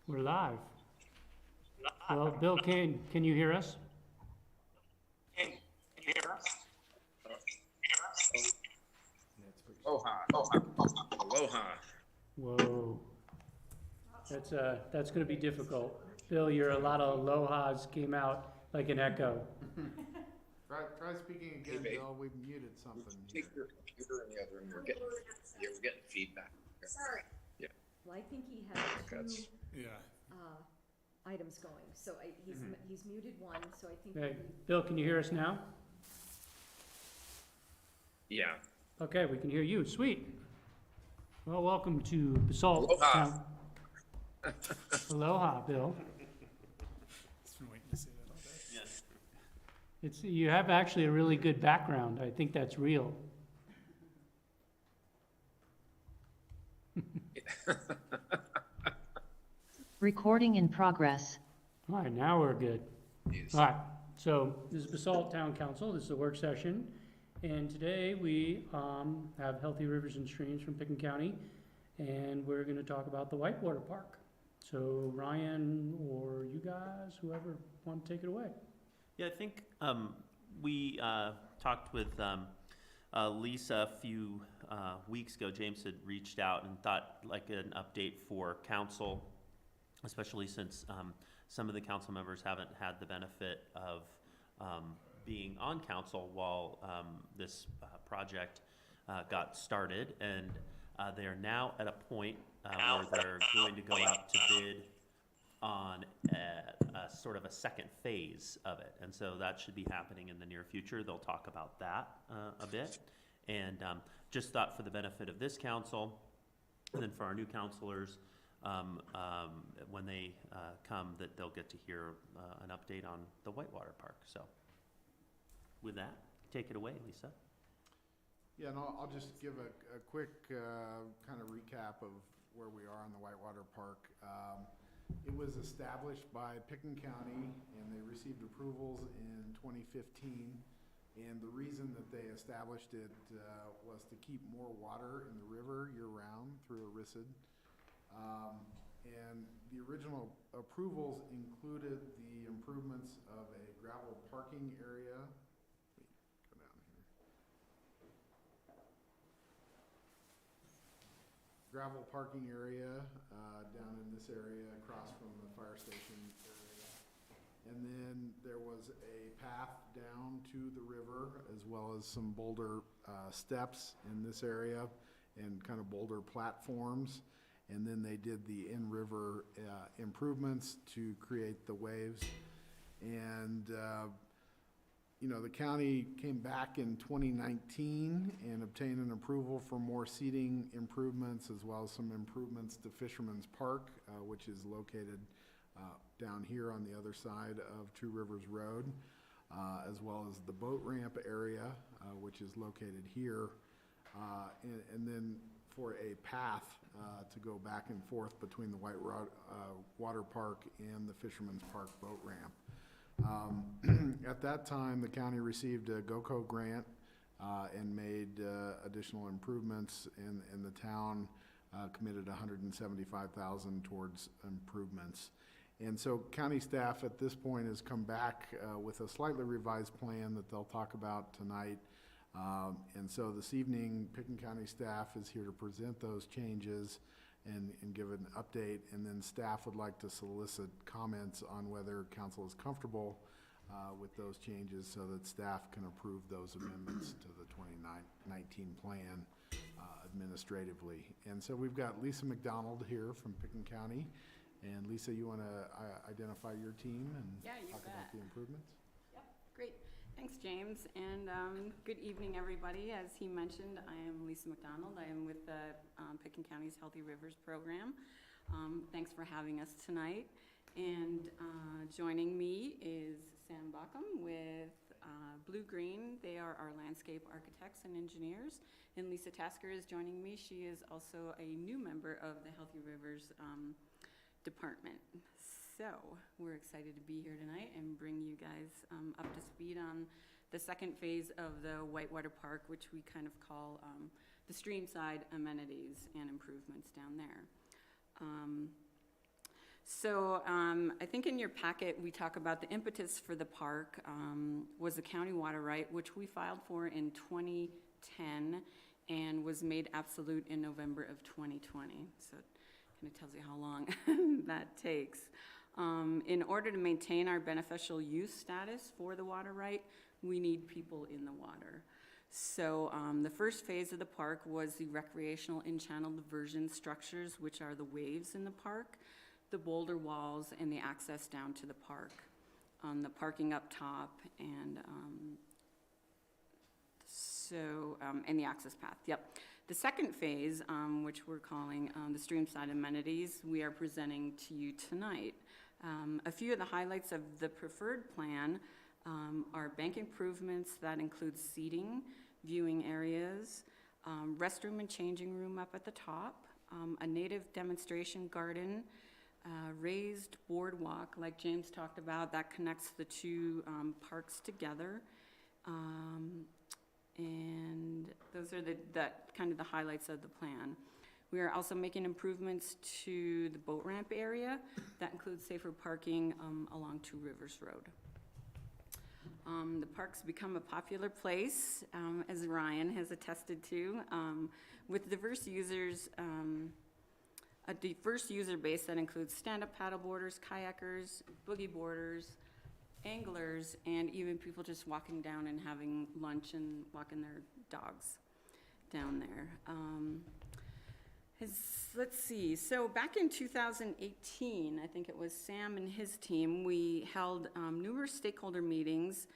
We're live. Well, Bill, can you hear us? Aloha. Whoa. That's gonna be difficult. Bill, a lot of alohas came out like an echo. Try speaking again, Hey, Bill. We've muted something. Take your computer in the other room. We're getting feedback. Sorry. Yeah. Well, I think he has two items going, so he's muted one, so I think. Hey, Bill, can you hear us now? Yeah. Okay, we can hear you. Sweet. Well, welcome to Basalt. Aloha. Aloha, Bill. Just been waiting to say that all day. Yes. You have actually a really good background. I think that's real. Recording in progress. All right, now we're good. Yes. All right, so this is Basalt Town Council. This is a work session. And today we have Healthy Rivers and Streams from Picken County, and we're going to talk about the Whitewater Park. So Ryan or you guys, whoever, want to take it away. Yeah, I think we talked with Lisa a few weeks ago. James had reached out and thought like an update for council, especially since some of the council members haven't had the benefit of being on council while this project got started, and they are now at a point where they're going to go out to bid on a sort of a second phase of it, and so that should be happening in the near future. They'll talk about that a bit, and just thought for the benefit of this council, and then for our new councilors, when they come, that they'll get to hear an update on the Whitewater Park. So with that, take it away, Lisa. Yeah, and I'll just give a quick kind of recap of where we are on the Whitewater Park. It was established by Picken County, and they received approvals in 2015. And the reason that they established it was to keep more water in the river year-round through ERISID. And the original approvals included the improvements of a gravel parking area. Go down here. Gravel parking area down in this area across from the fire station area. And then there was a path down to the river, as well as some boulder steps in this area and kind of boulder platforms. And then they did the in-river improvements to create the waves. And, you know, the county came back in 2019 and obtained an approval for more seating improvements, as well as some improvements to Fisherman's Park, which is located down here on the other side of Two Rivers Road, as well as the boat ramp area, which is located here. And then for a path to go back and forth between the Whitewater Park and the Fisherman's Park boat ramp. At that time, the county received a GOCO grant and made additional improvements, and the town committed $175,000 towards improvements. And so county staff at this point has come back with a slightly revised plan that they'll talk about tonight. And so this evening, Picken County staff is here to present those changes and give an update, and then staff would like to solicit comments on whether council is comfortable with those changes so that staff can approve those amendments to the 2019 plan administratively. And so we've got Lisa McDonald here from Picken County. And Lisa, you want to identify your team and talk about the improvements? Yep, great. Thanks, James, and good evening, everybody. As he mentioned, I am Lisa McDonald. I am with the Picken County's Healthy Rivers program. Thanks for having us tonight. And joining me is Sam Bockham with Blue Green. They are our landscape architects and engineers. And Lisa Tasker is joining me. She is also a new member of the Healthy Rivers department. So we're excited to be here tonight and bring you guys up to speed on the second phase of the Whitewater Park, which we kind of call the streamside amenities and improvements down there. So I think in your packet, we talk about the impetus for the park was the county water right, which we filed for in 2010 and was made absolute in November of 2020. So it kind of tells you how long that takes. In order to maintain our beneficial use status for the water right, we need people in the water. So the first phase of the park was the recreational in-channel diversion structures, which are the waves in the park, the boulder walls, and the access down to the park, the parking up top, and and the access path, yep. The second phase, which we're calling the streamside amenities, we are presenting to you tonight. A few of the highlights of the preferred plan are bank improvements that include seating, viewing areas, restroom and changing room up at the top, a native demonstration garden, raised boardwalk, like James talked about, that connects the two parks together. And those are the kind of the highlights of the plan. We are also making improvements to the boat ramp area. That includes safer parking along Two Rivers Road. The park's become a popular place, as Ryan has attested to, with diverse users, a diverse user base that includes stand-up paddleboarders, kayakers, boogie boarders, anglers, and even people just walking down and having lunch and walking their dogs down there. Let's see, so back in 2018, I think it was Sam and his team, we held numerous stakeholder meetings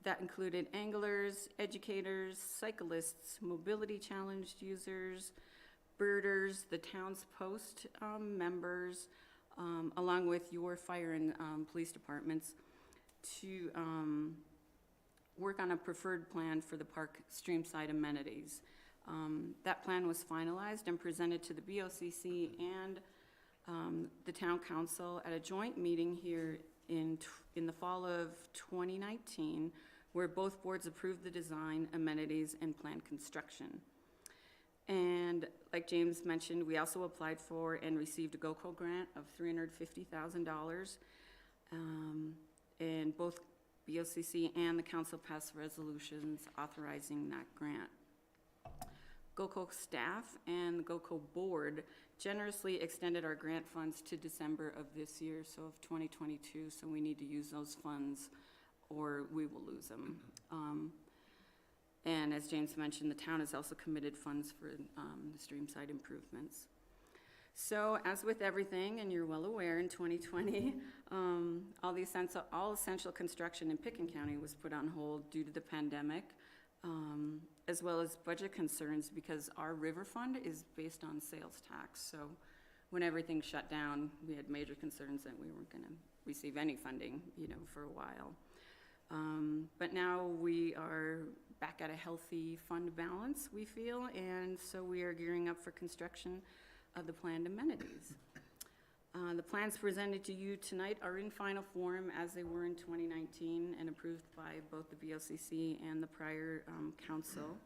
that included anglers, educators, cyclists, mobility challenged users, birders, the town's post members, along with your fire and police departments, to work on a preferred plan for the park streamside amenities. That plan was finalized and presented to the BOCC and the town council at a joint meeting here in the fall of 2019, where both boards approved the design, amenities, and planned construction. And like James mentioned, we also applied for and received a GOCO grant of $350,000. And both BOCC and the council passed resolutions authorizing that grant. GOCO staff and the GOCO board generously extended our grant funds to December of this year, so of 2022, so we need to use those funds or we will lose them. And as James mentioned, the town has also committed funds for the streamside improvements. So as with everything, and you're well aware, in 2020, all essential construction in Picken County was put on hold due to the pandemic, as well as budget concerns, because our river fund is based on sales tax. So when everything shut down, we had major concerns that we weren't gonna receive any funding, for a while. But now we are back at a healthy fund balance, we feel, and so we are gearing up for construction of the planned amenities. The plans presented to you tonight are in final form as they were in 2019 and approved by both the BOCC and the prior council.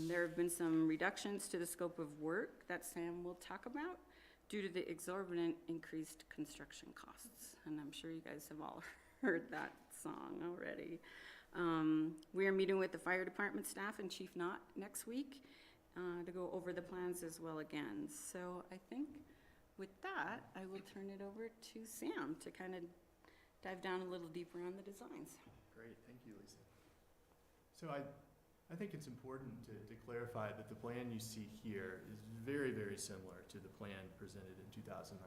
There have been some reductions to the scope of work that Sam will talk about due to the exorbitant increased construction costs. And I'm sure you guys have all heard that song already. We are meeting with the fire department staff and Chief Knott next week to go over the plans as well again. So I think with that, I will turn it over to Sam to kind of dive down a little deeper on the designs. Great, thank you, Lisa. So I think it's important to clarify that the plan you see here is very, very similar to the plan presented in 2019.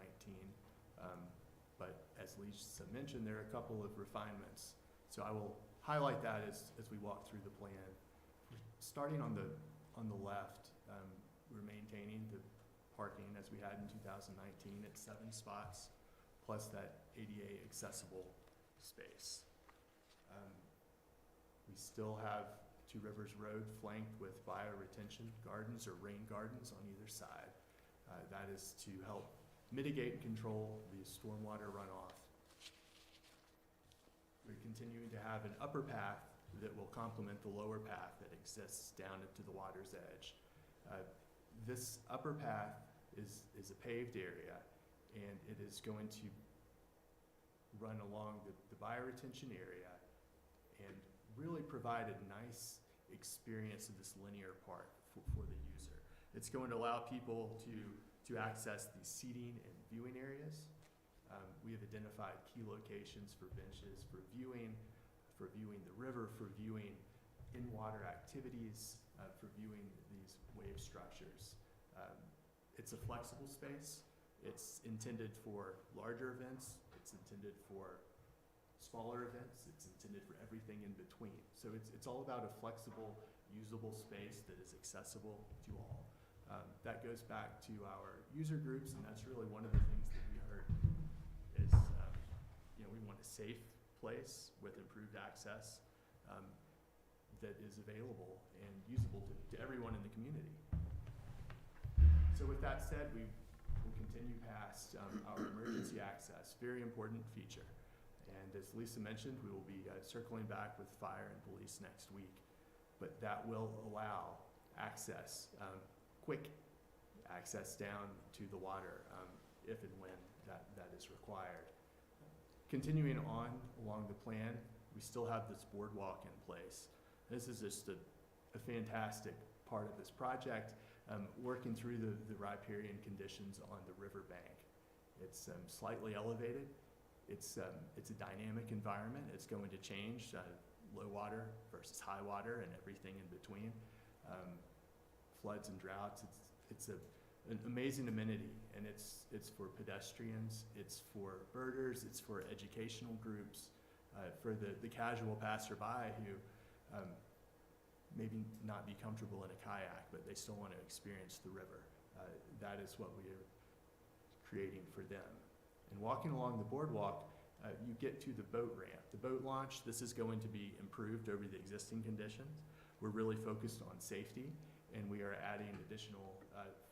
But as Lisa mentioned, there are a couple of refinements. So I will highlight that as we walk through the plan. Starting on the left, we're maintaining the parking as we had in 2019 at 7 spots, plus that ADA accessible space. We still have Two Rivers Road flanked with bioretention gardens or rain gardens on either side. That is to help mitigate and control the stormwater runoff. We're continuing to have an upper path that will complement the lower path that exists down into the water's edge. This upper path is a paved area, and it is going to run along the bioretention area and really provide a nice experience of this linear park for the user. It's going to allow people to access these seating and viewing areas. We have identified key locations for benches, for viewing the river, for viewing in-water activities, for viewing these wave structures. It's a flexible space. It's intended for larger events. It's intended for smaller events. It's intended for everything in between. So it's all about a flexible, usable space that is accessible to all. That goes back to our user groups, and that's really one of the things that we heard is, we want a safe place with improved access that is available and usable to everyone in the community. So with that said, we will continue past our emergency access, very important feature. And as Lisa mentioned, we will be circling back with fire and police next week. But that will allow access, quick access down to the water if and when that is required. Continuing on along the plan, we still have this boardwalk in place. This is just a fantastic part of this project, working through the riparian conditions on the riverbank. It's slightly elevated. It's a dynamic environment. It's going to change, low water versus high water and everything in between. Floods and droughts. It's an amazing amenity, and it's for pedestrians, it's for birders, it's for educational groups, for the casual passerby who maybe not be comfortable in a kayak, but they still want to experience the river. That is what we are creating for them. And walking along the boardwalk, you get to the boat ramp. The boat launch, this is going to be improved over the existing conditions. We're really focused on safety, and we are adding additional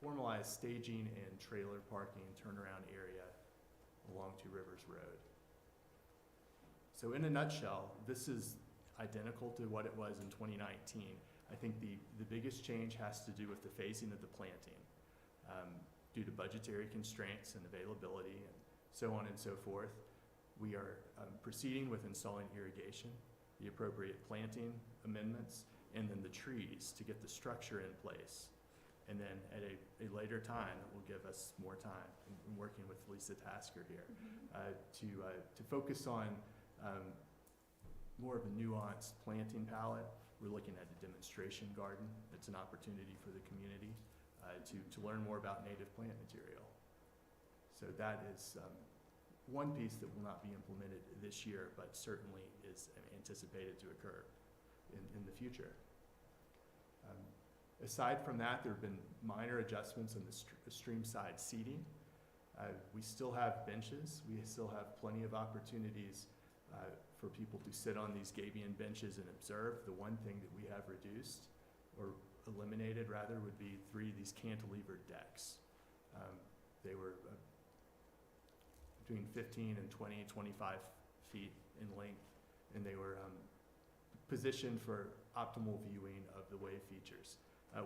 formalized staging and trailer parking turnaround area along Two Rivers Road. So in a nutshell, this is identical to what it was in 2019. I think the biggest change has to do with the phasing of the planting. Due to budgetary constraints and availability and so on and so forth, we are proceeding with installing irrigation, the appropriate planting amendments, and then the trees to get the structure in place. And then at a later time, that will give us more time. I'm working with Lisa Tasker here to focus on more of a nuanced planting palette. We're looking at a demonstration garden. It's an opportunity for the community to learn more about native plant material. So that is one piece that will not be implemented this year, but certainly is anticipated to occur in the future. Aside from that, there have been minor adjustments in the stream side seating. We still have benches. We still have plenty of opportunities for people to sit on these gabion benches and observe. The one thing that we have reduced, or eliminated rather, would be these cantilever decks. They were between 15 and 20, 25 feet in length, and they were positioned for optimal viewing of the wave features.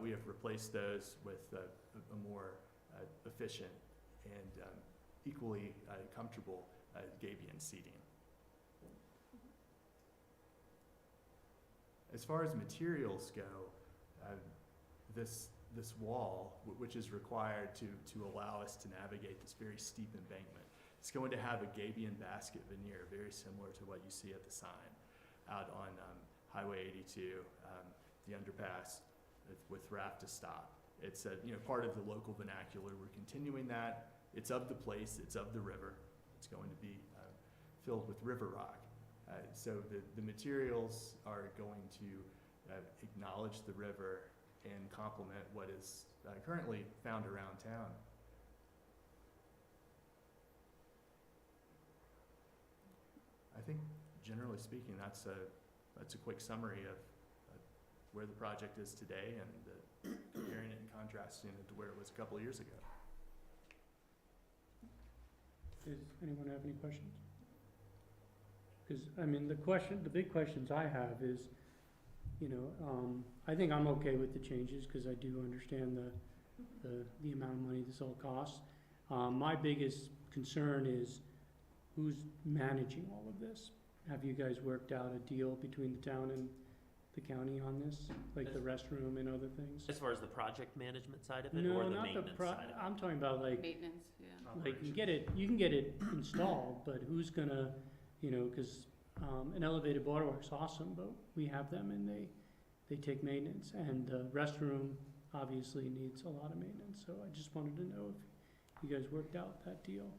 We have replaced those with a more efficient and equally comfortable gabion seating. As far as materials go, this wall, which is required to allow us to navigate this very steep embankment, it's going to have a gabion basket veneer, very similar to what you see at the sign out on Highway 82, the underpass with raft to stop. It's part of the local vernacular. We're continuing that. It's of the place. It's of the river. It's going to be filled with river rock. So the materials are going to acknowledge the river and complement what is currently found around town. I think, generally speaking, that's a quick summary of where the project is today and comparing it and contrasting it to where it was a couple of years ago. Does anyone have any questions? Because, the big questions I have is, I think I'm okay with the changes because I do understand the amount of money this all costs. My biggest concern is who's managing all of this? Have you guys worked out a deal between the town and the county on this, like the restroom and other things? As far as the project management side of it, No, or the not the maintenance pro, side of it? I'm talking about like, Maintenance, yeah. like you can get it installed, but who's gonna, you know, cause, an elevated waterworks awesome, but we have them and they take maintenance, and the restroom obviously needs a lot of maintenance, so I just wanted to know if you guys worked out that deal.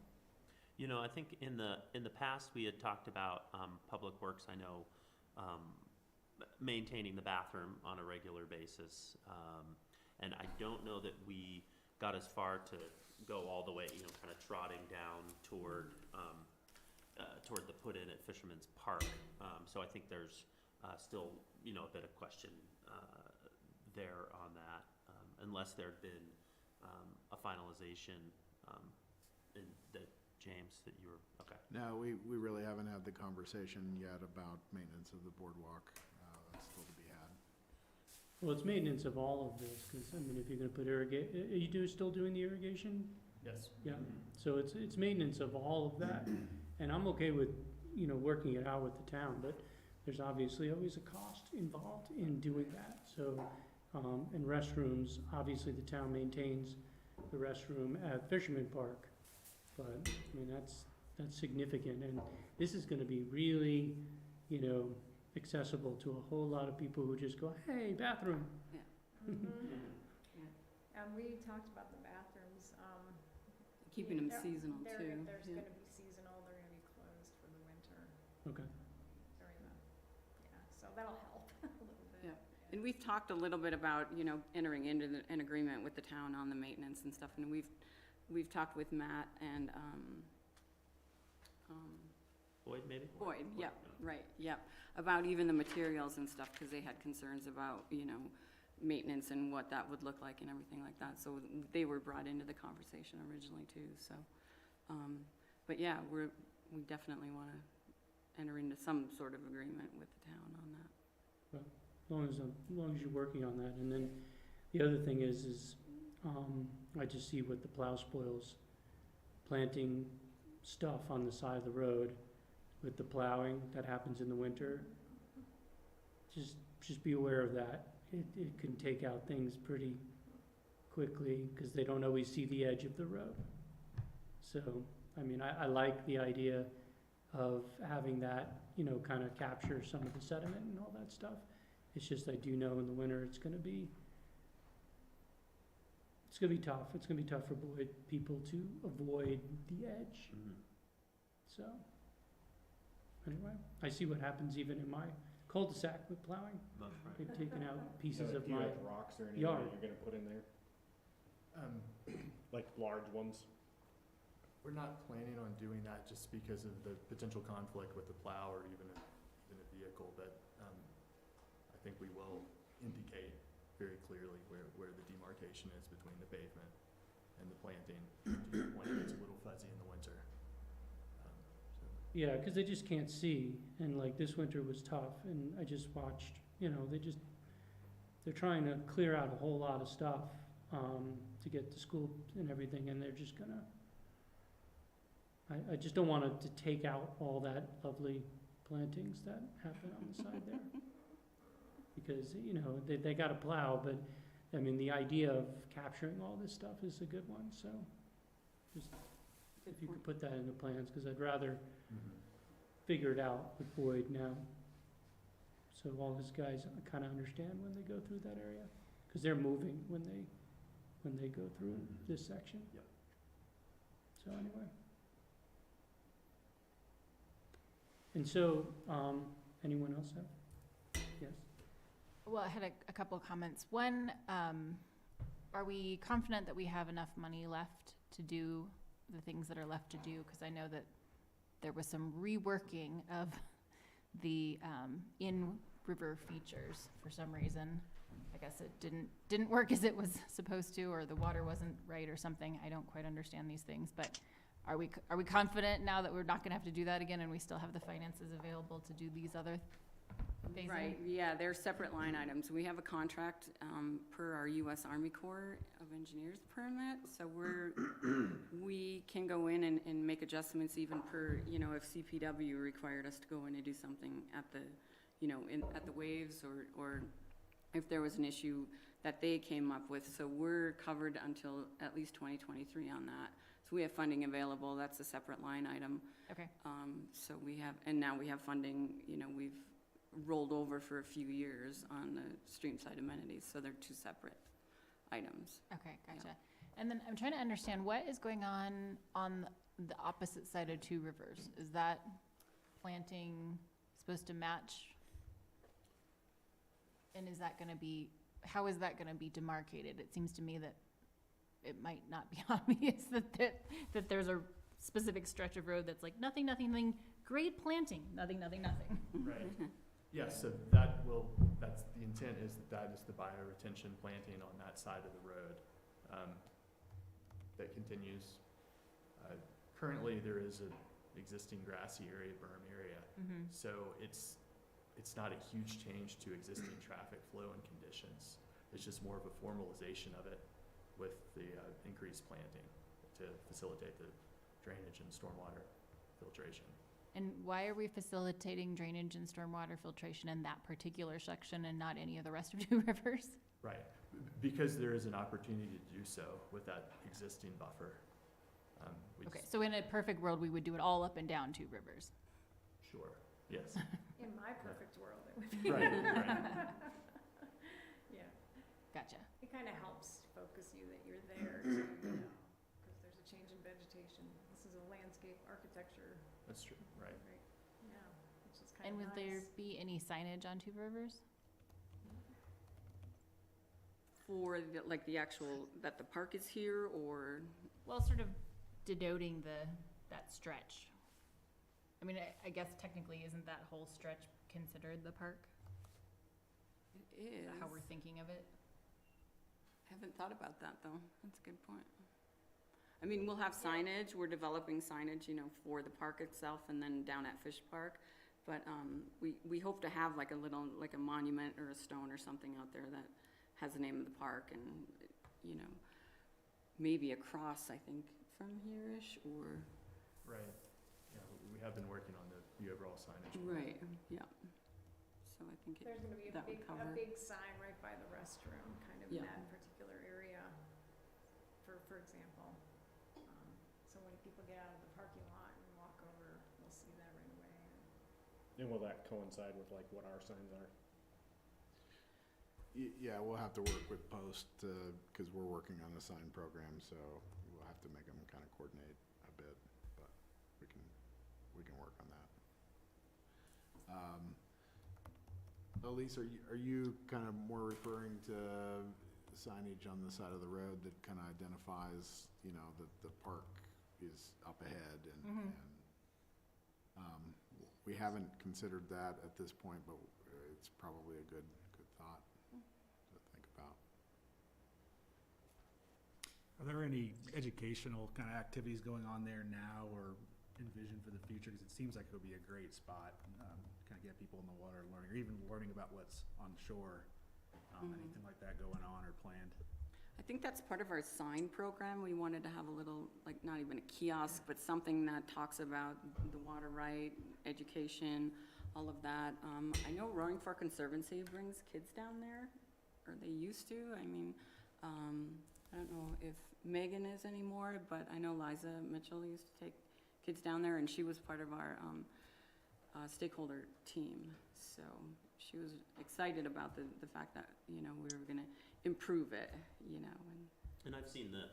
You know, I think in the past, we had talked about, Public Works, I know, maintaining the bathroom on a regular basis. And I don't know that we got as far to go all the way, you know, kind of trotting down toward the put-in at Fisherman's Park. So I think there's, still, you know, a bit of question, there on that, unless there'd been, a finalization, in that, James, that you were, okay. No, we really haven't had the conversation yet about maintenance of the boardwalk. That's still to be had. Well, it's maintenance of all of this, cause I mean, if you're gonna put are you still doing the irrigation? Yes. Yeah, so it's maintenance of all of that, and I'm okay with, you know, working it out with the town, but there's obviously always a cost involved in doing that, so, and restrooms, obviously the town maintains the restroom at Fisherman Park, but, I mean, that's significant, and this is gonna be really, you know, accessible to a whole lot of people who just go, hey, bathroom. And we talked about the bathrooms, Keeping them they're- seasonal they're- too. There's yeah. gonna be seasonal, they're gonna be closed for the winter Okay. during the, so that'll help a little bit. Yeah. And we've talked a little bit about, you know, entering into an agreement with the town on the maintenance and stuff, and we've talked with Matt and, Boyd, maybe? Boyd, yep, right, yep, about even the materials and stuff, because they had concerns about, you know, maintenance and what that would look like and everything like that, so they were brought into the conversation originally too, so. But yeah, we definitely wanna enter into some sort of agreement with the town on that. As long as you're working on that, and then the other thing is, I just see what the plow spoils, planting stuff on the side of the road with the plowing that happens in the winter. Just be aware of that. It can take out things pretty quickly, cause they don't always see the edge of the road. So, I mean, I like the idea of having that, you know, kinda capture some of the sediment and all that stuff. It's just, I do know in the winter, it's gonna be tough. It's gonna be tough for people to avoid the edge, Mhm. so. Anyway, I see what happens even in my cul-de-sac with plowing. That's right. They've taken out pieces of Do you my, have rocks or anything yard. that you're gonna put in there, Um, like large ones? We're not planning on doing that just because of the potential conflict with the plow or even a vehicle, but, I think we will indicate very clearly where the demarcation is between the pavement and the planting, to your point, it gets a little fuzzy in the winter. So, yeah, cause they just can't see, and like this winter was tough, and I just watched, you know, they're trying to clear out a whole lot of stuff, to get to school and everything, and they're just gonna, I just don't want it to take out all that lovely plantings that happen on the side there. Because, you know, they gotta plow, but, I mean, the idea of capturing all this stuff is a good one, so. Just, if you could put that in the plans, cause I'd rather figure it out with Boyd now. So all his guys kinda understand when they go through that area, cause they're moving when they go through Mhm. this section. Yep. So anyway. And so, anyone else have? Yes? Well, I had a couple of comments. One, are we confident that we have enough money left to do the things that are left to do? Because I know that there was some reworking of the in-river features for some reason. I guess it didn't work as it was supposed to, or the water wasn't right or something. I don't quite understand these things, but are we confident now that we're not gonna have to do that again and we still have the finances available to do these other phase in? Right, yeah, they're separate line items. We have a contract per our U.S. Army Corps of Engineers permit, so we can go in and make adjustments even per, if CPW required us to go in and do something at the, at the waves, or if there was an issue that they came up with. So we're covered until at least 2023 on that. So we have funding available. That's a separate line item. Okay, So we have, and now we have funding, we've rolled over for a few years on the streamside amenities, so they're two separate items. okay, gotcha. And then I'm trying to understand, what is going on the opposite side of Two Rivers? Is that planting supposed to match? And is that gonna be, how is that gonna be demarcated? It seems to me that it might not be obvious that there's a specific stretch of road that's like nothing, great planting, nothing. Right. Yes, so that's the intent, is that is the bioretention planting on that side of the road that continues. Currently, there is an existing grassy area, berm area, so it's not a huge change to existing traffic flow and conditions. It's just more of a formalization of it with the increased planting to facilitate the drainage and stormwater filtration. And why are we facilitating drainage and stormwater filtration in that particular section and not any of the rest of Two Rivers? Right, because there is an opportunity to do so with that existing buffer. Okay, so in a perfect world, we would do it all up and down Two Rivers. Sure, yes. In my perfect world, it would be. Right. Yeah, Gotcha. it kind of helps focus you that you're there too, because there's a change in vegetation. This is a landscape architecture, That's true, right. yeah, which is kind And of would nice. there be any signage on Two Rivers? For the actual, that the park is here, or, Well, sort of denoting that stretch. I mean, I guess technically, isn't that whole stretch considered the park? it is. How we're thinking of it? Haven't thought about that, though. That's a good point. I mean, we'll have signage. We're developing signage, for the park itself and then down at Fish Park. But we hope to have like a monument or a stone or something out there that has the name of the park, and, maybe a cross, I think, from here-ish, or, Right, yeah, we have been working on the overall signage. right, yeah. So I think There's gonna be that would cover. a big sign right by the restroom, kind of in Yeah. that particular area, for example. So when people get out of the parking lot and walk over, they'll see that right away. And will that coincide with like what our signs are? Yeah, we'll have to work with Post, because we're working on a sign program, so we'll have to make them kind of coordinate a bit, but we can work on that. Elise, are you kind of more referring to signage on the side of the road that kind of identifies, that the park is up ahead and we haven't considered that at this point, but it's probably a good thought to think about. Are there any educational kind of activities going on there now or envisioned for the future? Because it seems like it would be a great spot, kind of get people in the water learning, or even learning about what's on shore. Anything like that going on or planned? I think that's part of our sign program. We wanted to have a little, not even a kiosk, but something that talks about the water right, education, all of that. I know Roaring Fork Conservancy brings kids down there, or they used to. I mean, I don't know if Megan is anymore, but I know Liza Mitchell used to take kids down there, and she was part of our stakeholder team. So she was excited about the fact that, we were gonna improve it, And I've seen the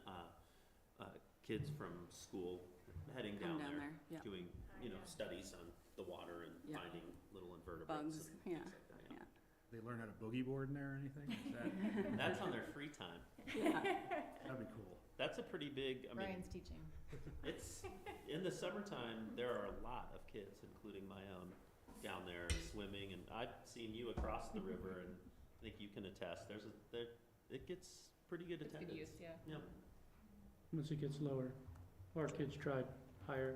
kids from school heading Come down down there, there, yeah. doing, Yeah. studies on the water and Yeah. finding little invertebrates. bugs, and yeah, things like that, yeah. They learn how to boogie board in there or anything? Is that, That's on their free time. that'd be cool. That's a pretty big, I mean, Brian's teaching. it's, in the summertime, there are a lot of kids, including my own, down there swimming, and I've seen you across the river, and I think you can attest, it gets pretty good attendance. Good use, yeah. Yep. Once it gets lower. Our kids tried higher.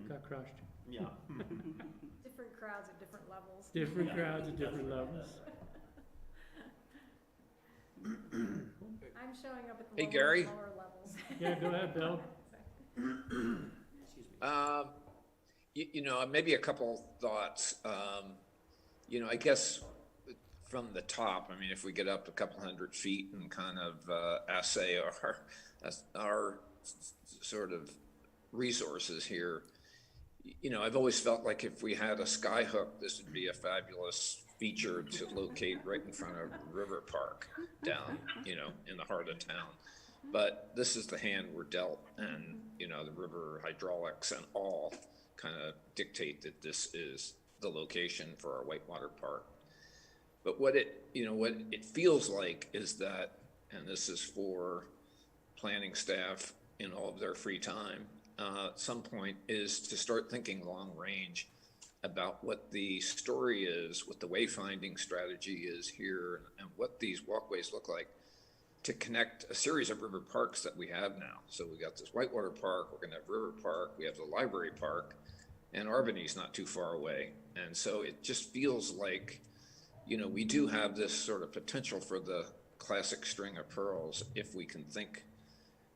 got crushed. Yeah. Different crowds at different levels. Different crowds at different levels. I'm showing up at the Hey, lower, Gary. lower levels. Yeah, go ahead, Bill. You know, maybe a couple thoughts. You know, I guess from the top, I mean, if we get up a couple hundred feet and kind of assay our sort of resources here, you know, I've always felt like if we had a sky hook, this would be a fabulous feature to locate right in front of River Park down, you know, in the heart of town. But this is the hand we're dealt, and, you know, the river hydraulics and all kind of dictate that this is the location for our whitewater park. But what it feels like is that, and this is for planning staff in all of their free time, at some point is to start thinking long range about what the story is, what the wayfinding strategy is here, and what these walkways look like to connect a series of river parks that we have now. So we got this whitewater park, we're gonna have River Park, we have the library park, and Albany's not too far away. And so it just feels like, you know, we do have this sort of potential for the classic string of pearls if we can think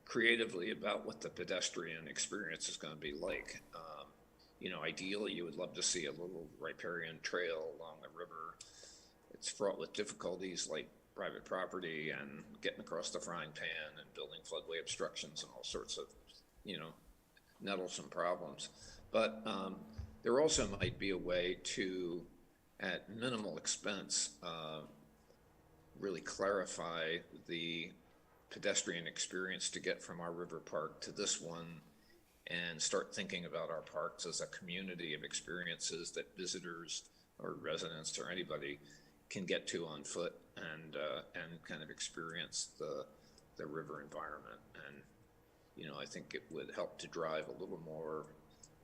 creatively about what the pedestrian experience is going to be like. You know, ideally, you would love to see a little riparian trail along the river. It's fraught with difficulties like private property and getting across the frying pan and building floodway obstructions and all sorts of, you know, nettlesome problems. But there also might be a way to, at minimal expense, really clarify the pedestrian experience to get from our river park to this one, and start thinking about our parks as a community of experiences that visitors or residents or anybody can get to on foot and kind of experience the river environment. And, you know, I think it would help to drive a little more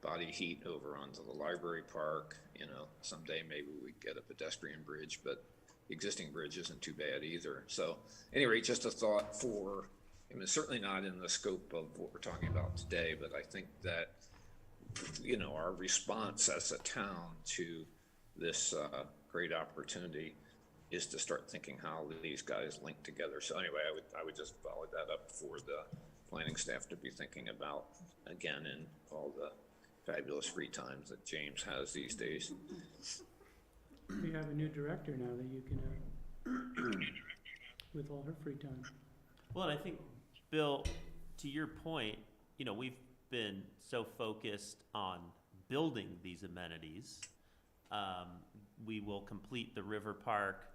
body heat over onto the library park. You know, someday maybe we get a pedestrian bridge, but the existing bridge isn't too bad either. So anyway, just a thought for, I mean, certainly not in the scope of what we're talking about today, but I think that, you know, our response as a town to this great opportunity is to start thinking how these guys link together. So anyway, I would just follow that up for the planning staff to be thinking about, again, in all the fabulous free times that James has these days. We have a new director now that you can, with all her free time. Well, and I think, Bill, to your point, you know, we've been so focused on building these amenities. We will complete the river park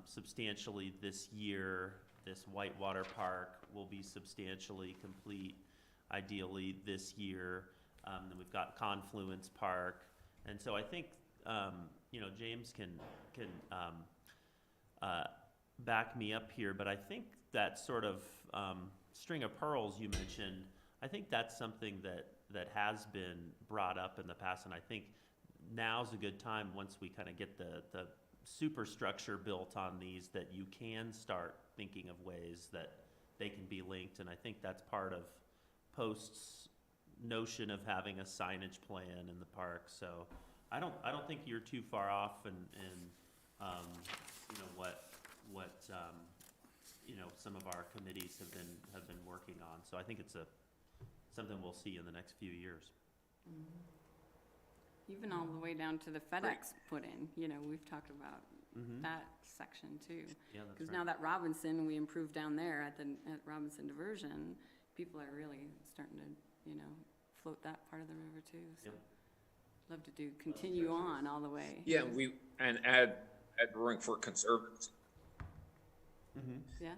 substantially this year. This whitewater park will be substantially complete, ideally this year. Then we've got Confluence Park, and so I think you know, James can back me up here, but I think that sort of string of pearls you mentioned, I think that's something that has been brought up in the past, and I think now's a good time, once we kind of get the superstructure built on these, that you can start thinking of ways that they can be linked. And I think that's part of Post's notion of having a signage plan in the park. So I don't think you're too far off, and you know what you know, some of our committees have been working on. So I think it's something we'll see in the next few years. Even all the way down to the FedEx put in, you know, we've talked about that section too. Yeah, that's Because right. now that Robinson, we improved down there at Robinson Diversion, people are really starting to, you know, float that part of the river too. So love to continue on all the way. Yeah, and add room for conservancy. Yeah.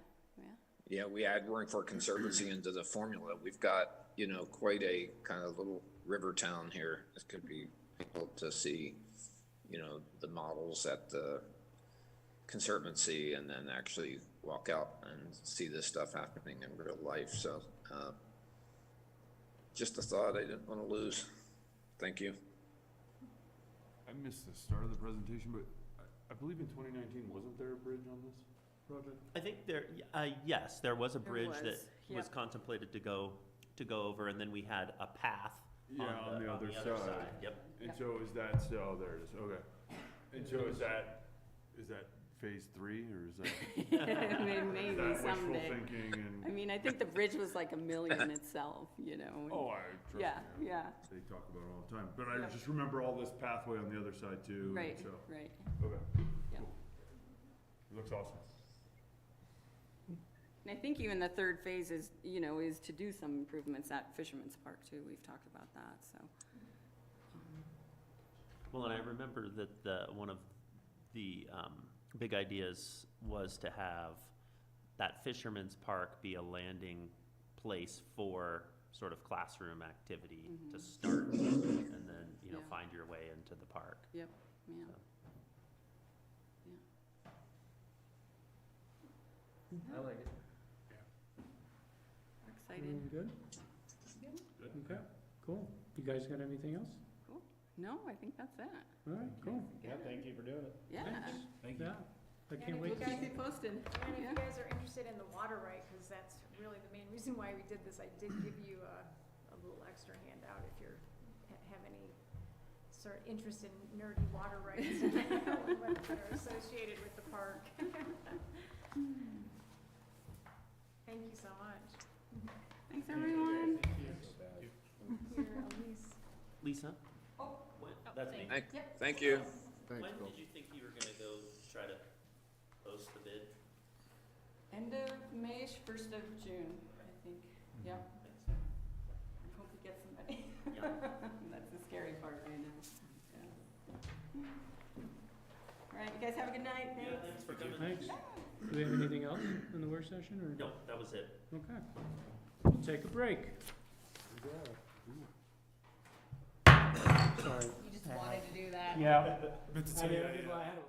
Yeah, we add room for conservancy into the formula. We've got, you know, quite a kind of little river town here. This could be people to see, you know, the models at the conservancy and then actually walk out and see this stuff happening in real life. So just a thought I didn't want to lose. Thank you. I missed the start of the presentation, but I believe in 2019, wasn't there a bridge on this project? I think yes, there was a bridge that was, was contemplated to go over, and then we had a path Yeah, on the other side. Yep. And so is that, oh, there it is, okay. And so is that phase 3, or is that? Maybe Is that someday. wishful thinking and? I mean, I think the bridge was like $1 million itself, you know. and- Oh, I trust Yeah, me. yeah, They talk about it all the time, but I Yep. just remember all this pathway on the other side too. and right, So, right. okay. Yep. Cool. It looks awesome. And I think even the third phase is, you know, is to do some improvements at Fisherman's Park too. We've talked about that, so. Well, and I remember that one of the big ideas was to have that Fisherman's Park be a landing place for sort of classroom activity to start, and then, you know, Yeah. find your way into the park. Yep, yeah. So. I like it. We're excited. Everyone good? Okay, cool. You guys got anything else? Cool. No, I think that's it. All right, cool. Yeah, thank you for doing it. Yeah. Thanks. Thank you. Yeah, I And can't if wait you to guys- see. Keep you posted. And if Yeah. you guys are interested in the water right, because that's really the main reason why we did this, I did give you a little extra handout if you're, have any sort of interest in nerdy water rights that are associated with the park. Thank you so much. Thanks, everyone. Here, Elise. Lisa? Oh. That's me. Thank you. Thanks, When Bill. did you think you were gonna go try to post the bid? End of May, 1st of June, I think. Yep. Thanks. I hope we get somebody. Yeah. That's the scary part right now. Yeah. All right, you guys have a good night. Yeah, Thanks. thanks for coming. Thanks. Do we have anything else in the work session, or? No, that was it. Okay. We'll take a break. Sorry. You just wanted to do that. Yeah. Meant to I tell you did, that, yeah. I had a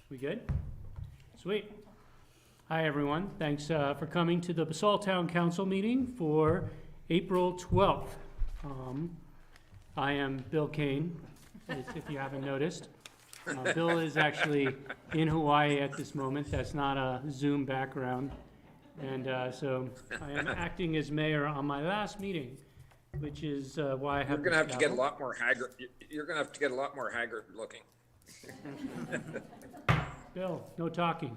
We good? Sweet. Hi, everyone. Thanks for coming to the Basalt Town Council meeting for April 12th. I am Bill Kane, if you haven't noticed. Bill is actually in Hawaii at this moment. That's not a Zoom background. And so I am acting as mayor on my last meeting, which is why I have. You're gonna have to get a gavel. lot more haggard, you're gonna have to get a lot more haggard looking. Bill, no talking.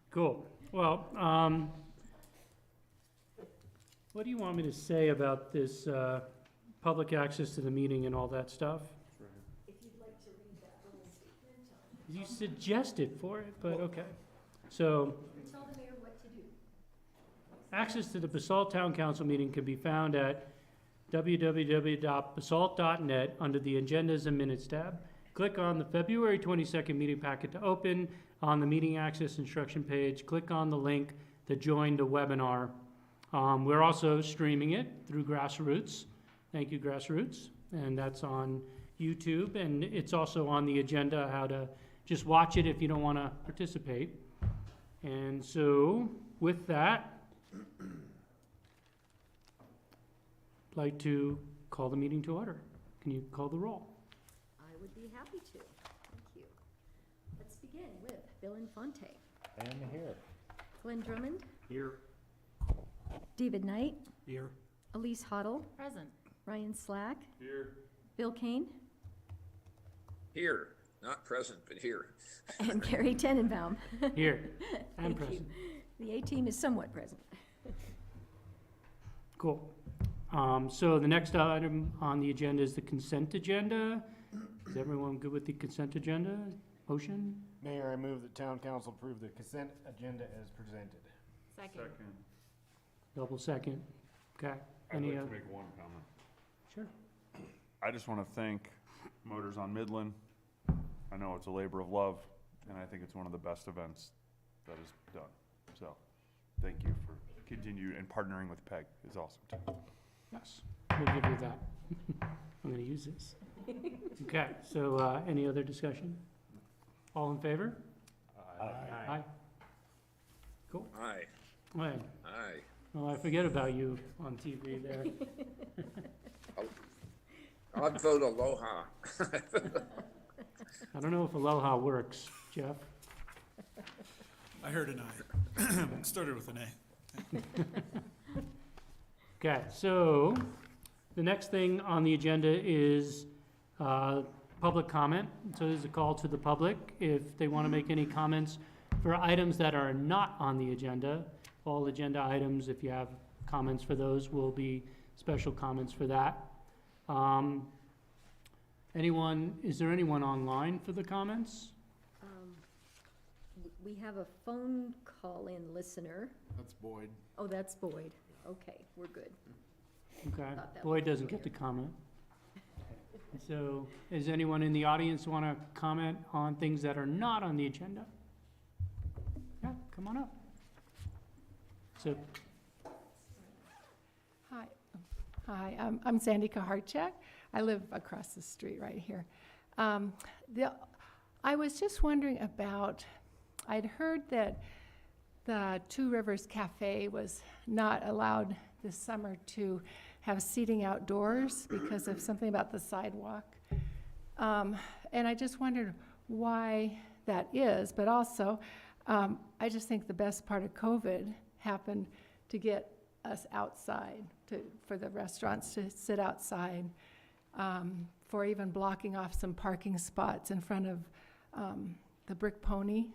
Cool. Well, what do you want me to say about this public access to the meeting and all that stuff? If you'd like to read that little statement, You suggested for it, but okay. So, tell the mayor what to do. access to the Basalt Town Council meeting can be found at www.basalt.net under the Agendas and Minutes tab. Click on the February 22nd meeting packet to open. On the meeting access instruction page, click on the link to join the webinar. We're also streaming it through Grassroots. Thank you, Grassroots. And that's on YouTube, and it's also on the agenda how to just watch it if you don't want to participate. And so, with that, I'd like to call the meeting to order. Can you call the roll? I would be happy to. Thank you. Let's begin with Bill Infante. And here. Glenn Drummond. Here. David Knight. Here. Elise Hoddle. Present. Ryan Slack. Here. Bill Kane. Here, not present, but here. And Gary Tenenbaum. Here, and Thank you. present. The A-team is somewhat present. Cool. So the next item on the agenda is the consent agenda. Is everyone good with the consent agenda? Motion? Mayor, I move that town council approve the consent agenda as presented. Second. Double second. Okay. I'd Any, like to make one comment. Sure. I just want to thank Motors on Midland. I know it's a labor of love, and I think it's one of the best events that is done. So, thank you for continuing, and partnering with PEG is awesome too. Yes, we'll give you that. I'm gonna use this. Okay, so, any other discussion? All in favor? Aye. Cool. Aye, Aye. aye. Well, I forget about you on TV there. I'd vote aloha. I don't know if Aloha works, Jeff. I heard an I. Started with an A. Okay, so the next thing on the agenda is public comment. So this is a call to the public. If they want to make any comments for items that are not on the agenda, all agenda items, if you have comments for those, will be special comments for that. Is there anyone online for the comments? We have a phone call-in listener. That's Boyd. Oh, that's Boyd. Okay, we're good. Okay, Thought that Boyd was doesn't get to comment. So, does anyone in the audience want to comment on things that are not on the agenda? Yeah, come on up. So, Hi, I'm Sandy Kaharchak. I live across the street right here. I was just wondering about, I'd heard that the Two Rivers Cafe was not allowed this summer to have seating outdoors because of something about the sidewalk. And I just wondered why that is, but also, I just think the best part of COVID happened to get us outside, for the restaurants to sit outside, for even blocking off some parking spots in front of the Brick Pony.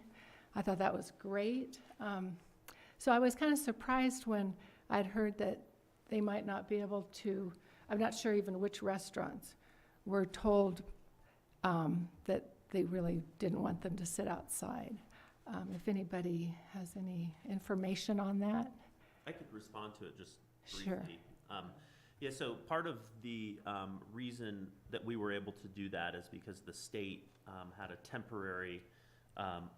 I thought that was great. So I was kind of surprised when I'd heard that they might not be able to, I'm not sure even which restaurants were told that they really didn't want them to sit outside. If anybody has any information on that. I could respond to it just Sure. briefly. Yeah, so part of the reason that we were able to do that is because the state had a temporary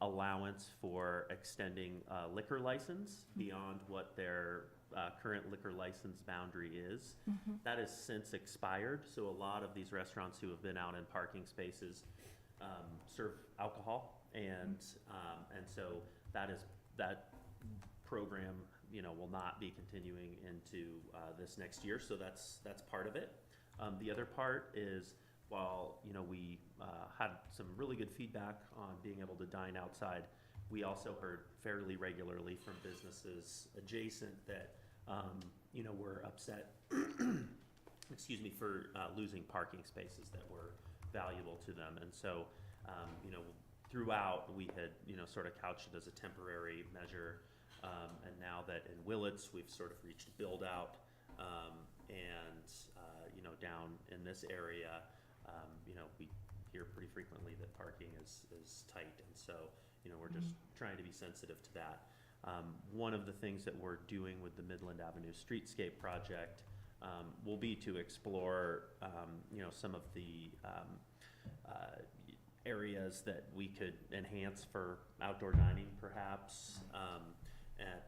allowance for extending liquor license beyond what their current liquor license boundary is. That has since expired, so a lot of these restaurants who have been out in parking spaces serve alcohol, and so that program, will not be continuing into this next year, so that's part of it. The other part is, while we had some really good feedback on being able to dine outside, we also heard fairly regularly from businesses adjacent that were upset excuse me, for losing parking spaces that were valuable to them. And so throughout we had sort of couched it as a temporary measure, and now that in Willits we've sort of reached build out, and down in this area, we hear pretty frequently that parking is tight, and so we're just trying to be sensitive to that. One of the things that we're doing with the Midland Avenue Streetscape project will be to explore some of the areas that we could enhance for outdoor dining, perhaps.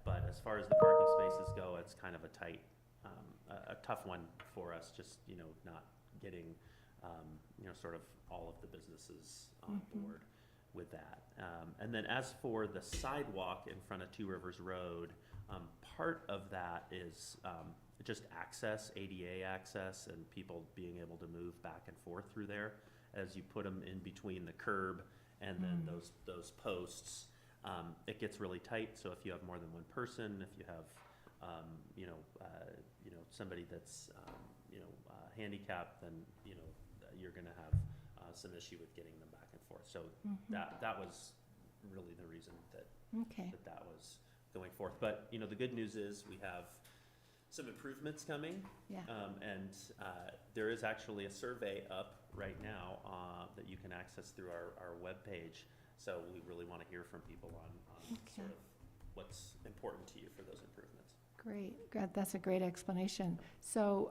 But as far as the parking spaces go, it's kind of a tight, a tough one for us, just not getting sort of all of the businesses on board with that. And then as for the sidewalk in front of Two Rivers Road, part of that is just access, ADA access, and people being able to move back and forth through there as you put them in between the curb and then those posts. It gets really tight, so if you have more than one person, if you have somebody that's handicapped, then you're going to have some issue with getting them back and forth. So that was really the reason that that was going forth. But the good news is we have some improvements coming, and there is actually a survey up right now that you can access through our webpage. So we really want to hear from people on sort of what's important to you for those improvements. Great, that's a great explanation. So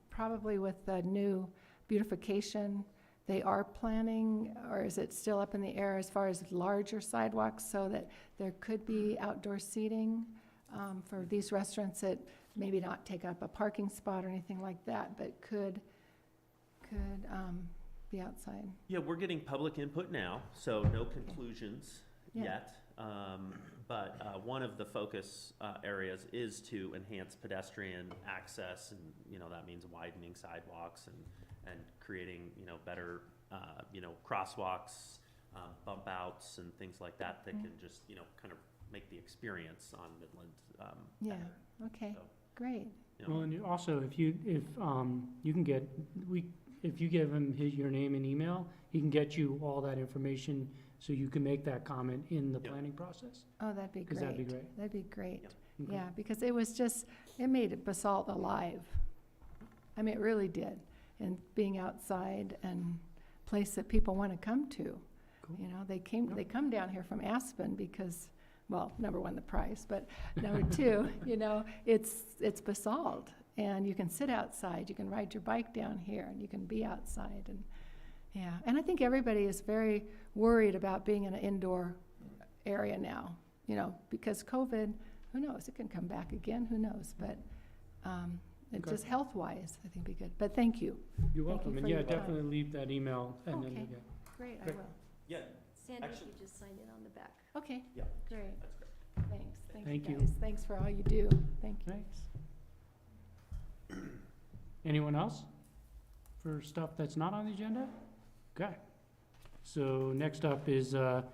probably with the new beautification, they are planning, or is it still up in the air as far as larger sidewalks so that there could be outdoor seating for these restaurants that maybe not take up a parking spot or anything like that, but could be outside? Yeah, we're getting public input now, so no conclusions yet. But one of the focus areas is to enhance pedestrian access, and that means widening sidewalks and creating better crosswalks, bump outs, and things like that that can just kind of make the experience on Midland better. Okay, so, great. Well, and also if you can get if you give him your name and email, he can get you all that information so you can make that comment in the planning process. Oh, that'd be great. That'd be great. That'd be great. Okay. Yeah, because it made Basalt alive. I mean, it really did. And being outside and place that people want to come to. Cool. They come down here from Aspen because, well, number one, the price, but number two, it's Basalt. And you can sit outside, you can ride your bike down here, and you can be outside. And I think everybody is very worried about being in an indoor area now, because COVID, who knows, it can come back again, who knows, but just health-wise, I think be good. But thank you. You're welcome, and your definitely leave that email and then Okay. you get. Great, I Great. will. Yeah, Sandy, Actually- you just signed in on the back. Okay, yeah, great. that's great. Thanks. Thank you. Guys. Thanks for all you do. Thank you. Thanks. Anyone else for stuff that's not on the agenda? Okay. So next up is, we'll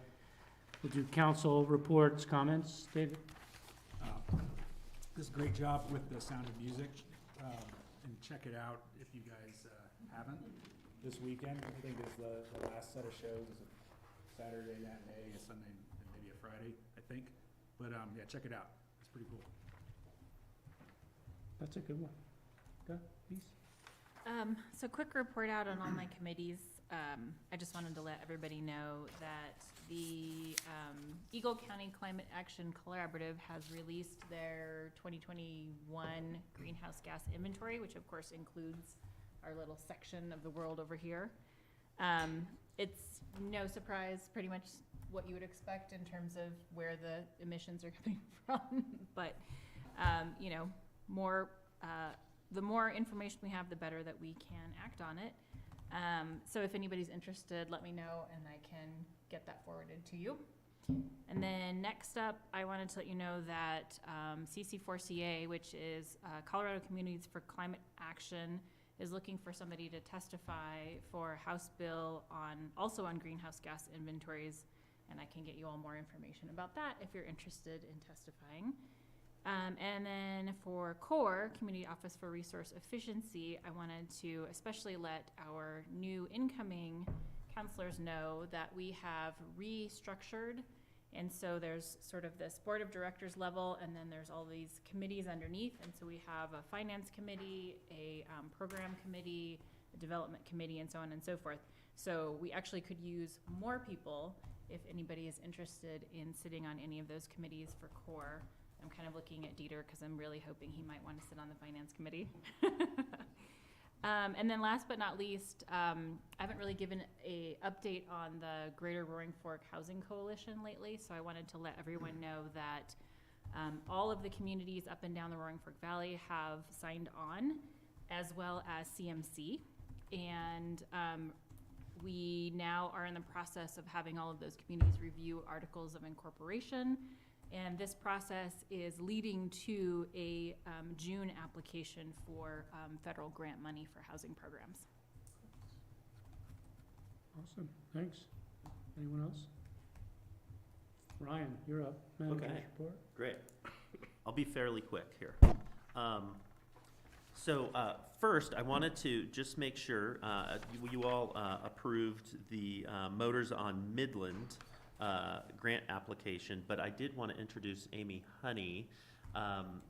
do council reports, comments. David? This is a great job with the Sound of Music, and check it out if you guys haven't. This weekend, I think is the last set of shows, is a Saturday matinee, a Sunday, and maybe a Friday, I think. But yeah, check it out. It's pretty cool. That's a good one. Go, please. So quick report out on all my committees. I just wanted to let everybody know that the Eagle County Climate Action Collaborative has released their 2021 greenhouse gas inventory, which of course includes our little section of the world over here. It's no surprise, pretty much what you would expect in terms of where the emissions are coming from, but you know, more, the more information we have, the better that we can act on it. So if anybody's interested, let me know and I can get that forwarded to you. And then next up, I wanted to let you know that CC4CA, which is Colorado Communities for Climate Action, is looking for somebody to testify for House bill also on greenhouse gas inventories. And I can get you all more information about that if you're interested in testifying. And then for CORE, Community Office for Resource Efficiency, I wanted to especially let our new incoming counselors know that we have restructured. And so there's sort of this board of directors level, and then there's all these committees underneath. And so we have a finance committee, a program committee, a development committee, and so on and so forth. So we actually could use more people if anybody is interested in sitting on any of those committees for CORE. I'm kind of looking at Dieter because I'm really hoping he might want to sit on the finance committee. And then last but not least, I haven't really given a update on the Greater Roaring Fork Housing Coalition lately, so I wanted to let everyone know that all of the communities up and down the Roaring Fork Valley have signed on, as well as CMC. And we now are in the process of having all of those communities review articles of incorporation. And this process is leading to a June application for federal grant money for housing programs. Awesome, thanks. Anyone else? Ryan, you're up. Manager's Okay. report. Great. I'll be fairly quick here. First, I wanted to just make sure you all approved the Motors on Midland grant application, but I did want to introduce Amy Honey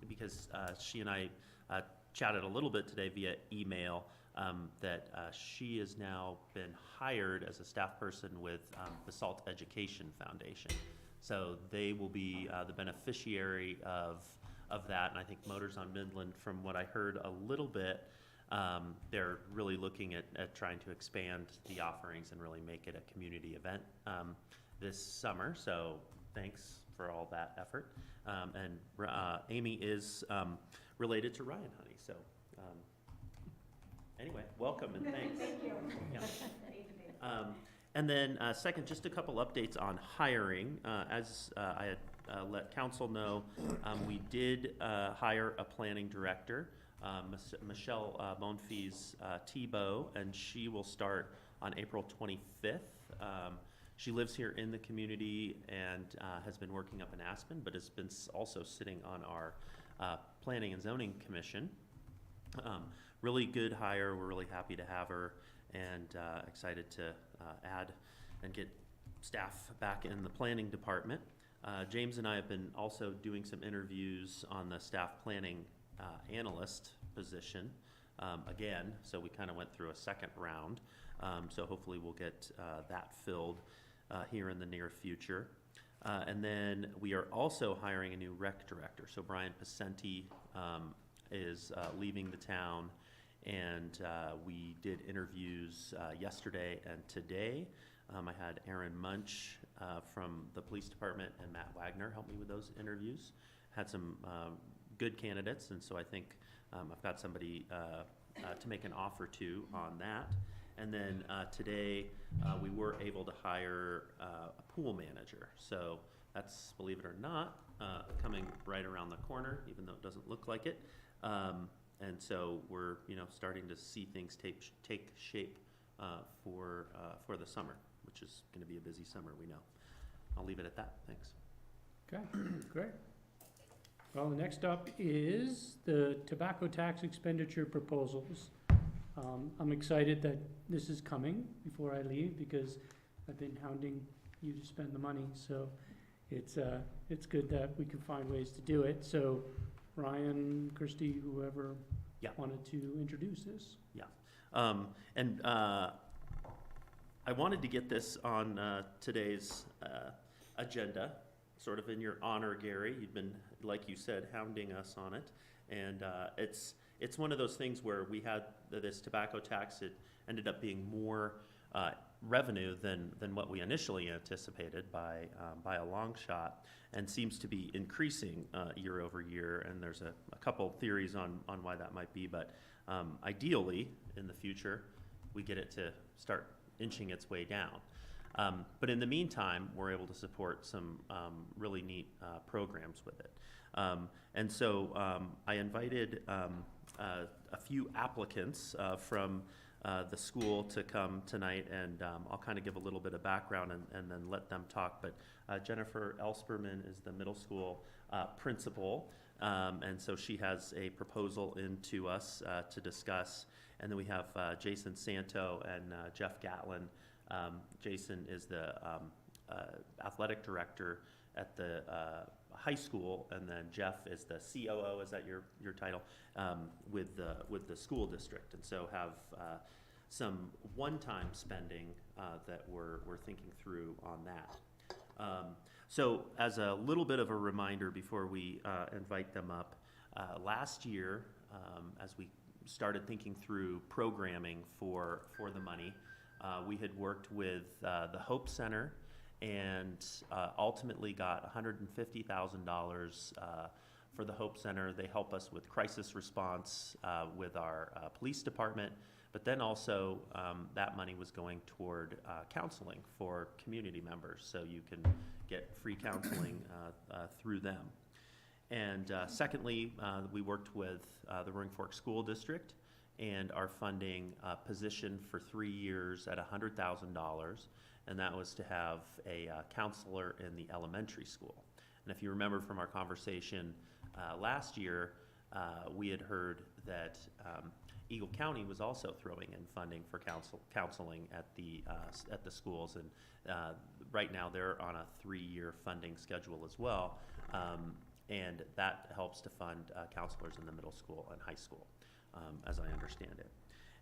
because she and I chatted a little bit today via email that she has now been hired as a staff person with Basalt Education Foundation. So they will be the beneficiary of that, and I think Motors on Midland, from what I heard a little bit, they're really looking at trying to expand the offerings and really make it a community event this summer, so thanks for all that effort. Amy is related to Ryan Honey, so anyway, welcome and thanks. Thank you. Yeah. And then second, just a couple updates on hiring. As I had let council know, we did hire a planning director, Michelle Bonfils Thibault, and she will start on April 25th. She lives here in the community and has been working up in Aspen, but has been also sitting on our Planning and Zoning Commission. Really good hire. We're really happy to have her and excited to add and get staff back in the planning department. James and I have been also doing some interviews on the staff planning analyst position again, so we kind of went through a second round. So hopefully we'll get that filled here in the near future. And then we are also hiring a new rec director. So Brian Pacenti is leaving the town, and we did interviews yesterday and today. I had Aaron Munch from the police department and Matt Wagner help me with those interviews. Had some good candidates, and so I think I've got somebody to make an offer to on that. And then today we were able to hire a pool manager. So that's, believe it or not, coming right around the corner, even though it doesn't look like it. And so we're starting to see things take shape for the summer, which is going to be a busy summer, we know. I'll leave it at that. Thanks. Okay, great. Well, the next up is the tobacco tax expenditure proposals. I'm excited that this is coming before I leave because I've been hounding you to spend the money. So it's good that we can find ways to do it. So Ryan, Christy, whoever wanted to introduce this. Yeah. I wanted to get this on today's agenda, sort of in your honor, Gary. You've been, like you said, hounding us on it. And it's one of those things where we had this tobacco tax. It ended up being more revenue than what we initially anticipated by a long shot, and seems to be increasing year over year. And there's a couple theories on why that might be, but ideally in the future we get it to start inching its way down. But in the meantime, we're able to support some really neat programs with it. And so I invited a few applicants from the school to come tonight, and I'll kind of give a little bit of background and then let them talk. But Jennifer Elsperman is the middle school principal, and so she has a proposal in to us to discuss. And then we have Jason Santo and Jeff Gatlin. Jason is the athletic director at the high school, and then Jeff is the COO, is that your title, with the school district. And so have some one-time spending that we're thinking through on that. So as a little bit of a reminder before we invite them up, last year, as we started thinking through programming for the money, we had worked with the Hope Center and ultimately got $150,000 for the Hope Center. They help us with crisis response with our police department, but then also that money was going toward counseling for community members, so you can get free counseling through them. And secondly, we worked with the Roaring Fork School District and are funding a position for 3 years at $100,000, and that was to have a counselor in the elementary school. And if you remember from our conversation last year, we had heard that Eagle County was also throwing in funding for counseling at the schools, and right now they're on a 3-year funding schedule as well, and that helps to fund counselors in the middle school and high school, as I understand it.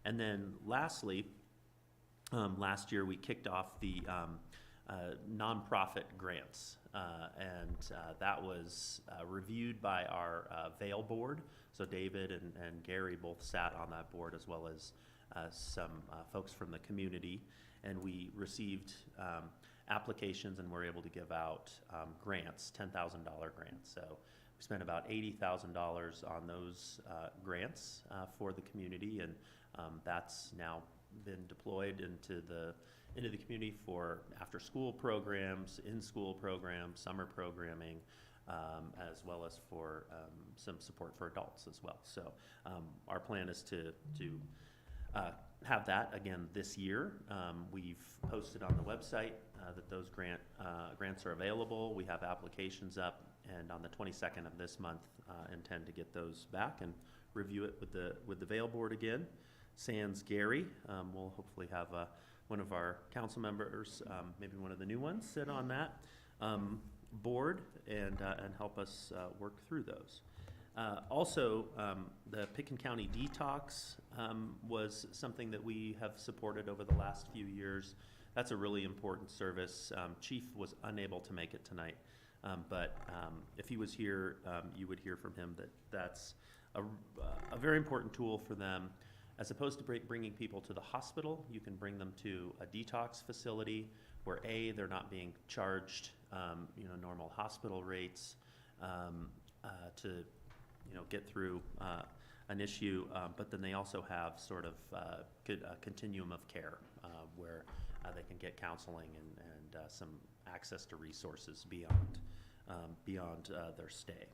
And then lastly, last year we kicked off the nonprofit grants, and that was reviewed by our Vail board. So David and Gary both sat on that board, as well as some folks from the community, and we received applications and were able to give out grants, $10,000 grants. So we spent about $80,000 on those grants for the community, and that's now been deployed into the community for after-school programs, in-school programs, summer programming, as well as for some support for adults as well. So our plan is to have that again this year. We've posted on the website that those grants are available. We have applications up, and on the 22nd of this month, intend to get those back and review it with the Vail board again. Sans Gary, we'll hopefully have one of our council members, maybe one of the new ones, sit on that board and help us work through those. Also, the Picken County Detox was something that we have supported over the last few years. That's a really important service. Chief was unable to make it tonight, but if he was here, you would hear from him that that's a very important tool for them. As opposed to bringing people to the hospital, you can bring them to a detox facility where they're not being charged normal hospital rates to get through an issue, but then they also have sort of a continuum of care where they can get counseling and some access to resources beyond their stay.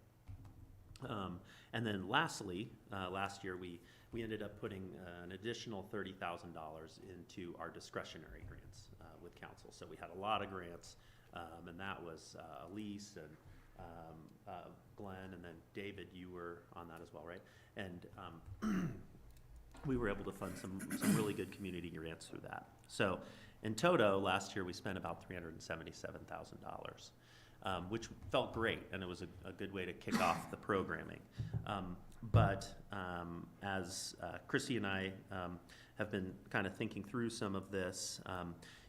And then lastly, last year we ended up putting an additional $30,000 into our discretionary grants with council. So we had a lot of grants, and that was Elise and Glenn, and then David, you were on that as well, right? And we were able to fund some really good community grants through that. So in toto, last year we spent about $377,000, which felt great, and it was a good way to kick off the programming. But as Chrissy and I have been kind of thinking through some of this,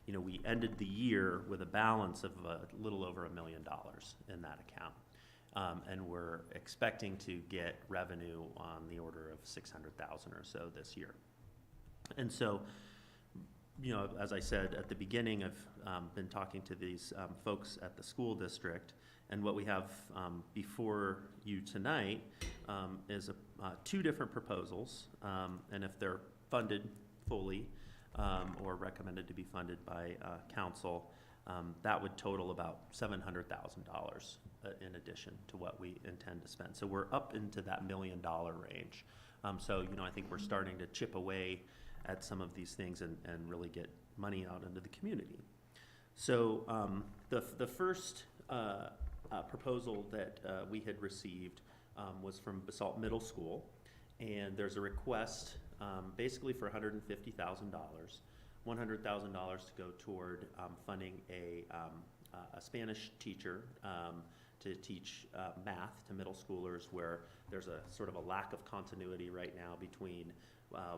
we ended the year with a balance of a little over $1 million in that account. And we're expecting to get revenue on the order of $600,000 or so this year. And so you know, as I said at the beginning, I've been talking to these folks at the school district, and what we have before you tonight is two different proposals, and if they're funded fully or recommended to be funded by council, that would total about $700,000 in addition to what we intend to spend. So we're up into that $1 million range. So, you know, I think we're starting to chip away at some of these things and really get money out into the community. So the first proposal that we had received was from Basalt Middle School, and there's a request basically for $150,000, $100,000 to go toward funding a Spanish teacher to teach math to middle schoolers, where there's a sort of a lack of continuity right now between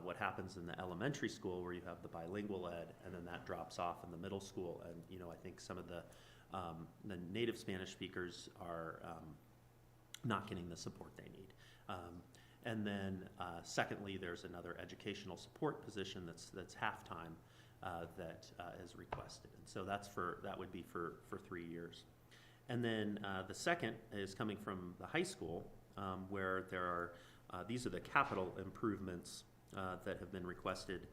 what happens in the elementary school, where you have the bilingual ed, and then that drops off in the middle school. And you know, I think some of the native Spanish speakers are not getting the support they need. And then secondly, there's another educational support position that's half-time that is requested. And so that would be for 3 years. And then the second is coming from the high school, where there are, these are the capital improvements that have been requested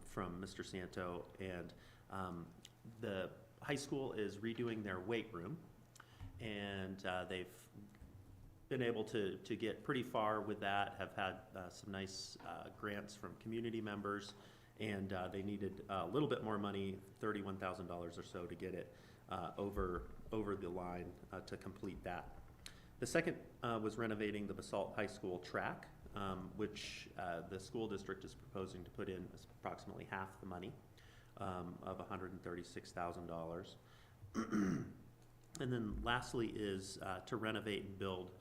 from Mr. Santo. And the high school is redoing their weight room, and they've been able to get pretty far with that, have had some nice grants from community members, and they needed a little bit more money, $31,000 or so, to get it over the line to complete that. The second was renovating the Basalt High School track, which the school district is proposing to put in approximately half the money of $136,000. And then lastly is to renovate and build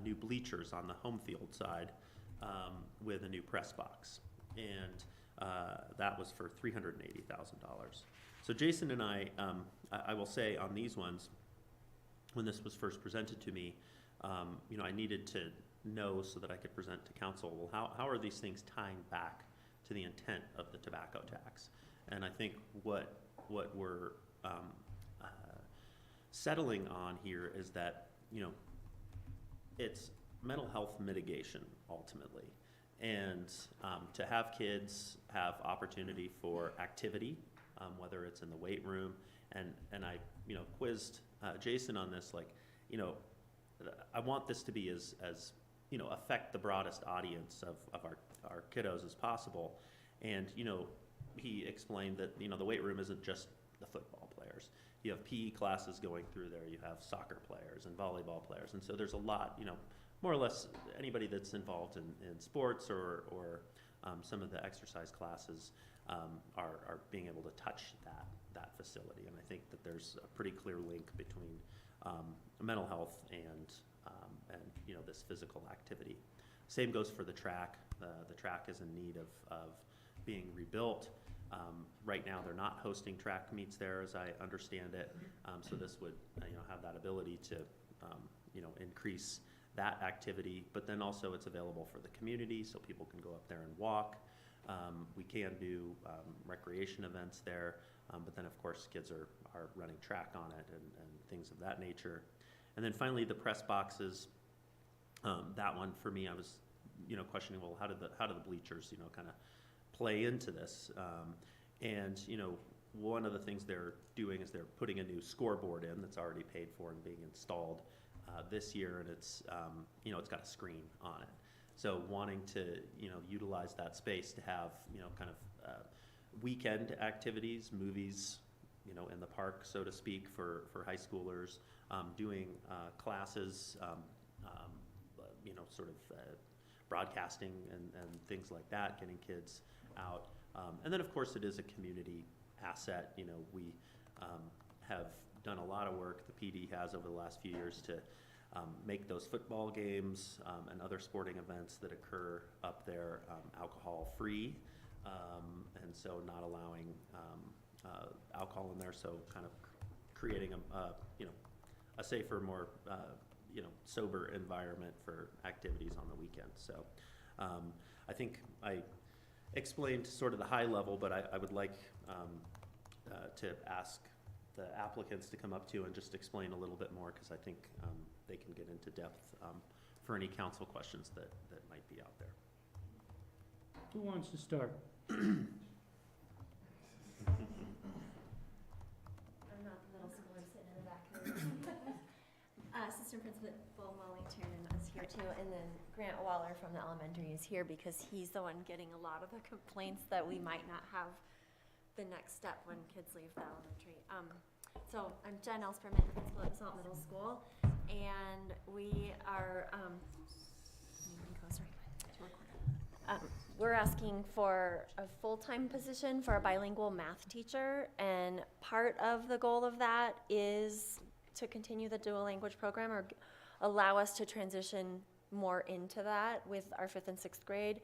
new bleachers on the home field side with a new press box. And that was for $380,000. So Jason and I will say on these ones, when this was first presented to me, you know, I needed to know so that I could present to council, well, how are these things tying back to the intent of the tobacco tax? And I think what we're settling on here is that, you know, it's mental health mitigation ultimately. And to have kids have opportunity for activity, whether it's in the weight room, and I, you know, quizzed Jason on this, like, you know, I want this to be as you know, affect the broadest audience of our kiddos as possible. And, you know, he explained that, you know, the weight room isn't just the football players. You have PE classes going through there, you have soccer players and volleyball players, and so there's a lot, you know, more or less anybody that's involved in sports or some of the exercise classes are being able to touch that facility. And I think that there's a pretty clear link between mental health and you know, this physical activity. Same goes for the track. The track is in need of being rebuilt. Right now, they're not hosting track meets there, as I understand it. So this would, you know, have that ability to, you know, increase that activity. But then also, it's available for the community, so people can go up there and walk. We can do recreation events there, but then of course, kids are running track on it and things of that nature. And then finally, the press boxes. That one for me, I was, you know, questioning, well, how do the bleachers, you know, kind of play into this? And you know, one of the things they're doing is they're putting a new scoreboard in that's already paid for and being installed this year, and it's you know, it's got a screen on it. So wanting to, you know, utilize that space to have, you know, kind of weekend activities, movies, you know, in the park, so to speak, for high schoolers, doing classes, you know, sort of broadcasting and things like that, getting kids out. And then of course it is a community asset. You know, we have done a lot of work, the PD has over the last few years, to make those football games and other sporting events that occur up there alcohol-free, and so not allowing alcohol in there, so kind of creating you know, a safer, more you know, sober environment for activities on the weekend. So I think explained sort of the high level, but I would like to ask the applicants to come up to and just explain a little bit more, because I think they can get into depth for any council questions that might be out there. Who wants to start? I'm not the middle schooler sitting in the back here. Assistant Principal Molly Tiernan is here too, and then Grant Waller from the elementary is here because he's the one getting a lot of the complaints that we might not have the next step when kids leave the elementary. So I'm Jen Elsperman, principal at Basalt Middle School, and we are, we're asking for a full-time position for a bilingual math teacher, and part of the goal of that is to continue the dual language program or allow us to transition more into that with our 5th and 6th grade.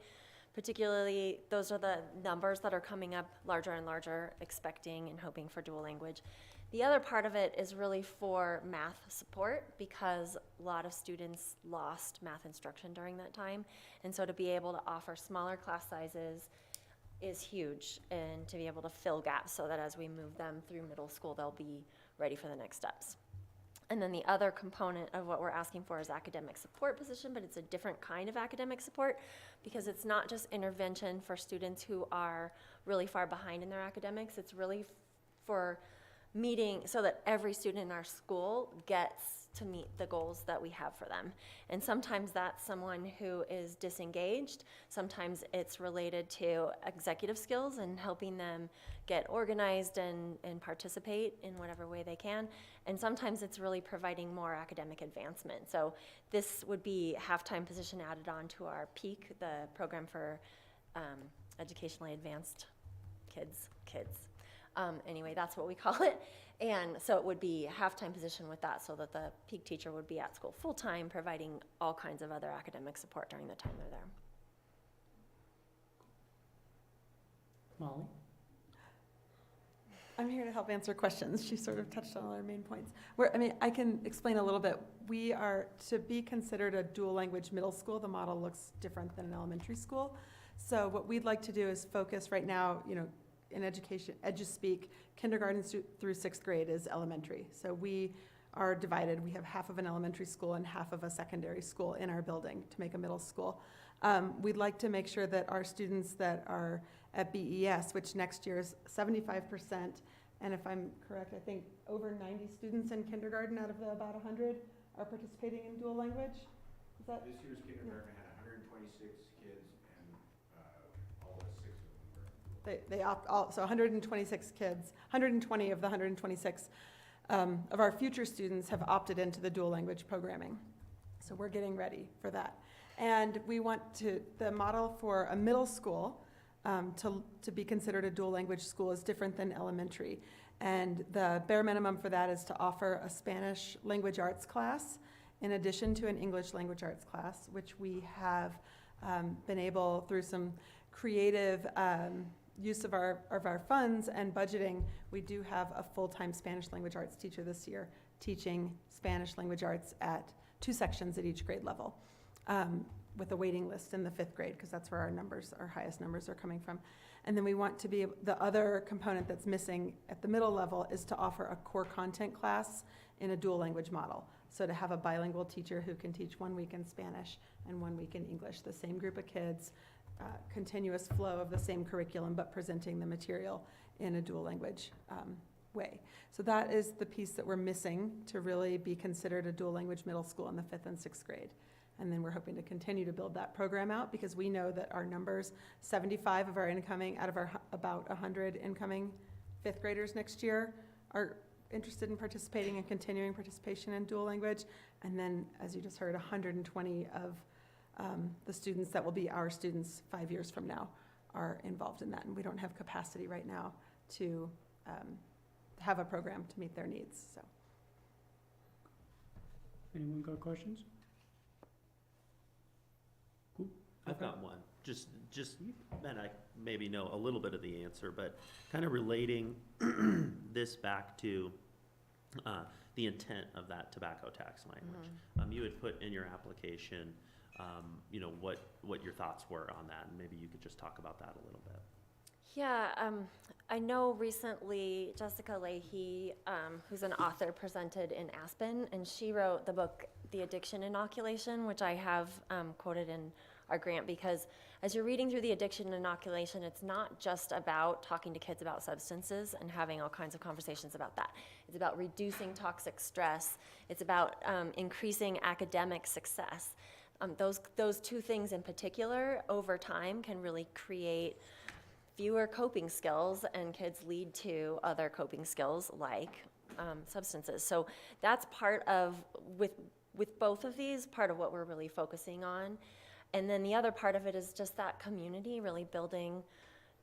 Particularly, those are the numbers that are coming up larger and larger, expecting and hoping for dual language. The other part of it is really for math support, because a lot of students lost math instruction during that time. And so to be able to offer smaller class sizes is huge, and to be able to fill gaps so that as we move them through middle school, they'll be ready for the next steps. And then the other component of what we're asking for is academic support position, but it's a different kind of academic support, because it's not just intervention for students who are really far behind in their academics. It's really for meeting so that every student in our school gets to meet the goals that we have for them. And sometimes that's someone who is disengaged. Sometimes it's related to executive skills and helping them get organized and participate in whatever way they can. And sometimes it's really providing more academic advancement. So this would be half-time position added on to our PEAK, the program for educationally advanced kids. Anyway, that's what we call it. And so it would be a half-time position with that, so that the PEAK teacher would be at school full-time, providing all kinds of other academic support during the time they're there. Molly? I'm here to help answer questions. She sort of touched on all our main points. I can explain a little bit. We are, to be considered a dual language middle school, the model looks different than an elementary school. So what we'd like to do is focus right now, in education, EduSpeak, kindergarten through 6th grade is elementary. So we are divided. We have half of an elementary school and half of a secondary school in our building to make a middle school. We'd like to make sure that our students that are at BES, which next year is 75%, and if I'm correct, I think over 90 students in kindergarten out of the about 100 are participating in dual language. Is that? This year's kindergarten had 126 kids, and all but 6 of them were. They opt all, so 126 kids, 120 of the 126 of our future students have opted into the dual language programming. So we're getting ready for that. And we want the model for a middle school to be considered a dual language school is different than elementary. And the bare minimum for that is to offer a Spanish language arts class in addition to an English language arts class, which we have been able, through some creative use of our funds and budgeting, we do have a full-time Spanish language arts teacher this year teaching Spanish language arts at 2 sections at each grade level, with a waiting list in the 5th grade, because that's where our highest numbers are coming from. And then we want to be, the other component that's missing at the middle level is to offer a core content class in a dual language model. So to have a bilingual teacher who can teach 1 week in Spanish and 1 week in English, the same group of kids, continuous flow of the same curriculum, but presenting the material in a dual language way. So that is the piece that we're missing to really be considered a dual language middle school in the 5th and 6th grade. And then we're hoping to continue to build that program out, because we know that our numbers, 75 of our incoming, out of our about 100 incoming 5th graders next year, are interested in participating and continuing participation in dual language. And then, as you just heard, 120 of the students that will be our students 5 years from now are involved in that. And we don't have capacity right now to have a program to meet their needs. So, Anyone got questions? I've got one, just, and I maybe know a little bit of the answer, but kind of relating this back to the intent of that tobacco tax language. You had put in your application, what your thoughts were on that, and maybe you could just talk about that a little bit. Yeah, I know recently Jessica Leahy, who's an author, presented in Aspen, and she wrote the book, The Addiction Inoculation, which I have quoted in our grant, because as you're reading through The Addiction Inoculation, it's not just about talking to kids about substances and having all kinds of conversations about that. It's about reducing toxic stress. It's about increasing academic success. Those two things in particular, over time, can really create fewer coping skills, and kids lead to other coping skills like substances. So that's part of, with both of these, part of what we're really focusing on. And then the other part of it is just that community, really building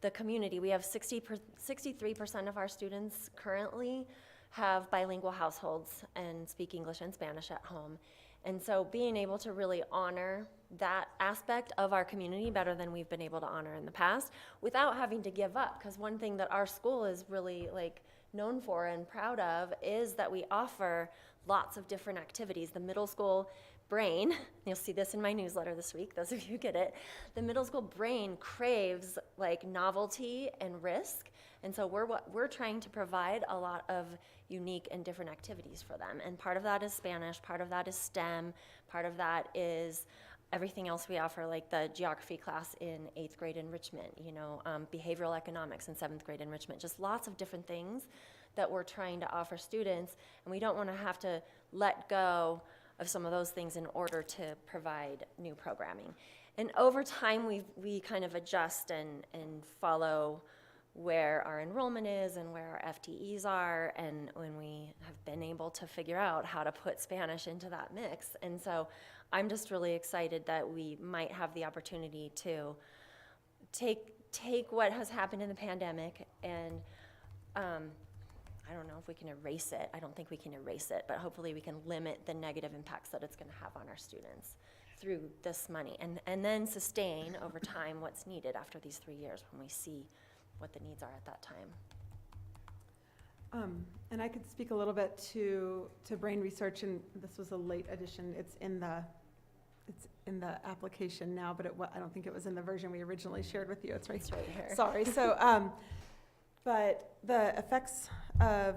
the community. We have 63% of our students currently have bilingual households and speak English and Spanish at home. And so being able to really honor that aspect of our community better than we've been able to honor in the past without having to give up. Because one thing that our school is really known for and proud of is that we offer lots of different activities. The middle school brain, you'll see this in my newsletter this week, those of you who get it, the middle school brain craves novelty and risk. And so we're trying to provide a lot of unique and different activities for them. And part of that is Spanish, part of that is STEM, part of that is everything else we offer, like the geography class in 8th grade enrichment, behavioral economics in 7th grade enrichment, just lots of different things that we're trying to offer students. And we don't want to have to let go of some of those things in order to provide new programming. And over time, we kind of adjust and follow where our enrollment is and where our FTEs are, and when we have been able to figure out how to put Spanish into that mix. And so I'm just really excited that we might have the opportunity to take what has happened in the pandemic and I don't know if we can erase it. I don't think we can erase it, but hopefully we can limit the negative impacts that it's going to have on our students through this money, and then sustain over time what's needed after these 3 years when we see what the needs are at that time. And I could speak a little bit to brain research, and this was a late addition. It's in the application now, but I don't think it was in the version we originally shared with you. It's right here. Sorry. So, but the effects of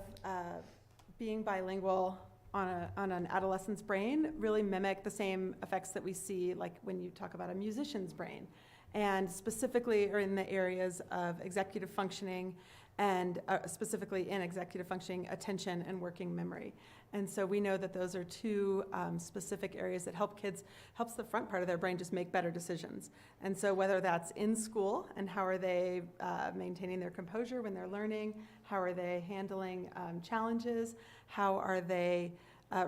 being bilingual on an adolescent's brain really mimic the same effects that we see when you talk about a musician's brain, and specifically are in the areas of executive functioning and specifically in executive functioning, attention, and working memory. And so we know that those are two specific areas that helps the front part of their brain just make better decisions. And so whether that's in school, and how are they maintaining their composure when they're learning, how are they handling challenges, how are they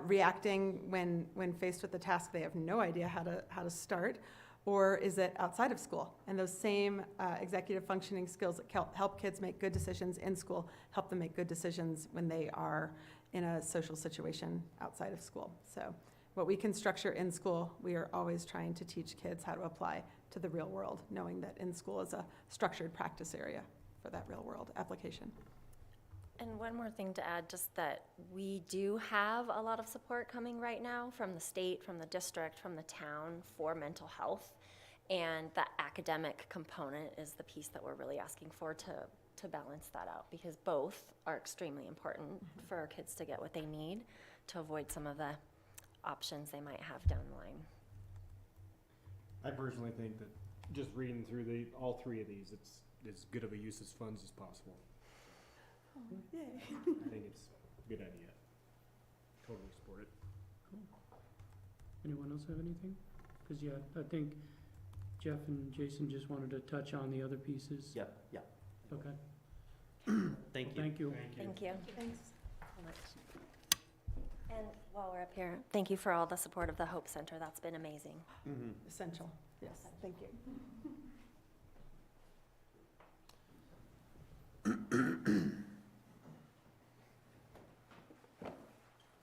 reacting when faced with a task they have no idea how to start, or is it outside of school? And those same executive functioning skills that help kids make good decisions in school help them make good decisions when they are in a social situation outside of school. So what we can structure in school, we are always trying to teach kids how to apply to the real world, knowing that in school is a structured practice area for that real world application. And one more thing to add, just that we do have a lot of support coming right now from the state, from the district, from the town for mental health. And the academic component is the piece that we're really asking for to balance that out, because both are extremely important for our kids to get what they need to avoid some of the options they might have down the line. I personally think that just reading through all three of these, it's as good of a use of funds as possible. Yay. I think it's a good idea. Totally support it. Cool. Anyone else have anything? Because I think Jeff and Jason just wanted to touch on the other pieces. Yeah. Okay. Thank you. Thank you. Thank you. Thanks. So much. And while we're up here, thank you for all the support of the Hope Center. That's been amazing. Mm-hmm. Essential. Yes. Thank you.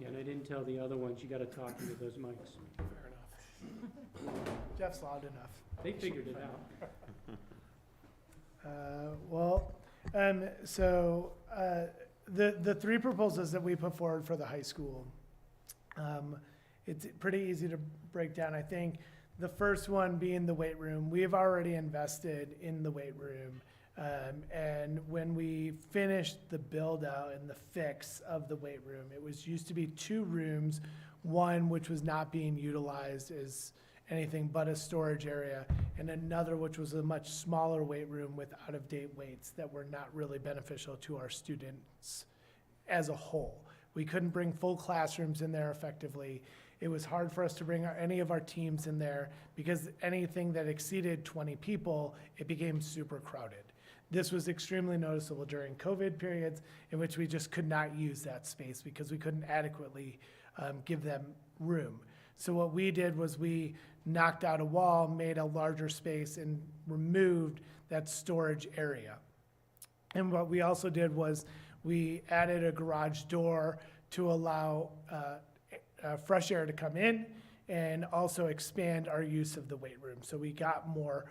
Yeah, and I didn't tell the other ones, you gotta talk into those mics. Fair enough. Jeff's loud enough. They figured it out. The three proposals that we put forward for the high school, it's pretty easy to break down. I think The first one being the weight room. We have already invested in the weight room. And when we finished the build out and the fix of the weight room, it was used to be 2 rooms, one which was not being utilized as anything but a storage area, and another which was a much smaller weight room with out-of-date weights that were not really beneficial to our students as a whole. We couldn't bring full classrooms in there effectively. It was hard for us to bring any of our teams in there because anything that exceeded 20 people, it became super crowded. This was extremely noticeable during COVID periods in which we just could not use that space because we couldn't adequately give them room. So what we did was we knocked out a wall, made a larger space, and removed that storage area. And what we also did was we added a garage door to allow fresh air to come in and also expand our use of the weight room. So we got more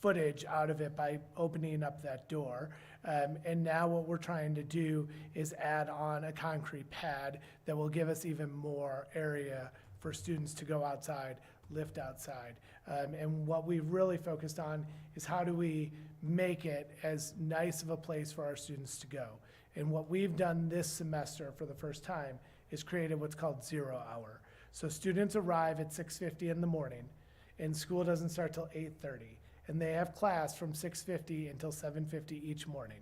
footage out of it by opening up that door. And now what we're trying to do is add on a concrete pad that will give us even more area for students to go outside, lift outside. And what we've really focused on is how do we make it as nice of a place for our students to go. And what we've done this semester for the first time is created what's called 0 hour. So students arrive at 6:50 in the morning and school doesn't start till 8:30. And they have class from 6:50 until 7:50 each morning.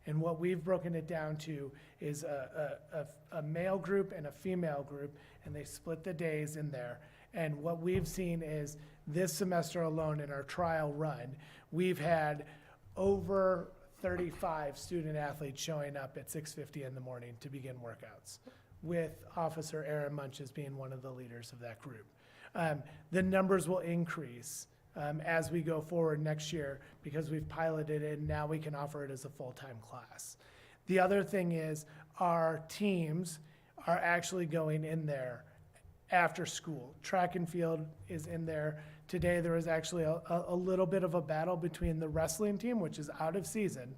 And what we've broken it down to is a male group and a female group, and they split the days in there. And what we've seen is this semester alone in our trial run, we've had over 35 student athletes showing up at 6:50 in the morning to begin workouts, with Officer Aaron Munches being one of the leaders of that group. The numbers will increase as we go forward next year because we've piloted it and now we can offer it as a full-time class. The other thing is our teams are actually going in there after school. Track and field is in there. Today there was actually a little bit of a battle between the wrestling team, which is out of season,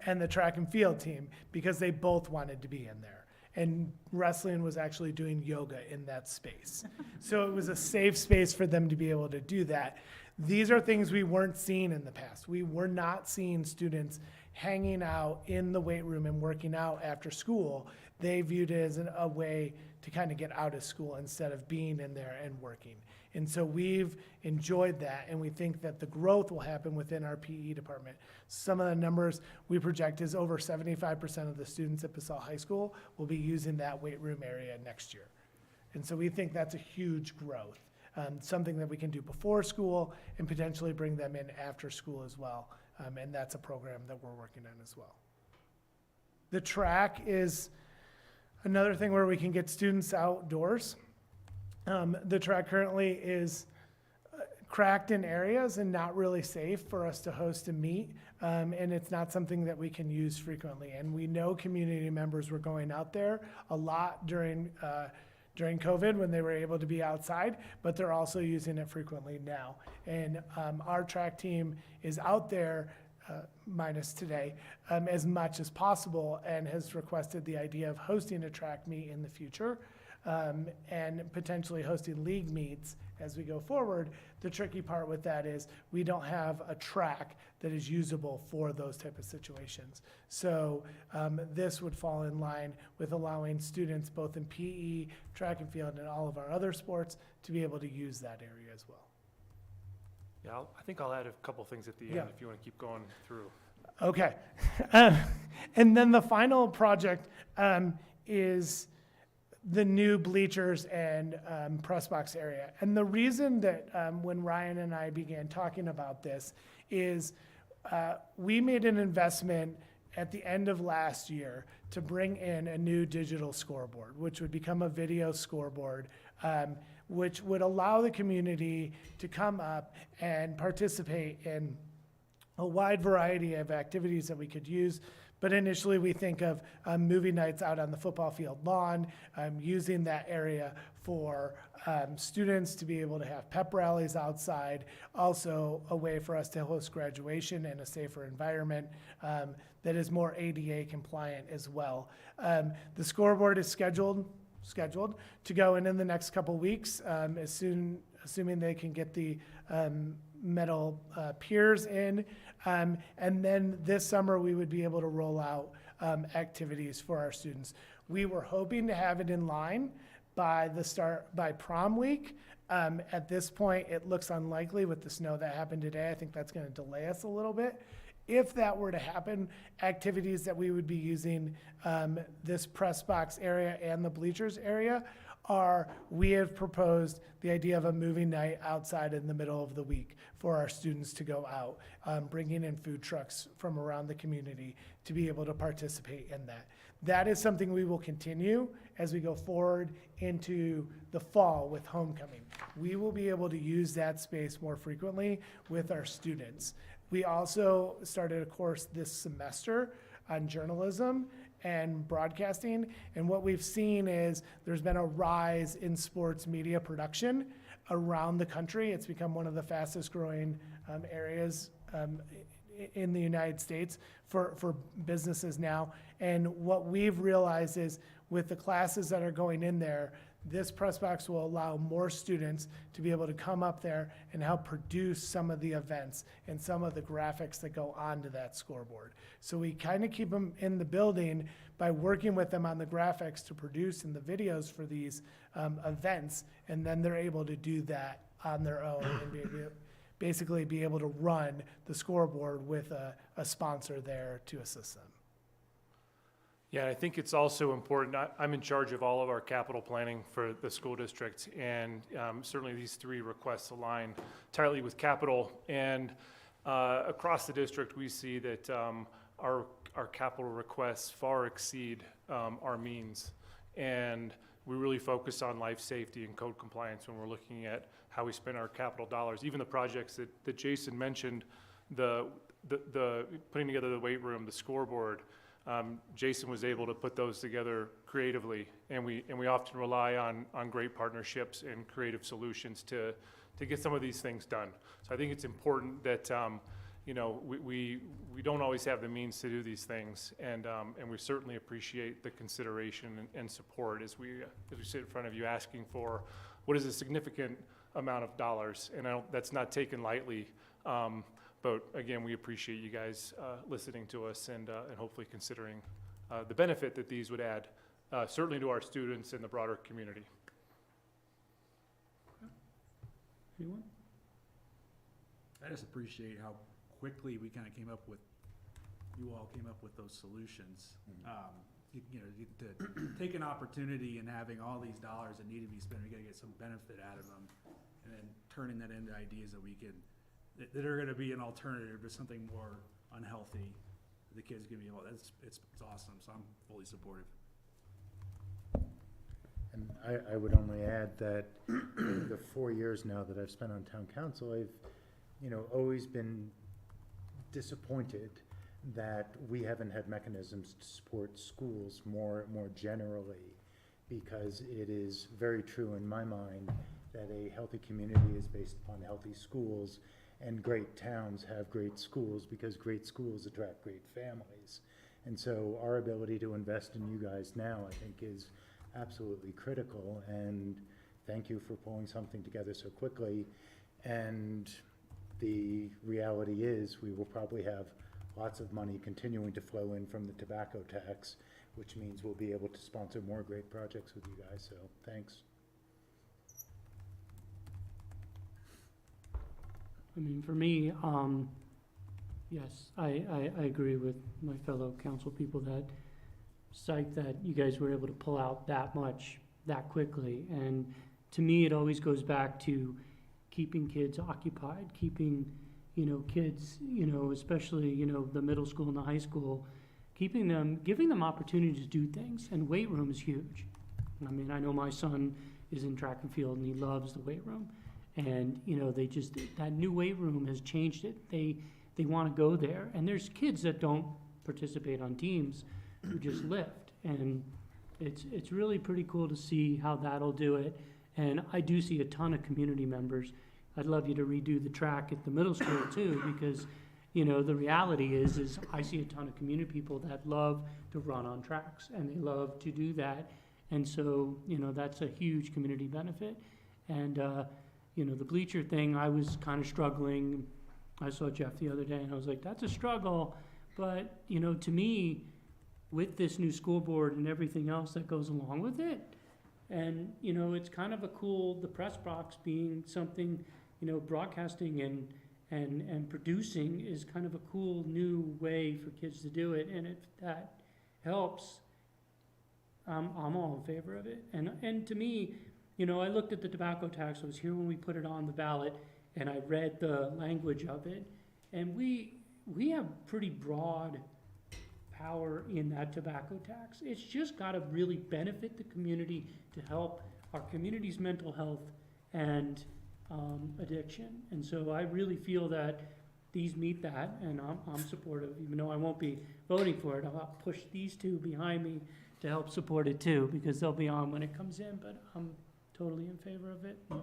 and the track and field team because they both wanted to be in there. And wrestling was actually doing yoga in that space. So it was a safe space for them to be able to do that. These are things we weren't seeing in the past. We were not seeing students hanging out in the weight room and working out after school. They viewed it as a way to kind of get out of school instead of being in there and working. And so we've enjoyed that, and we think that the growth will happen within our PE department. Some of the numbers we project is over 75% of the students at Basalt High School will be using that weight room area next year. And so we think that's a huge growth, something that we can do before school and potentially bring them in after school as well. And that's a program that we're working on as well. The track is another thing where we can get students outdoors. The track currently is cracked in areas and not really safe for us to host a meet. And it's not something that we can use frequently. And we know community members were going out there a lot during COVID when they were able to be outside, but they're also using it frequently now. And our track team is out there, minus today, as much as possible and has requested the idea of hosting a track meet in the future. And potentially hosting league meets as we go forward. The tricky part with that is we don't have a track that is usable for those type of situations. So this would fall in line with allowing students both in PE, track and field, and all of our other sports to be able to use that area as well. Yeah, I think I'll add a couple things at the end if you want to keep going through. Okay. And then the final project is the new bleachers and press box area. And the reason that when Ryan and I began talking about this is we made an investment at the end of last year to bring in a new digital scoreboard, which would become a video scoreboard, which would allow the community to come up and participate in a wide variety of activities that we could use. But initially we think of movie nights out on the football field lawn, using that area for students to be able to have pep rallies outside, also a way for us to host graduation in a safer environment that is more ADA compliant as well. The scoreboard is scheduled to go in the next couple weeks as soon assuming they can get the metal piers in. And then this summer, we would be able to roll out activities for our students. We were hoping to have it in line by prom week. At this point, it looks unlikely with the snow that happened today. I think that's going to delay us a little bit. If that were to happen, activities that we would be using this press box area and the bleachers area we have proposed the idea of a movie night outside in the middle of the week for our students to go out, bringing in food trucks from around the community to be able to participate in that. That is something we will continue as we go forward into the fall with homecoming. We will be able to use that space more frequently with our students. We also started a course this semester on journalism and broadcasting, and what we've seen is there's been a rise in sports media production around the country. It's become one of the fastest growing areas in the United States for businesses now. And what we've realized is with the classes that are going in there, this press box will allow more students to be able to come up there and help produce some of the events and some of the graphics that go onto that scoreboard. So we kind of keep them in the building by working with them on the graphics to produce and the videos for these events, and then they're able to do that on their own and basically be able to run the scoreboard with a sponsor there to assist them. Yeah, I think it's also important. I'm in charge of all of our capital planning for the school district, and certainly these three requests align tightly with capital. And across the district, we see that our capital requests far exceed our means, and we really focus on life safety and code compliance when we're looking at how we spend our capital dollars. Even the projects that Jason mentioned, the putting together the weight room, the scoreboard. Jason was able to put those together creatively, and we often rely on great partnerships and creative solutions to get some of these things done. So I think it's important that we don't always have the means to do these things, and we certainly appreciate the consideration and support as we sit in front of you asking for what is a significant amount of dollars, and that's not taken lightly. But again, we appreciate you guys listening to us and hopefully considering the benefit that these would add, certainly to our students and the broader community. Anyone? I just appreciate how quickly we kind of you all came up with those solutions. To take an opportunity and having all these dollars that need to be spent, we got to get some benefit out of them, and then turning that into ideas that are going to be an alternative to something more unhealthy. The kids can be able. It's awesome. So I'm fully supportive. And I would only add that the 4 years now that I've spent on town council, I've always been disappointed that we haven't had mechanisms to support schools more generally, because it is very true in my mind that a healthy community is based upon healthy schools. And great towns have great schools because great schools attract great families. And so our ability to invest in you guys now, I think, is absolutely critical. And thank you for pulling something together so quickly. And the reality is we will probably have lots of money continuing to flow in from the tobacco tax, which means we'll be able to sponsor more great projects with you guys. So thanks. I mean, for me, yes, I agree with my fellow council people that psyched that you guys were able to pull out that much that quickly. And to me, it always goes back to keeping kids occupied, keeping, kids, especially, the middle school and the high school, giving them opportunities to do things. And weight room is huge. I mean, I know my son is in track and field and he loves the weight room. And, that new weight room has changed it. They want to go there. And there's kids that don't participate on teams who just lift. And it's really pretty cool to see how that'll do it. And I do see a ton of community members. I'd love you to redo the track at the middle school too, because, the reality is I see a ton of community people that love to run on tracks and they love to do that. And so, that's a huge community benefit. And, the bleacher thing, I was kind of struggling. I saw Jeff the other day and I was like, that's a struggle. But, to me, with this new school board and everything else that goes along with it, and, it's kind of a cool, the press box being something, broadcasting and producing is kind of a cool new way for kids to do it. And if that helps, I'm all in favor of it. And to me, I looked at the tobacco tax. I was here when we put it on the ballot, and I read the language of it. And we have pretty broad power in that tobacco tax. It's just got to really benefit the community to help our community's mental health and addiction. And so I really feel that these meet that, and I'm supportive, even though I won't be voting for it. I'll push these two behind me to help support it too, because they'll be on when it comes in, but I'm totally in favor of it. And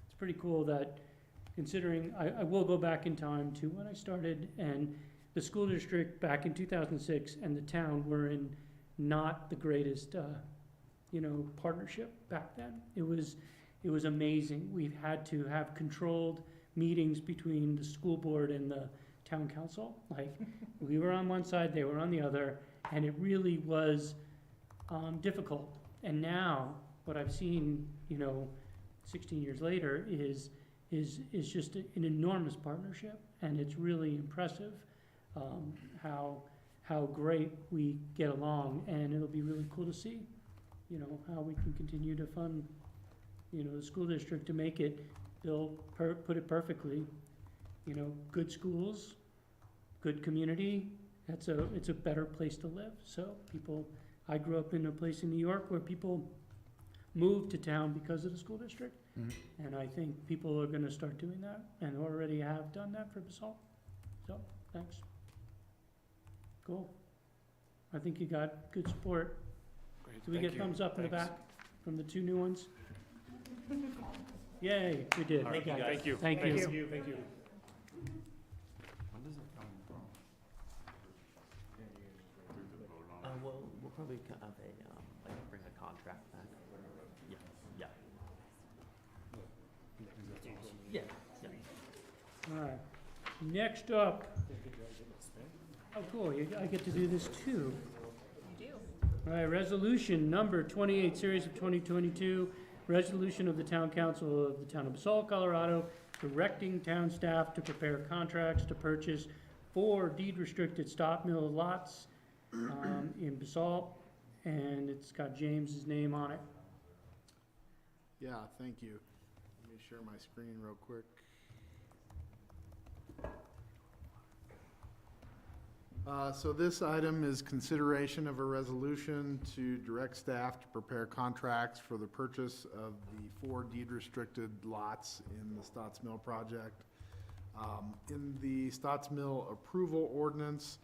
it's pretty cool that, considering, I will go back in time to when I started, and the school district back in 2006 and the town were in not the greatest, partnership back then. It was amazing. We've had to have controlled meetings between the school board and the town council. Like, we were on one side, they were on the other, and it really was difficult. And now, what I've seen, 16 years later, is just an enormous partnership, and it's really impressive how great we get along, and it'll be really cool to see, how we can continue to fund, the school district to make it, Bill put it perfectly, good schools, good community, it's a better place to live. So I grew up in a place in New York where people moved to town because of the school district. Mm-hmm. And I think people are gonna start doing that, and already have done that for Basalt. So, thanks. Cool. I think you got good support. Great, Do we thank get you. thumbs up in the Thanks. back from the two new ones? Yay, we did. All right, Okay. thank you. Thank you. Thank you. When does it come from? We'll probably have bring a contract back. Yeah. Yeah. All right. Next up. Oh, cool. I get to do this too. You do. All right, resolution number 28, series of 2022, resolution of the Town Council of the Town of Basalt, Colorado, directing town staff to prepare contracts to purchase 4 deed-restricted stop mill lots in Basalt, and it's got James's name on it. Yeah, thank you. Let me share my screen real quick. So this item is consideration of a resolution to direct staff to prepare contracts for the purchase of the 4 deed-restricted lots in the Stotts Mill project. In the Stotts Mill approval ordinance,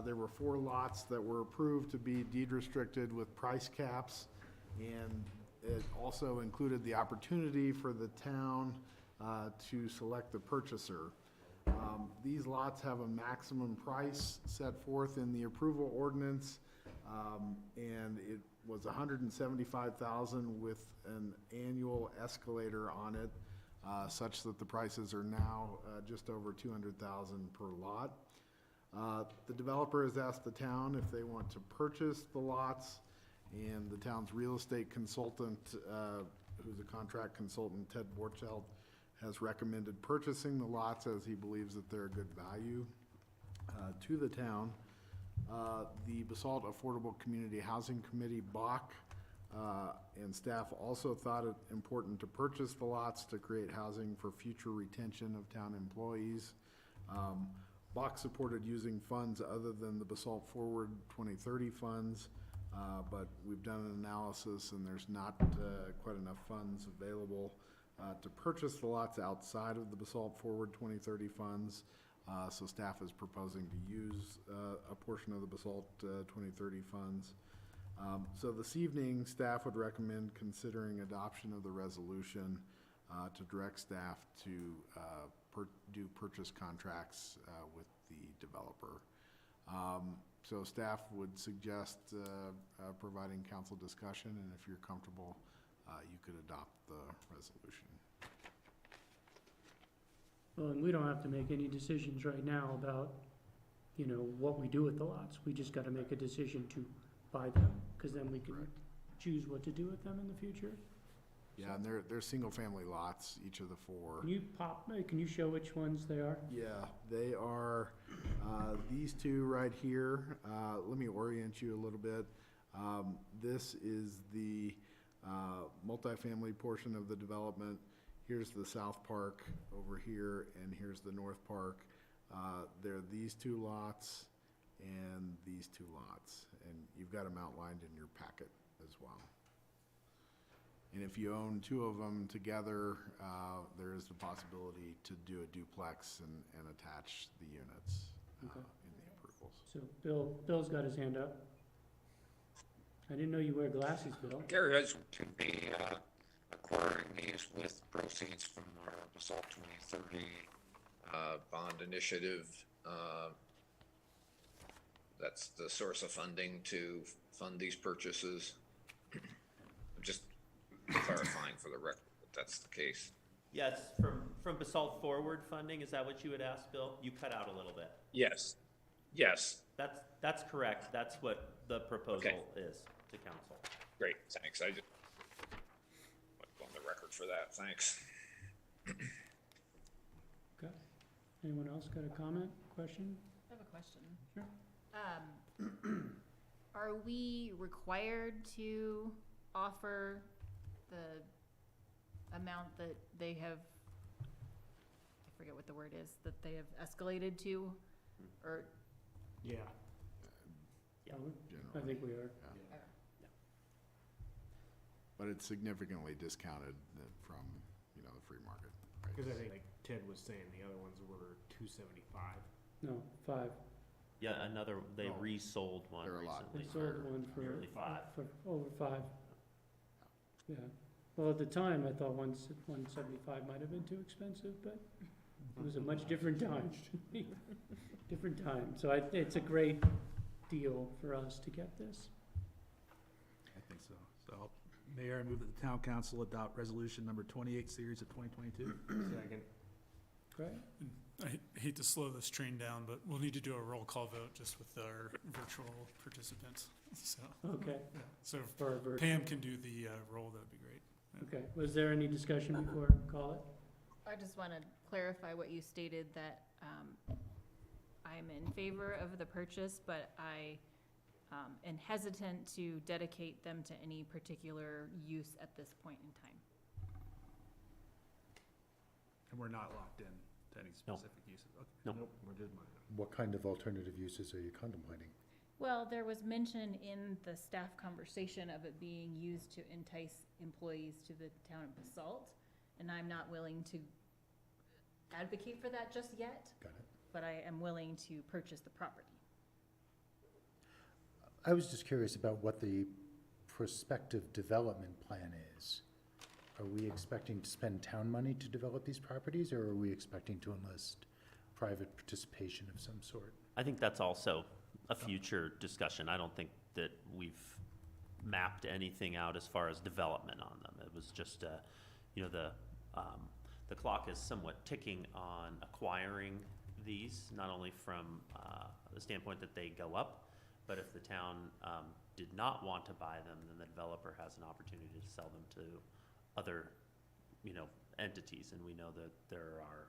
there were 4 lots that were approved to be deed-restricted with price caps, and it also included the opportunity for the town to select the purchaser. These lots have a maximum price set forth in the approval ordinance, and it was $175,000 with an annual escalator on it, such that the prices are now just over $200,000 per lot. The developer has asked the town if they want to purchase the lots, and the town's real estate consultant, who's a contract consultant, Ted Borchelt, has recommended purchasing the lots as he believes that they're a good value to the town. The Basalt Affordable Community Housing Committee, BAC, and staff also thought it important to purchase the lots to create housing for future retention of town employees. BAC supported using funds other than the Basalt Forward 2030 funds, but we've done an analysis and there's not quite enough funds available to purchase the lots outside of the Basalt Forward 2030 funds. So staff is proposing to use a portion of the Basalt 2030 funds. So this evening, staff would recommend considering adoption of the resolution to direct staff to do purchase contracts with the developer. So staff would suggest providing council discussion, and if you're comfortable, you could adopt the resolution. Well, and we don't have to make any decisions right now about, you know, what we do with the lots. We just gotta make a decision to buy them, cause then we can choose what to do with them in the future. Yeah, and they're single-family lots, each of the four. Can you show which ones they are? Yeah, they are, these two right here. Let me orient you a little bit. This is the multifamily portion of the development. Here's the South Park over here, and here's the North Park. There are these two lots and these two lots, and you've got them outlined in your packet as well. And if you own two of them together, there is the possibility to do a duplex and attach the units in the approvals. So Bill's got his hand up. I didn't know you wear glasses, Bill. Gary, is to be acquiring these with proceeds from our Basalt 2030 bond initiative. That's the source of funding to fund these purchases. Just clarifying for the record that that's the case. Yes, from Basalt Forward funding, is that what you had asked, Bill? You cut out a little bit. Yes. That's correct. That's what the proposal is to council. Great, thanks. I just on the record for that. Thanks. Okay. Anyone else got a comment, question? I have a question. Sure. Are we required to offer the amount that they have, I forget what the word is, that they have escalated to, or? Yeah. I think we are. But it's significantly discounted from, the free market. Right? Because I think, like Ted was saying, the other ones were 275. No, 5. Yeah, they resold one They're a lot. recently. They sold one for nearly 5. For over 5. Yeah. Well, at the time, I thought 175 might have been too expensive, but it was a much different time. Different time. So it's a great deal for us to get this. I think so. So, Mayor, I move that the town council adopt resolution number 28, series of 2022. Second. Great. I hate to slow this train down, but we'll need to do a roll call vote just with our virtual participants. So, Okay. yeah. So For if Pam can do the roll, that'd be great. Yeah. Okay. Was there any discussion before I call it? I just want to clarify what you stated, that I'm in favor of the purchase, but I am hesitant to dedicate them to any particular use at this point in time. And we're not locked in to any specific uses. Okay. Nope. We're just mine. What kind of alternative uses are you contemplating? Well, there was mention in the staff conversation of it being used to entice employees to the town of Basalt, and I'm not willing to advocate for that just yet. Got it. But I am willing to purchase the property. I was just curious about what the prospective development plan is. Are we expecting to spend town money to develop these properties, or are we expecting to enlist private participation of some sort? I think that's also a future discussion. I don't think that we've mapped anything out as far as development on them. It was just, the clock is somewhat ticking on acquiring these, not only from the standpoint that they go up, but if the town did not want to buy them, then the developer has an opportunity to sell them to other, entities, and we know that there are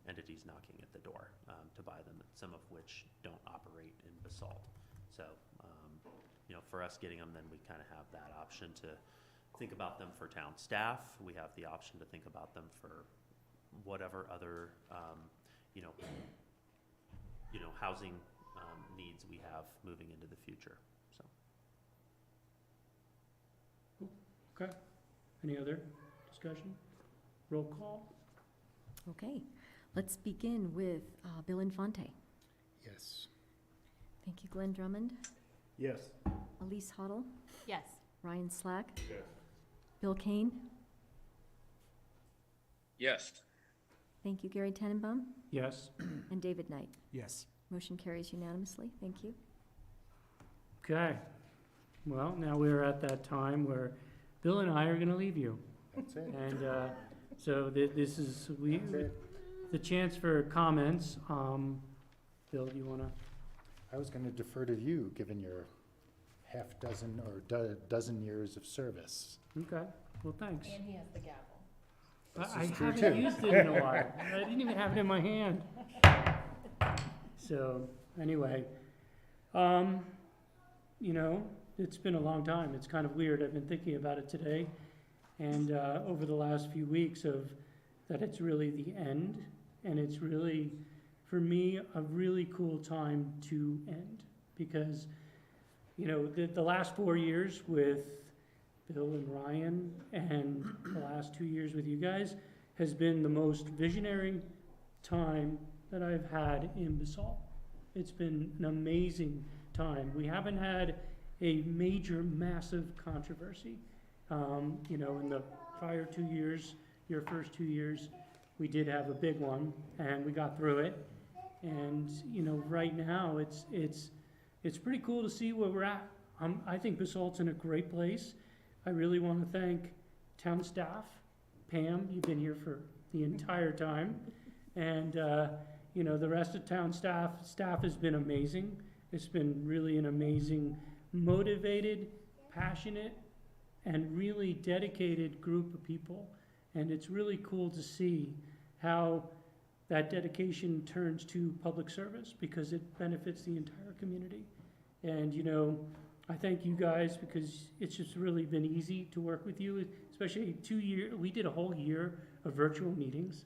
entities knocking at the door to buy them, some of which don't operate in Basalt. So, for us getting them, then we kind of have that option to think about them for town staff. We have the option to think about them for whatever other, housing needs we have moving into the future. So. Okay. Any other discussion? Roll call? Okay, let's begin with Bill Infante. Yes. Thank you, Glenn Drummond. Yes. Elise Hoddle. Yes. Ryan Slack. Yes. Bill Kane. Yes. Thank you, Gary Tenenbaum. Yes. And David Knight. Yes. Motion carries unanimously. Thank you. Okay. Well, now we're at that time where Bill and I are going to leave you. That's it. And so this is, the chance for comments. Bill, do you wanna? I was gonna defer to you, given your half dozen or dozen years of service. Okay, well, thanks. And he has the gavel. I is true, haven't too. used it in a while. I didn't even have it in my hand. So, anyway, you know, it's been a long time. It's kind of weird. I've been thinking about it today and over the last few weeks that it's really the end, and it's really, for me, a really cool time to end, because, you know, the last 4 years with Bill and Ryan and the last 2 years with you guys has been the most visionary time that I've had in Basalt. It's been an amazing time. We haven't had a major, massive controversy. You know, in the prior 2 years, your first 2 years, we did have a big one, and we got through it. And, you know, right now, it's pretty cool to see where we're at. I think Basalt's in a great place. I really want to thank town staff. Pam, you've been here for the entire time. And, you know, the rest of town staff has been amazing. It's been really an amazing, motivated, passionate, and really dedicated group of people. And it's really cool to see how that dedication turns to public service, because it benefits the entire community. And, you know, I thank you guys, because it's just really been easy to work with you, especially 2 years. We did a whole year of virtual meetings,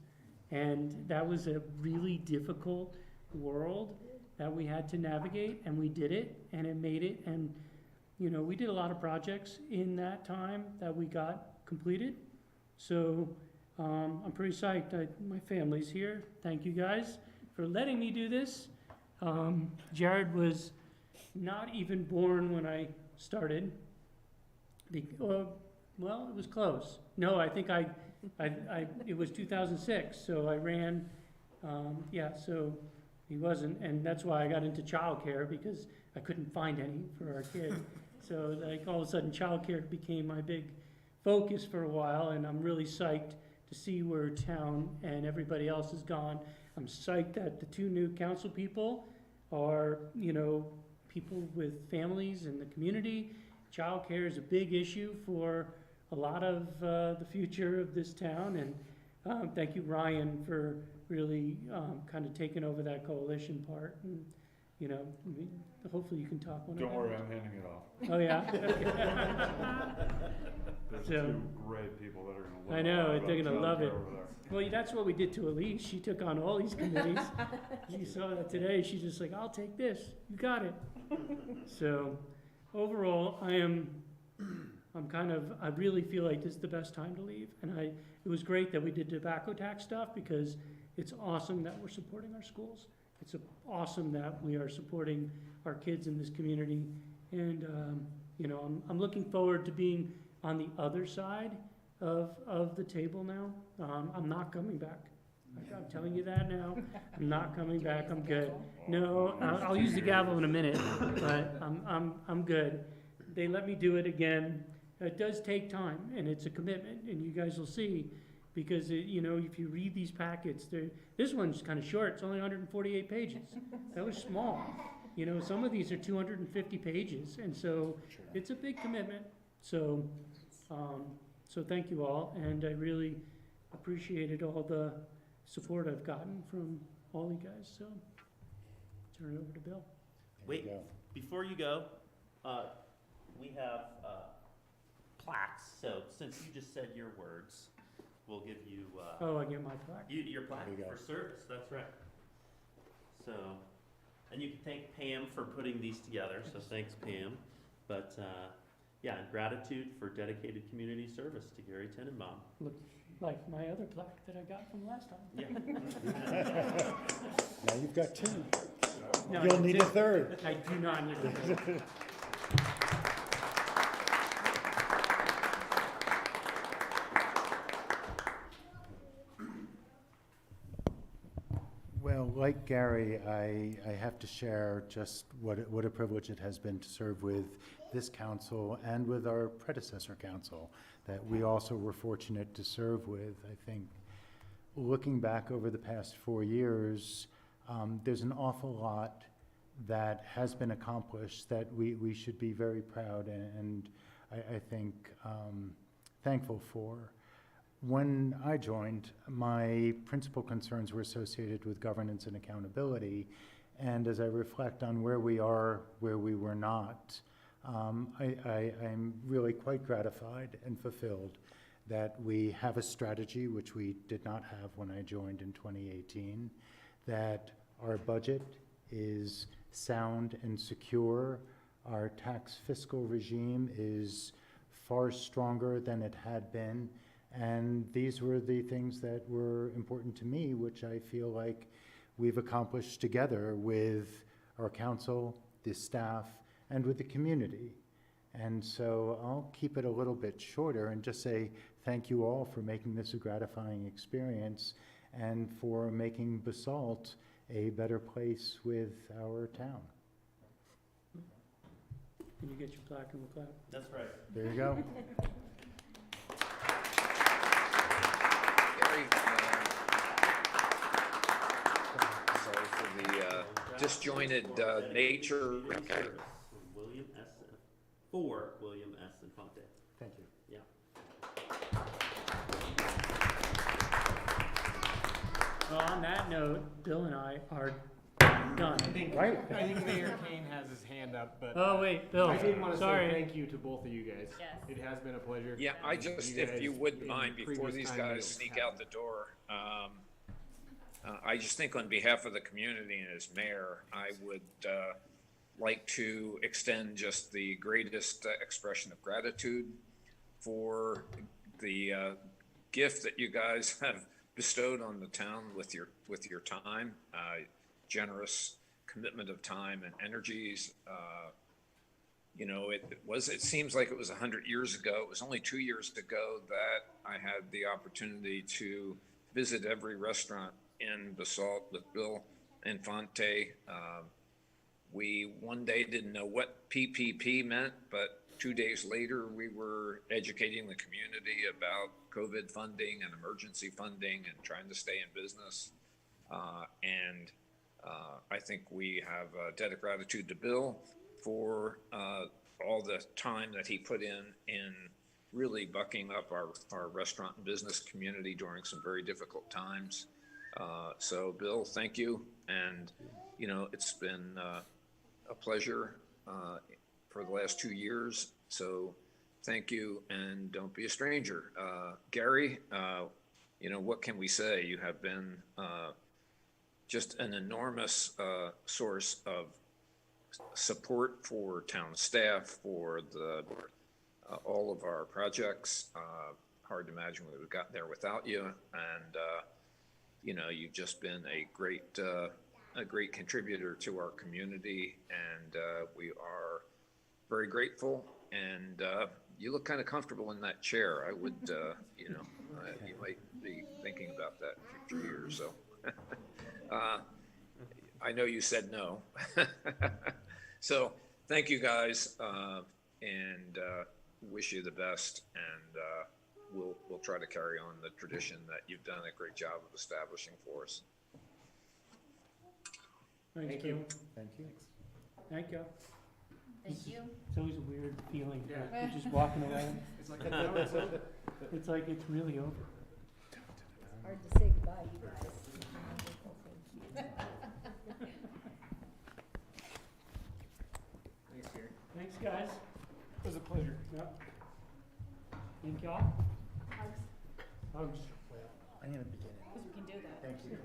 and that was a really difficult world that we had to navigate, and we did it, and it made it. And, you know, we did a lot of projects in that time that we got completed. So I'm pretty psyched. My family's here. Thank you guys for letting me do this. Jared was not even born when I started. Well, it was close. No, I think it was 2006, so I ran, so he wasn't, and that's why I got into childcare, because I couldn't find any for our kid. So like all of a sudden, childcare became my big focus for a while, and I'm really psyched to see where town and everybody else has gone. I'm psyched that the 2 new council people are, you know, people with families in the community. Childcare is a big issue for a lot of the future of this town, and thank you, Ryan, for really kind of taking over that coalition part. And, you know, hopefully you can talk one. Don't worry, I'm handing it off. Oh, yeah? There's So- 2 great people that are gonna love I know, about they're gonna love childcare it. over there. Well, that's what we did to Elise. She took on all these committees. You saw that today. She's just like, I'll take this. You got it. So overall, I really feel like this is the best time to leave. And it was great that we did tobacco tax stuff, because it's awesome that we're supporting our schools. It's awesome that we are supporting our kids in this community. And, you know, I'm looking forward to being on the other side of the table now. I'm not coming back. I'm telling you that now. I'm not coming back. I'm good. No, I'll use the gavel in a minute, but I'm good. They let me do it again. It does take time, and it's a commitment, and you guys will see, because you know, if you read these packets, this one's kind of short. It's only 148 pages. That was small. You know, some of these are 250 pages, and so it's a big commitment. So thank you all, and I really appreciated all the support I've gotten from all you guys. So turn it over to Bill. Wait, before you go, we have plaques. So since you just said your words, we'll give you. Oh, I get my plaque. Your plaque for service. That's right. So, and you can thank Pam for putting these together. So thanks, Pam. But yeah, and gratitude for dedicated community service to Gary Tenenbaum. Looks like my other plaque that I got from last time. Yeah. Now you've got 2. No, You'll need a 3rd. I do not need a 3rd. Well, like Gary, I have to share just what a privilege it has been to serve with this council and with our predecessor council that we also were fortunate to serve with. I think looking back over the past 4 years, there's an awful lot that has been accomplished that we should be very proud and I think thankful for. When I joined, my principal concerns were associated with governance and accountability. And as I reflect on where we are, where we were not, I'm really quite gratified and fulfilled that we have a strategy, which we did not have when I joined in 2018, that our budget is sound and secure, our tax fiscal regime is far stronger than it had been, and these were the things that were important to me, which I feel like we've accomplished together with our council, the staff, and with the community. And so I'll keep it a little bit shorter and just say thank you all for making this a gratifying experience and for making Basalt a better place with our town. Can you get your plaque and we'll clap? That's right. There you go. Gary, sorry for the disjointed nature. William S. For William S. Infante. Thank you. Yeah. Well, on that note, Bill and I are done. I think Mayor Kane has his hand up, but. Oh, wait, Bill, I did want to sorry. say thank you to both of you guys. Yes. It has been a pleasure. Yeah, I just, if you wouldn't in mind, before previous these time guys that sneak happened. out the door, I just think on behalf of the community and as mayor, I would like to extend just the greatest expression of gratitude for the gift that you guys have bestowed on the town with your time, generous commitment of time and energies. You know, it seems like it was 100 years ago. It was only 2 years ago that I had the opportunity to visit every restaurant in Basalt with Bill Infante. We one day didn't know what PPP meant, but 2 days later, we were educating the community about COVID funding and emergency funding and trying to stay in business. I think we have a debt of gratitude to Bill for all the time that he put in really bucking up our restaurant and business community during some very difficult times. So Bill, thank you. And, you know, it's been a pleasure for the last 2 years. So thank you, and don't be a stranger. Gary, you know, what can we say? You have been just an enormous source of support for town staff, for all of our projects. Hard to imagine we would have gotten there without you. And, you know, you've just been a great contributor to our community, and we are very grateful. And you look kind of comfortable in that chair. I would, you know, you might be thinking about that in future years. So I know you said no. So thank you guys, and wish you the best. And we'll try to carry on the tradition that you've done a great job of establishing for us. Thank you. Thank you. Thank you. Thank you. It's always a weird feeling, like you're just walking away. It's like, now it's over. It's like it's really over. Hard to say goodbye, you guys. Thanks, Gary. Thanks, guys. It was a pleasure. Yep. Thank y'all. Hugs. Hugs. I'm gonna begin it. Because we can do that. Thank you.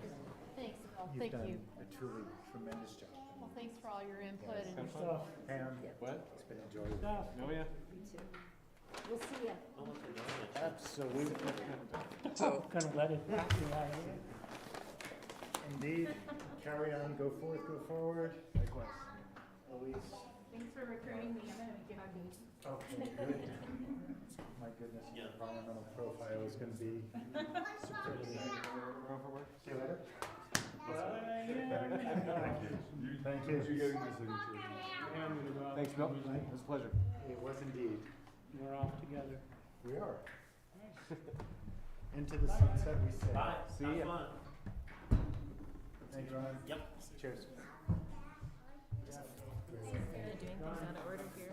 Thanks, Bill. You've Thank done you. a truly tremendous job. Well, thanks for all your input Yes. and Good stuff. Pam, What? it's been enjoyable. Stuff. Oh, yeah. We'll see ya. Absolutely. So Kind of let it get out of here. Indeed. Carry on, go forth, go forward. Likewise. Elise. thanks for recruiting me. I'm gonna give you. Okay, good. My goodness, Yeah. environmental profile is gonna be superb. See you later. Thank you. Yeah, I'm gonna go out. Thanks, Bill. It was a pleasure. It was indeed. We're off together. We are. Into the sunset we say. Bye. See Have ya. fun. Thanks, Ryan. Yep. Cheers. Doing things out of order here.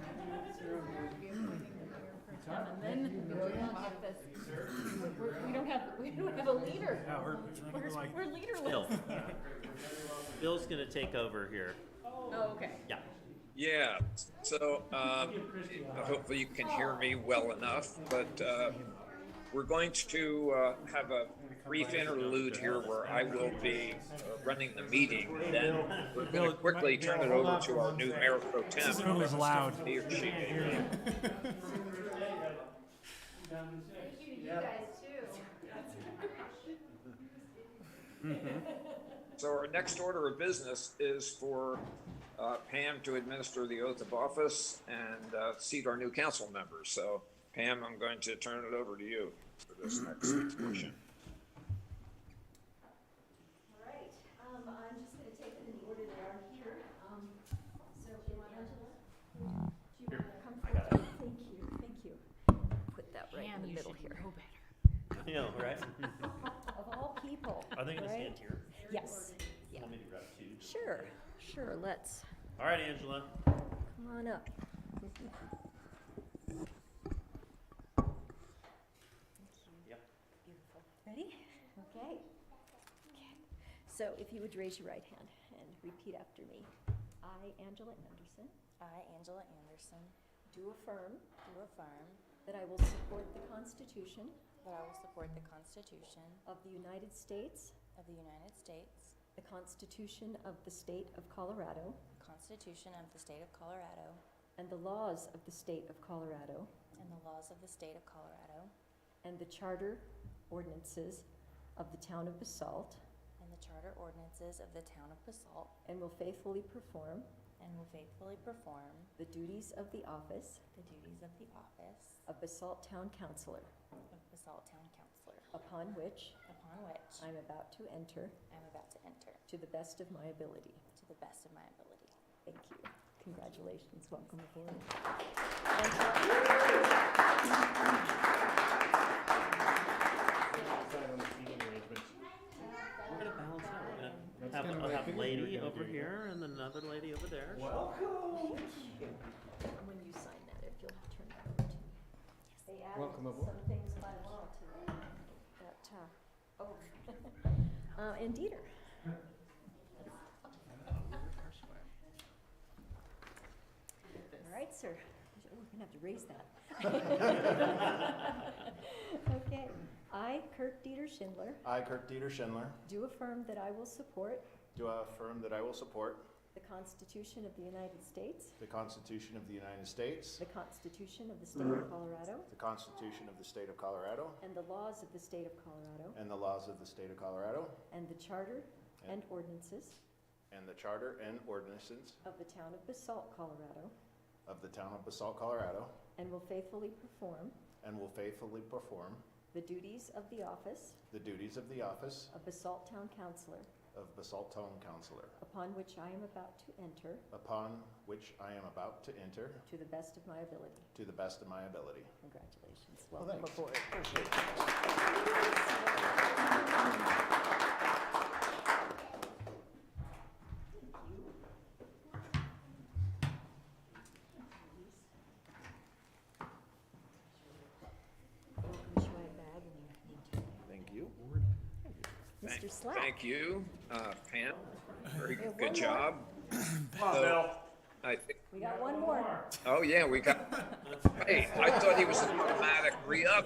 Be appointing the mayor pro tem, and then we have this. We don't have a leader. Yeah, we're like. We're leaderless. Bill. Bill's gonna take over here. Oh, okay. Yeah. Yeah, so hopefully you can hear me well enough, but we're going to have a brief interlude here where I will be running the meeting. Then we're going to quickly turn it over to our new mayor pro tem. This is really loud. He or she. Thank you to you guys too. So our next order of business is for Pam to administer the oath of office and seat our new council members. So Pam, I'm going to turn it over to you for this next portion. All right, I'm just gonna take them in the order they are here. So Angela, do you wanna come forward? Thank you. Put that right in the middle here. I know, right? Of all people, Are they gonna right? stand here? Yes, yeah. Want me to grab two? Sure, let's, All right, Angela. come on up. Yep. Beautiful. Ready? Okay. So if you would raise your right hand and repeat after me. I, Angela Anderson, I, Angela Anderson, do affirm do affirm that I will support the Constitution that I will support the Constitution of the United States, of the United States, the Constitution of the State of Colorado, the Constitution of the State of Colorado, and the laws of the State of Colorado, and the laws of the State of Colorado, and the charter ordinances of the Town of Basalt, and the charter ordinances of the Town of Basalt, and will faithfully perform and will faithfully perform the duties of the office the duties of the office of Basalt Town Councilor, of Basalt Town Councilor, upon which upon which I am about to enter I am about to enter to the best of my ability. to the best of my ability. Thank you. Congratulations. Welcome aboard. We're gonna balance out. We're gonna That's have, kinda I'll what I have figured we were lady gonna over do. here and then another lady over there. When you sign that, if you'll turn that over to me. They added Welcome aboard. some things by law to that, and Dieter. All right, sir. Oh, we're gonna have to raise that. Okay. I, Kirk Dieter Schindler, I, Kirk Dieter Schindler, do affirm that I will support do affirm that I will support the Constitution of the United States, the Constitution of the United States, the Constitution of the State of Colorado, the Constitution of the State of Colorado, and the laws of the State of Colorado, and the laws of the State of Colorado, and the charter and ordinances and the Charter and ordinances of the Town of Basalt, Colorado, of the Town of Basalt, Colorado, and will faithfully perform and will faithfully perform the duties of the office the duties of the office of Basalt Town Councilor, of Basalt Town Councilor, upon which I am about to enter upon which I am about to enter to the best of my ability. to the best of my ability. Congratulations. Well, Welcome thanks. aboard. Welcome swag bag and your name tag. Thank you. Mr. Slack. Thank you, Pam. Very We have good one job. Come on, Bill. I think, We got one more. oh yeah, we got, hey, I thought he was an automatic re-up.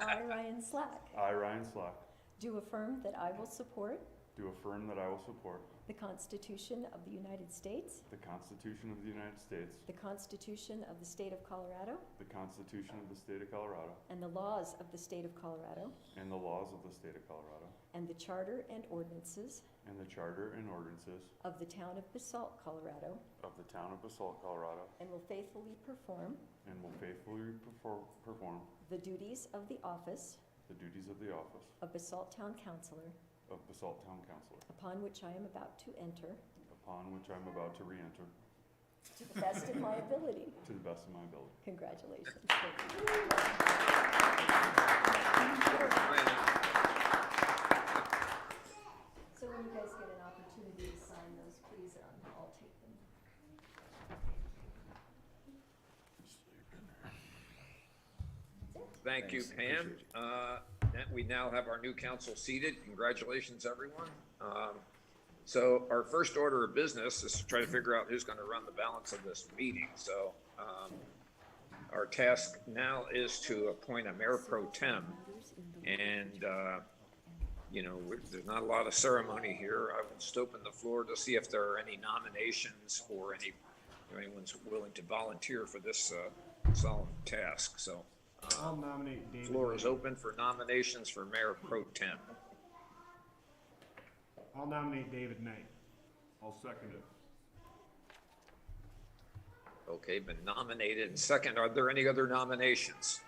I, Ryan Slack, I, Ryan Slack, do affirm that I will support do affirm that I will support the Constitution of the United States, the Constitution of the United States, the Constitution of the State of Colorado, the Constitution of the State of Colorado, and the laws of the State of Colorado, and the laws of the State of Colorado, and the charter and ordinances and the Charter and ordinances of the Town of Basalt, Colorado, of the Town of Basalt, Colorado, and will faithfully perform and will faithfully perform the duties of the office the duties of the office of Basalt Town Councilor, of Basalt Town Councilor, upon which I am about to enter upon which I'm about to re-enter to the best of my ability. to the best of my ability. Congratulations. Thank you. So when you guys get an opportunity to sign those, please, I'll take them. Thank you, Pam. We now have our new council seated. Congratulations, everyone. So our first order of business is to try to figure out who's going to run the balance of this meeting. So our task now is to appoint a mayor pro tem. And, you know, there's not a lot of ceremony here. I will just open the floor to see if there are any nominations or anyone's willing to volunteer for this solemn task. So I'll nominate David. floor is open for nominations for mayor pro tem. I'll nominate David Knight. I'll second it. Okay, been nominated and second. Are there any other nominations?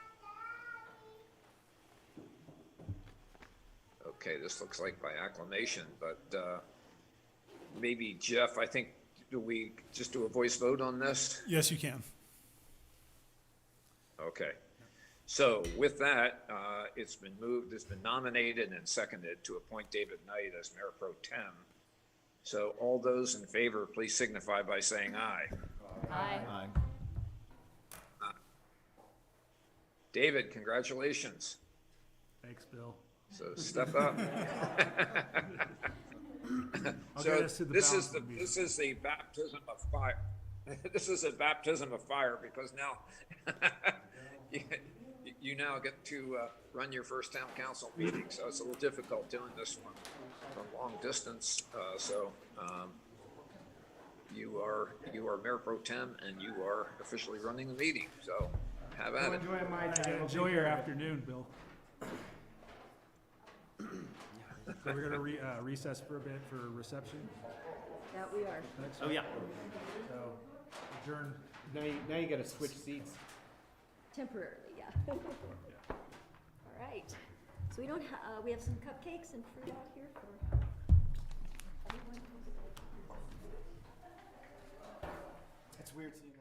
Okay, this looks like by acclamation, but maybe Jeff, I think, do we just do a voice vote on this? Yes, you can. Okay. So with that, it's been nominated and seconded to appoint David Knight as mayor pro tem. So all those in favor, please signify by saying aye. Aye. David, congratulations. Thanks, Bill. So step up. I'll So get us to the this balance is of the meeting. this is the baptism of fire. This is a baptism of fire because now you now get to run your first town council meeting. So it's a little difficult doing this one from long distance. You are mayor pro tem and you are officially running the meeting. So have at it. Enjoy my time. Enjoy your afternoon, Bill. So we're gonna recess for a bit for reception. That we are. Oh, yeah. So adjourn. Now you gotta switch seats. Temporarily, yeah. All right. So we don't, we have some cupcakes and fruit out here for everyone. It's weird seeing that.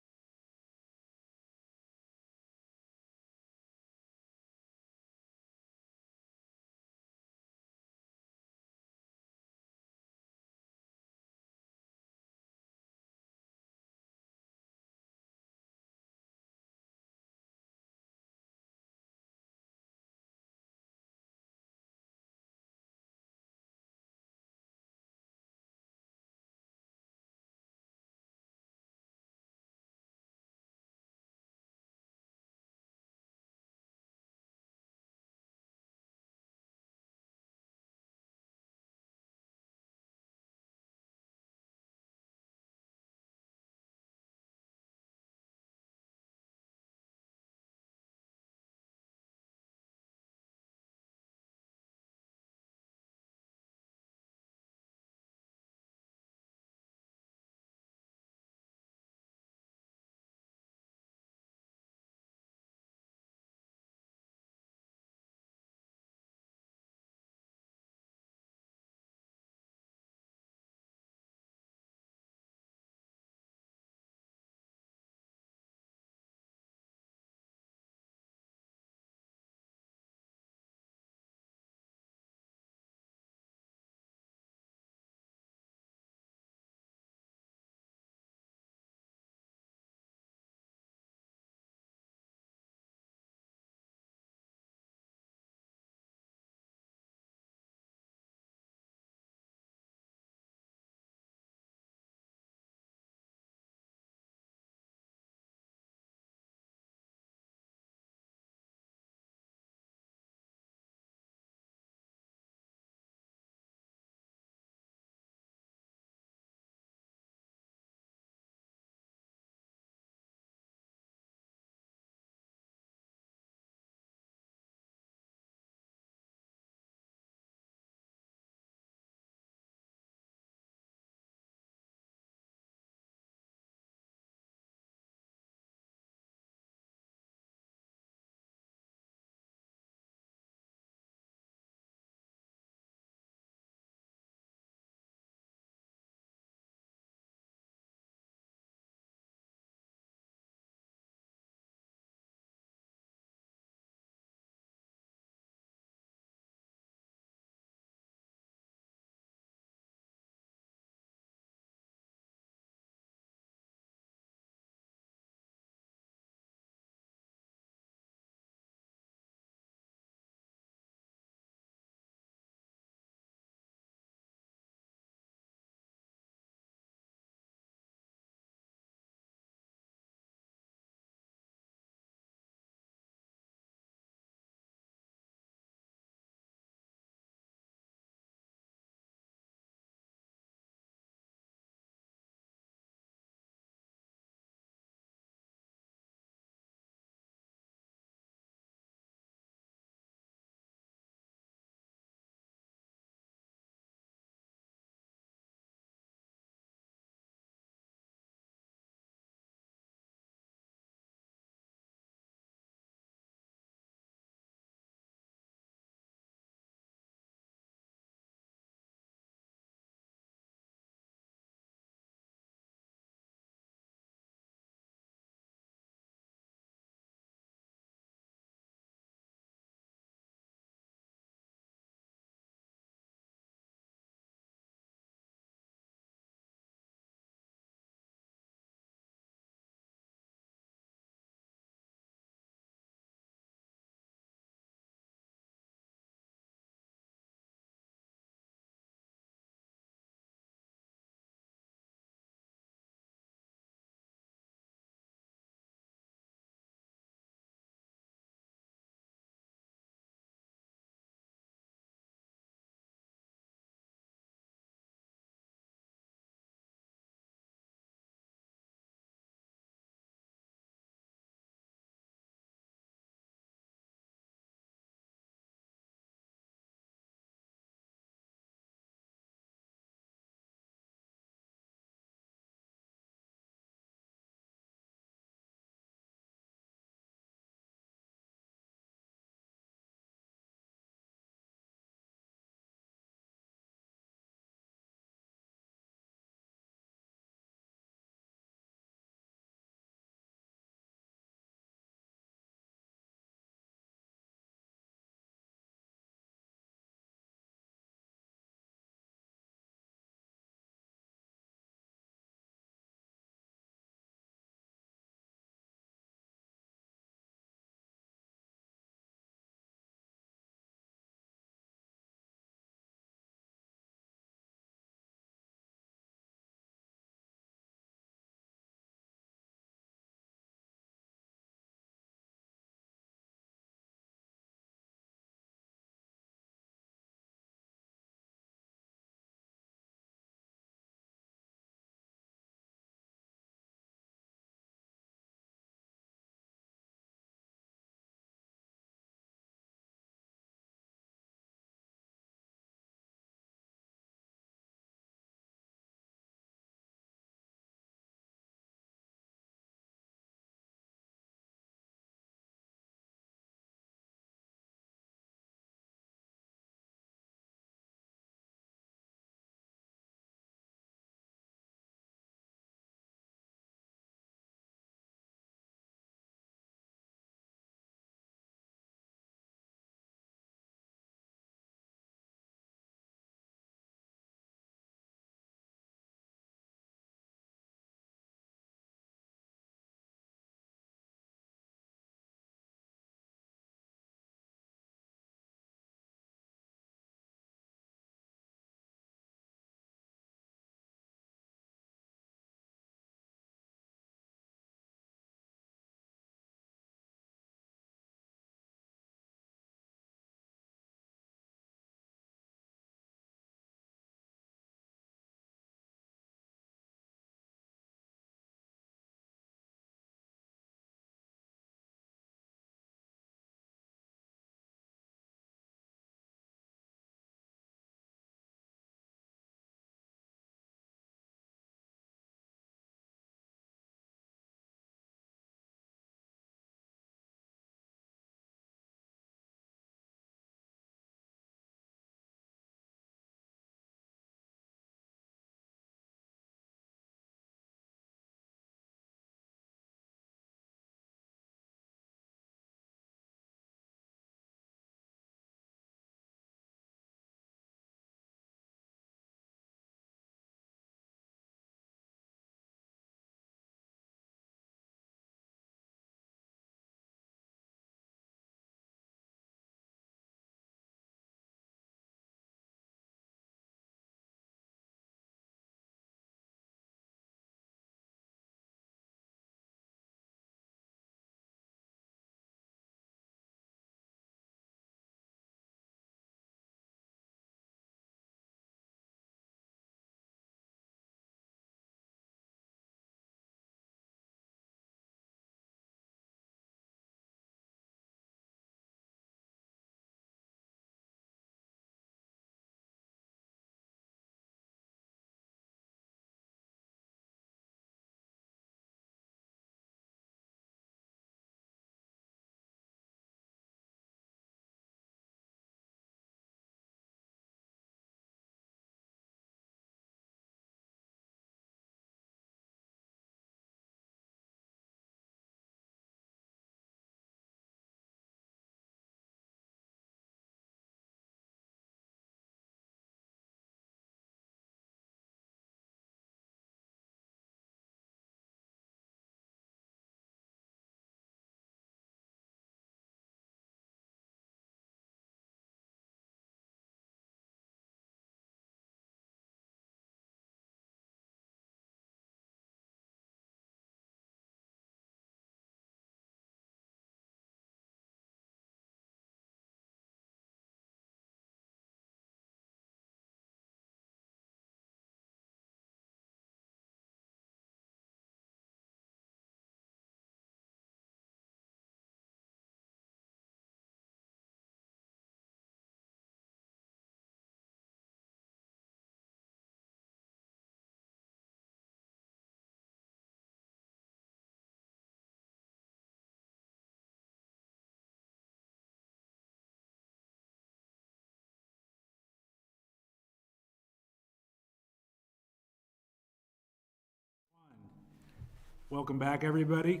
Welcome back, everybody.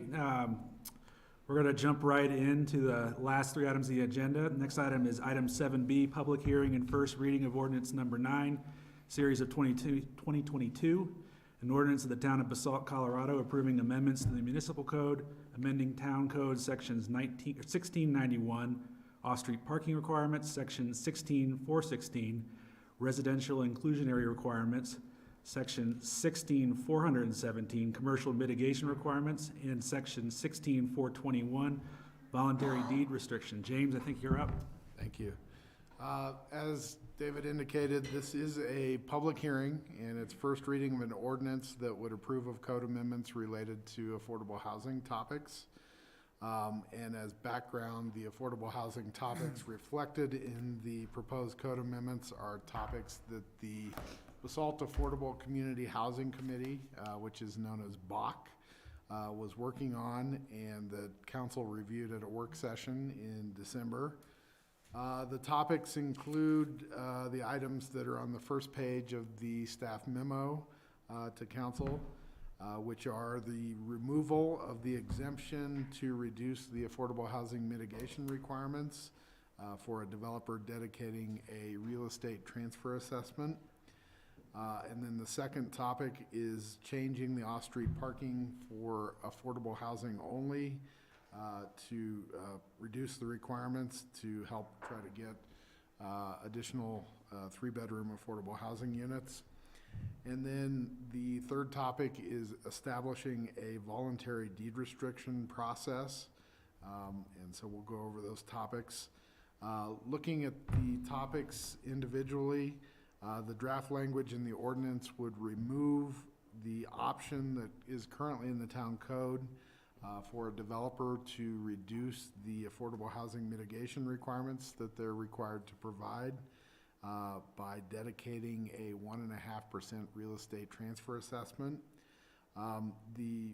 We're going to jump right into the last three items of the agenda. Next item is item 7B, public hearing and first reading of ordinance number 9, series of 2022, an ordinance of the town of Basalt, Colorado, approving amendments to the municipal code, amending town code sections 1691, off-street parking requirements, section 16416, residential inclusionary requirements, section 16417, commercial mitigation requirements, and section 16421, voluntary deed restriction. James, I think you're up. Thank you. As David indicated, this is a public hearing, and it's first reading of an ordinance that would approve of code amendments related to affordable housing topics. And as background, the affordable housing topics reflected in the proposed code amendments are topics that the Basalt Affordable Community Housing Committee, which is known as BAC, was working on, and the council reviewed at a work session in December. The topics include the items that are on the first page of the staff memo to council, which are the removal of the exemption to reduce the affordable housing mitigation requirements for a developer dedicating a real estate transfer assessment. And then the second topic is changing the off-street parking for affordable housing only to reduce the requirements to help try to get additional three-bedroom affordable housing units. And then the third topic is establishing a voluntary deed restriction process. And so we'll go over those topics. Looking at the topics individually, the draft language in the ordinance would remove the option that is currently in the town code for a developer to reduce the affordable housing mitigation requirements that they're required to provide by dedicating a 1.5% real estate transfer assessment. The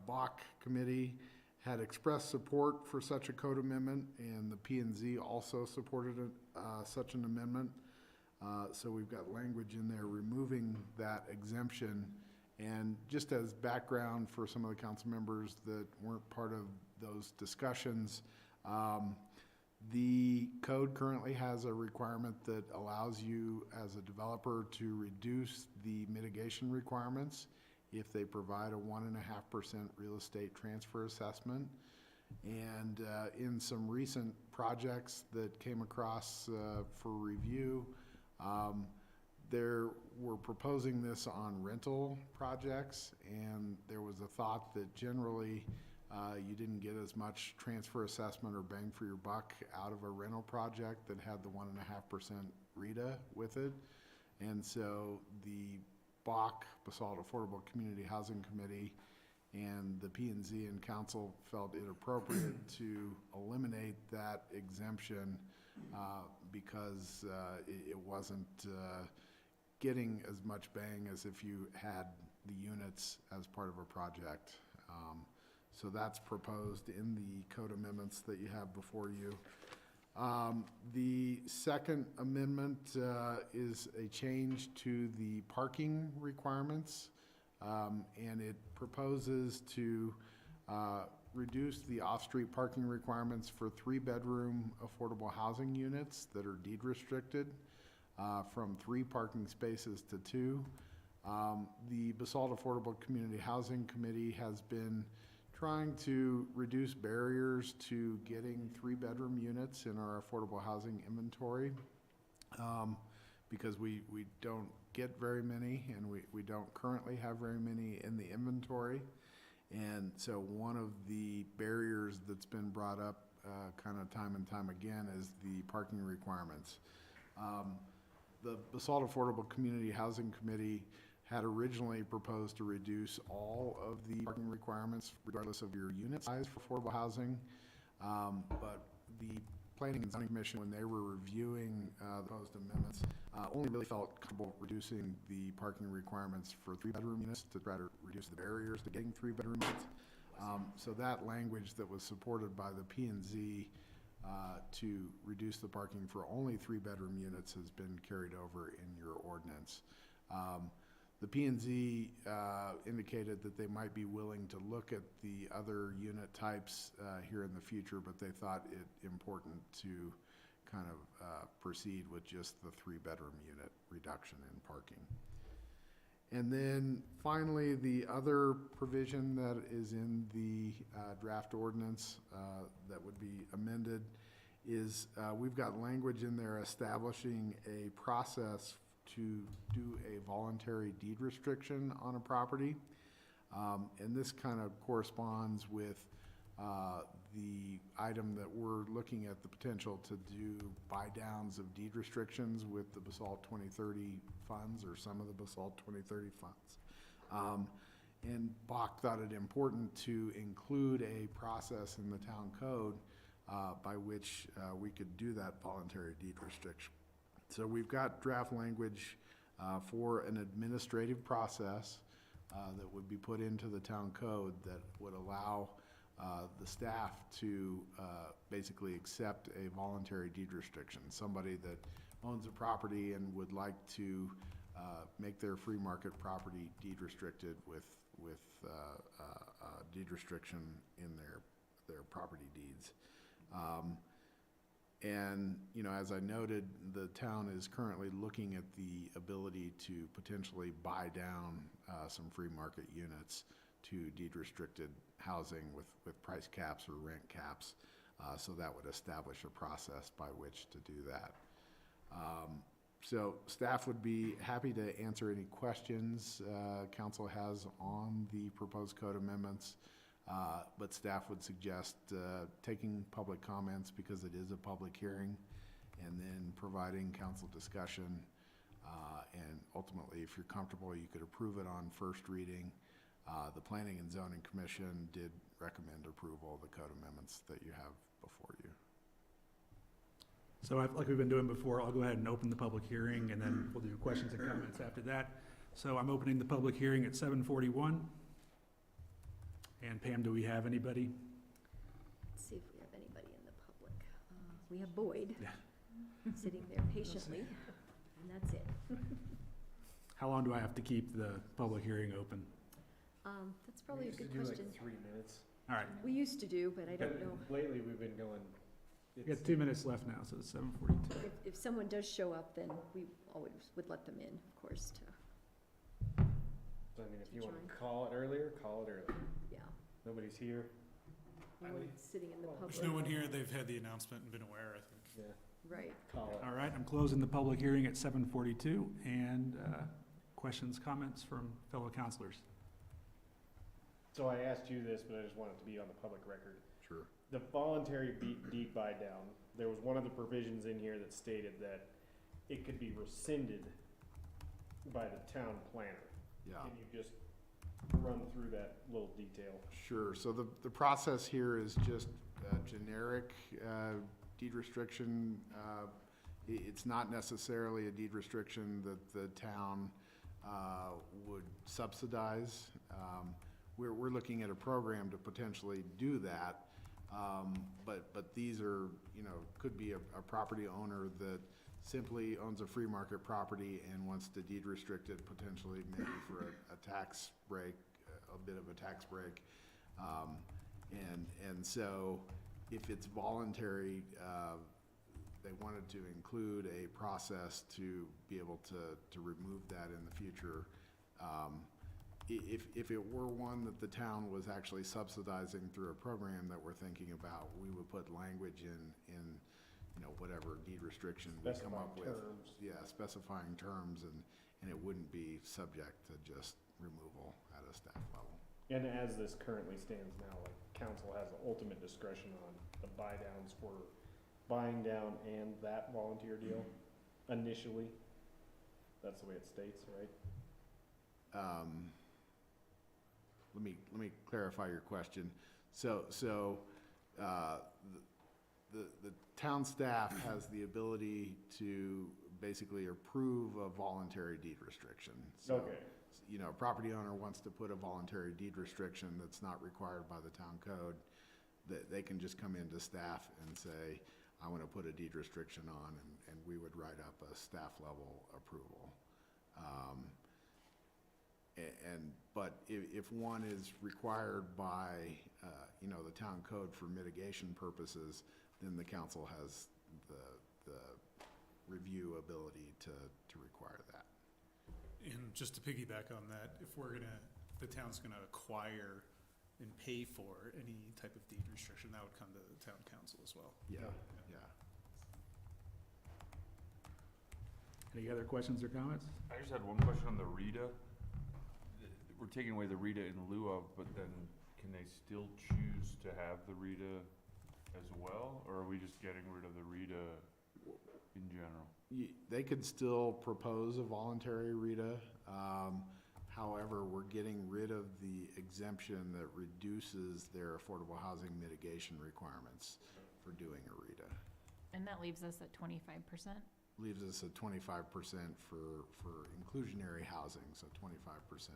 BAC committee had expressed support for such a code amendment, and the P&Z also supported such an amendment. So we've got language in there removing that exemption. And just as background for some of the council members that weren't part of those discussions, the code currently has a requirement that allows you as a developer to reduce the mitigation requirements if they provide a 1.5% real estate transfer assessment. And in some recent projects that came across for review, we're proposing this on rental projects, and there was a thought that generally you didn't get as much transfer assessment or bang for your buck out of a rental project that had the 1.5% RETA with it. And so the BAC, Basalt Affordable Community Housing Committee, and the P&Z and council felt it appropriate to eliminate that exemption because it wasn't getting as much bang as if you had the units as part of a project. So that's proposed in the code amendments that you have before you. The second amendment is a change to the parking requirements, and it proposes to reduce the off-street parking requirements for three-bedroom affordable housing units that are deed restricted from 3 parking spaces to 2. The Basalt Affordable Community Housing Committee has been trying to reduce barriers to getting 3-bedroom units in our affordable housing inventory because we don't get very many, and we don't currently have very many in the inventory. And so one of the barriers that's been brought up kind of time and time again is the parking requirements. The Basalt Affordable Community Housing Committee had originally proposed to reduce all of the parking requirements regardless of your unit size for affordable housing. But the Planning and Zoning Commission, when they were reviewing the proposed amendments, only really felt comfortable reducing the parking requirements for 3-bedroom units to try to reduce the barriers to getting 3-bedroom units. So that language that was supported by the P&Z to reduce the parking for only 3-bedroom units has been carried over in your ordinance. The P and Z indicated that they might be willing to look at the other unit types here in the future, but they thought it important to kind of proceed with just the 3-bedroom unit reduction in parking. And then finally, the other provision that is in the draft ordinance that would be amended is we've got language in there establishing a process to do a voluntary deed restriction on a property. And this kind of corresponds with the item that we're looking at, the potential to do buy downs of deed restrictions with the Basalt 2030 funds, or some of the Basalt 2030 funds. And Bach thought it important to include a process in the town code by which we could do that voluntary deed restriction. So we've got draft language for an administrative process that would be put into the town code that would allow the staff to basically accept a voluntary deed restriction. Somebody that owns a property and would like to make their free market property deed restricted with deed restriction in their property deeds. And, you know, as I noted, the town is currently looking at the ability to potentially buy down some free market units to deed restricted housing with price caps or rent caps. So that would establish a process by which to do that. So staff would be happy to answer any questions council has on the proposed code amendments. But staff would suggest taking public comments because it is a public hearing, and then providing council discussion. And ultimately, if you're comfortable, you could approve it on first reading. The Planning and Zoning Commission did recommend approval of the code amendments that you have before you. So like we've been doing before, I'll go ahead and open the public hearing, and then we'll do questions and comments after that. So I'm opening the public hearing at 7:41. And Pam, do we have anybody? Let's see if we have anybody in the public. We have Boyd sitting there patiently, and that's it. How long do I have to keep the public hearing open? That's probably a good question. Like 3 minutes. All right. We used to do, but I don't know. Lately, we've been going. We got 2 minutes left now, so it's 7:42. If someone does show up, then we always would let them in, of course, to, So, I mean, if you want join. to call it earlier, call it earlier. yeah. Nobody's here. No one sitting in the public. There's no one here, they've had the announcement and been aware, I think. Yeah. Right. Call it. All right, I'm closing the public hearing at 7:42, and questions, comments from fellow councilors? So I asked you this, but I just want it to be on the public record. Sure. The voluntary deed buy down, there was one of the provisions in here that stated that it could be rescinded by the town planner. Yeah. Can you just run through that little detail? Sure. So the process here is just generic deed restriction. It's not necessarily a deed restriction that the town would subsidize. We're looking at a program to potentially do that. But these are, you know, could be a property owner that simply owns a free market property and wants to deed restrict it potentially maybe for a tax break, a bit of a tax break. And so if it's voluntary, they wanted to include a process to be able to remove that in the future. If it were one that the town was actually subsidizing through a program that we're thinking about, we would put language in you know, whatever deed restriction we come up with. Terms. Yeah, specifying terms, and it wouldn't be subject to just removal at a staff level. And as this currently stands now, like, council has ultimate discretion on the buy downs for buying down and that volunteer deal initially. That's the way it states, right? Let me clarify your question. So the town staff has the ability to basically approve a voluntary deed restriction. So, Okay. you know, a property owner wants to put a voluntary deed restriction that's not required by the town code, that they can just come into staff and say, I want to put a deed restriction on, and we would write up a staff level approval. But if one is required by, the town code for mitigation purposes, then the council has the review ability to require that. And just to piggyback on that, if the town's gonna acquire and pay for any type of deed restriction, that would come to the town council as well. Yeah. Any other questions or comments? I just had one question on the RETA. We're taking away the RETA in lieu of, but then can they still choose to have the RETA as well? Or are we just getting rid of the RETA in general? They could still propose a voluntary RETA. However, we're getting rid of the exemption that reduces their affordable housing mitigation requirements for doing a RETA. And that leaves us at 25%? Leaves us at 25% for inclusionary housing, so 25%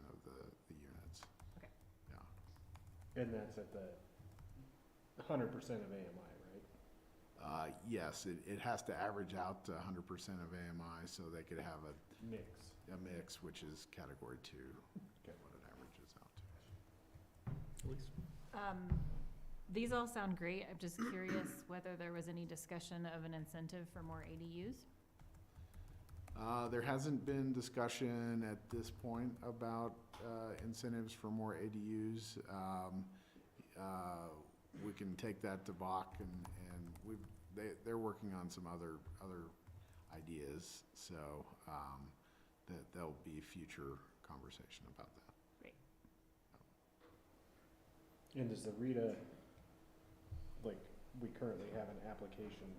of the units. Okay. Yeah. And that's at the 100% of AMI, right? Yes, it has to average out to 100% of AMI, so they could have a mix, which is category 2, what it averages out to. These all sound great. I'm just curious whether there was any discussion of an incentive for more ADUs? There hasn't been discussion at this point about incentives for more ADUs. We can take that to BOC, and they're working on some other ideas, so that there'll be future conversation about that. Great. And does the RETA, like, we currently have an application,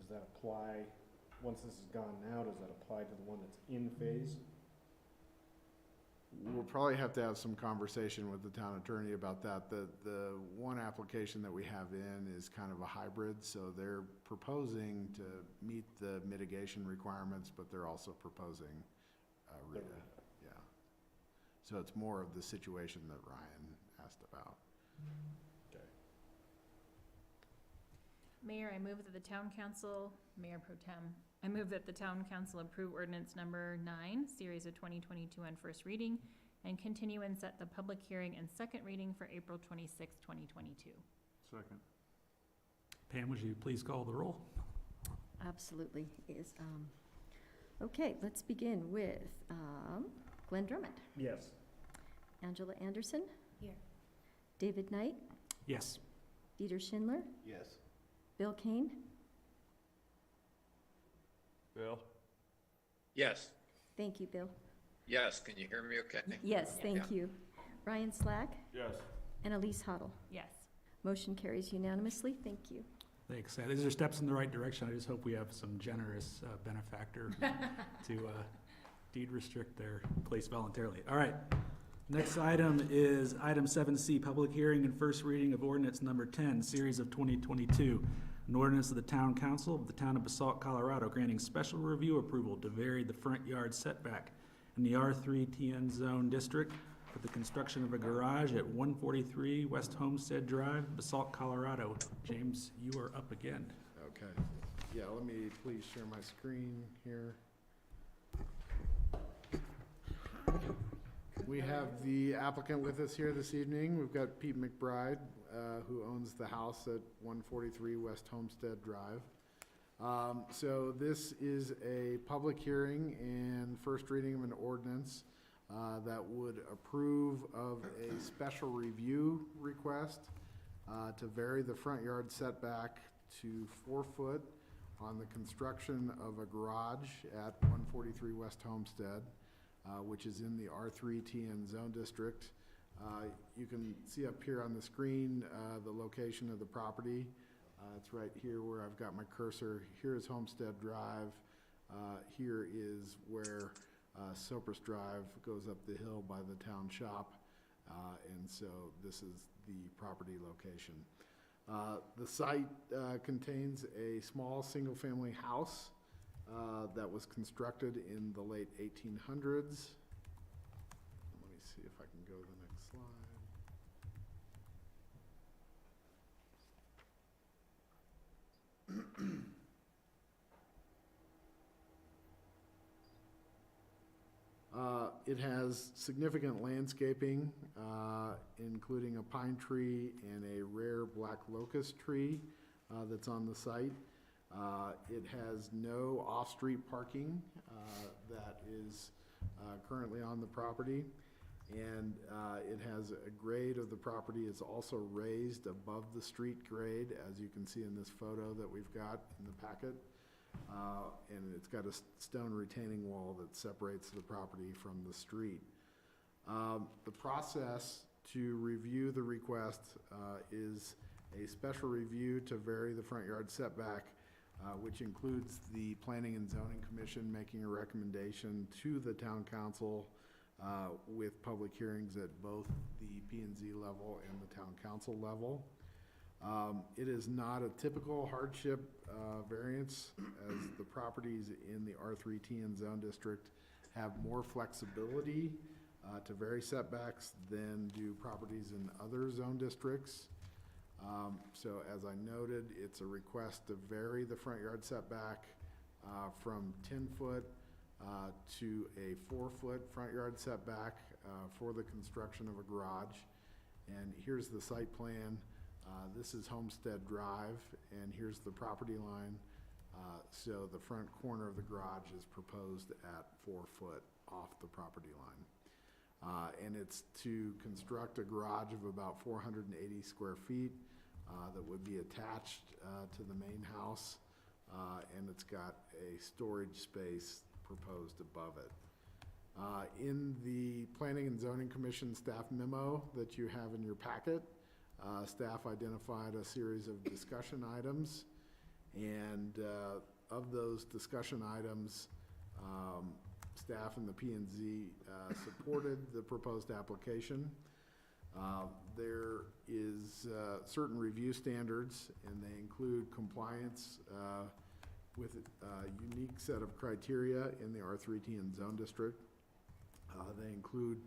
does that apply, once this is gone now, does that apply to the one that's in phase? We'll probably have to have some conversation with the town attorney about that. The one application that we have in is kind of a hybrid, so they're proposing to meet the mitigation requirements, but they're also proposing RETA. Yeah. So it's more of the situation that Ryan asked about. Okay. Mayor, I move that the town council, Mayor Pro Tem, I move that the town council approve ordinance number 9, series of 2022 on first reading, and continue and set the public hearing and second reading for April 26, 2022. Second. Pam, would you please call the roll? Absolutely. Okay, let's begin with Glenn Drummond. Yes. Angela Anderson. Here. David Knight. Yes. Dieter Schindler. Yes. Bill Kane. Bill? Yes. Thank you, Bill. Yes, can you hear me okay? Yes, thank you. Ryan Slack. Yes. And Elise Huddle. Yes. Motion carries unanimously. Thank you. Thanks. These are steps in the right direction. I just hope we have some generous benefactor to deed restrict their place voluntarily. All right. Next item is item 7C, public hearing and first reading of ordinance number 10, series of 2022. An ordinance of the town council of the town of Basalt, Colorado, granting special review approval to vary the front yard setback in the R3 TN zone district for the construction of a garage at 143 West Homestead Drive, Basalt, Colorado. James, you are up again. Okay. Yeah, let me please share my screen here. We have the applicant with us here this evening. We've got Pete McBride, who owns the house at 143 West Homestead Drive. So this is a public hearing and first reading of an ordinance that would approve of a special review request to vary the front yard setback to 4 foot on the construction of a garage at 143 West Homestead, which is in the R3 TN zone district. You can see up here on the screen the location of the property. It's right here where I've got my cursor. Here is Homestead Drive. Here is where Sopris Drive goes up the hill by the town shop. And so this is the property location. The site contains a small single-family house that was constructed in the late 1800s. Let me see if I can go to the next slide. It has significant landscaping, including a pine tree and a rare black locust tree that's on the site. It has no off-street parking that is currently on the property. And it has a grade of the property is also raised above the street grade, as you can see in this photo that we've got in the packet. And it's got a stone retaining wall that separates the property from the street. The process to review the request is a special review to vary the front yard setback, which includes the Planning and Zoning Commission making a recommendation to the Town Council with public hearings at both the P&Z level and the Town Council level. It is not a typical hardship variance, as the properties in the R3TN zone district have more flexibility to vary setbacks than do properties in other zone districts. So as I noted, it's a request to vary the front yard setback from 10 foot to a 4-foot front yard setback for the construction of a garage. And here's the site plan. This is Homestead Drive, and here's the property line. So the front corner of the garage is proposed at 4 foot off the property line. And it's to construct a garage of about 480 square feet that would be attached to the main house. And it's got a storage space proposed above it. In the Planning and Zoning Commission staff memo that you have in your packet, staff identified a series of discussion items, and of those discussion items, staff and the P&Z supported the proposed application. There is certain review standards, and they include compliance with a unique set of criteria in the R3TN zone district. They include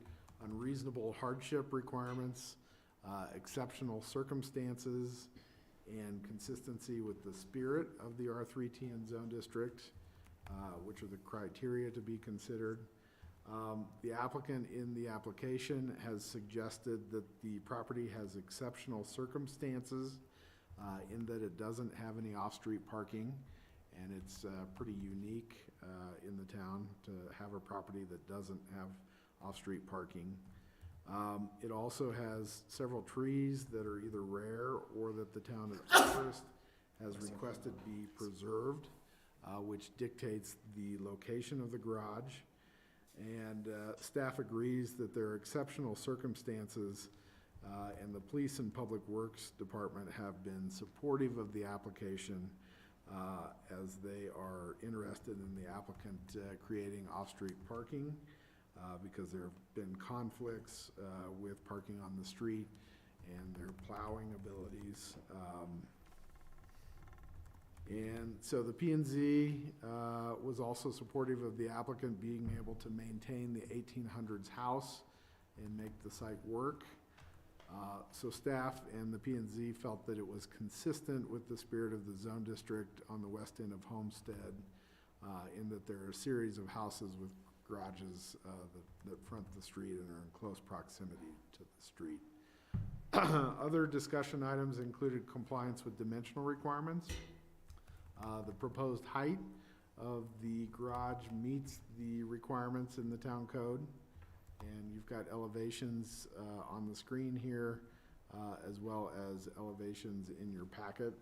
unreasonable hardship requirements, exceptional circumstances, and consistency with the spirit of the R3TN zone district, which are the criteria to be considered. The applicant in the application has suggested that the property has exceptional circumstances in that it doesn't have any off-street parking, and it's pretty unique in the town to have a property that doesn't have off-street parking. It also has several trees that are either rare or that the town forest has requested be preserved, which dictates the location of the garage. And staff agrees that there are exceptional circumstances, and the Police and Public Works Department have been supportive of the application as they are interested in the applicant creating off-street parking because there have been conflicts with parking on the street and their plowing abilities. And so the P&Z was also supportive of the applicant being able to maintain the 1800s house and make the site work. So staff and the P&Z felt that it was consistent with the spirit of the zone district on the west end of Homestead, in that there are a series of houses with garages that front the street and are in close proximity to the street. Other discussion items included compliance with dimensional requirements. The proposed height of the garage meets the requirements in the town code, and you've got elevations on the screen here, as well as elevations in your packet.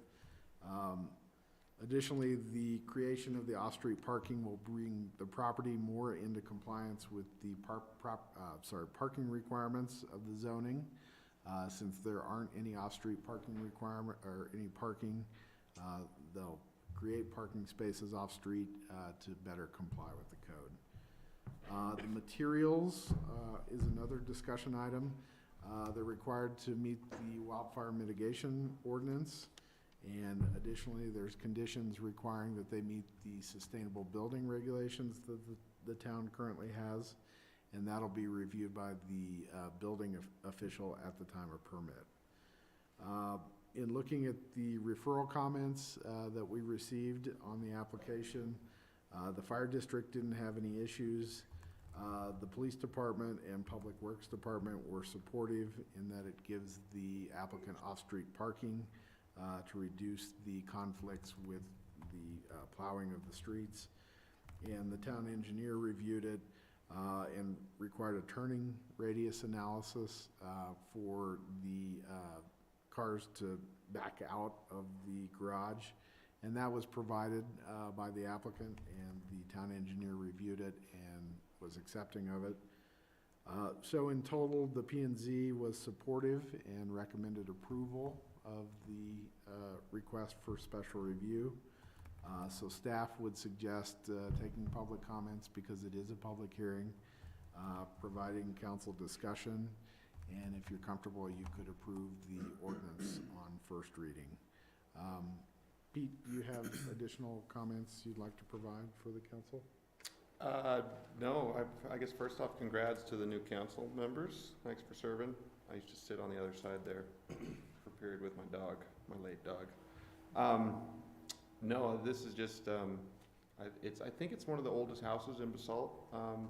Additionally, the creation of the off-street parking will bring the property more into compliance with the parking requirements of the zoning, since there aren't any off-street parking requirement or any parking. They'll create parking spaces off-street to better comply with the code. The materials is another discussion item. They're required to meet the wildfire mitigation ordinance, and additionally there's conditions requiring that they meet the sustainable building regulations that the town currently has, and that'll be reviewed by the building official at the time of permit. In looking at the referral comments that we received on the application, the fire district didn't have any issues The police department and public works department were supportive in that it gives the applicant off-street parking to reduce the conflicts with the plowing of the streets. And the town engineer reviewed it and required a turning radius analysis for the cars to back out of the garage. And that was provided by the applicant, and the town engineer reviewed it and was accepting of it. So in total, the P&Z was supportive and recommended approval of the request for special review. So staff would suggest taking public comments because it is a public hearing, providing council discussion, and if you're comfortable, you could approve the ordinance on first reading. Pete, do you have additional comments you'd like to provide for the council? No, I guess first off, congrats to the new council members. Thanks for serving. I used to sit on the other side there for a period with my dog, my late dog. No, this is just, I think it's one of the oldest houses in Basalt,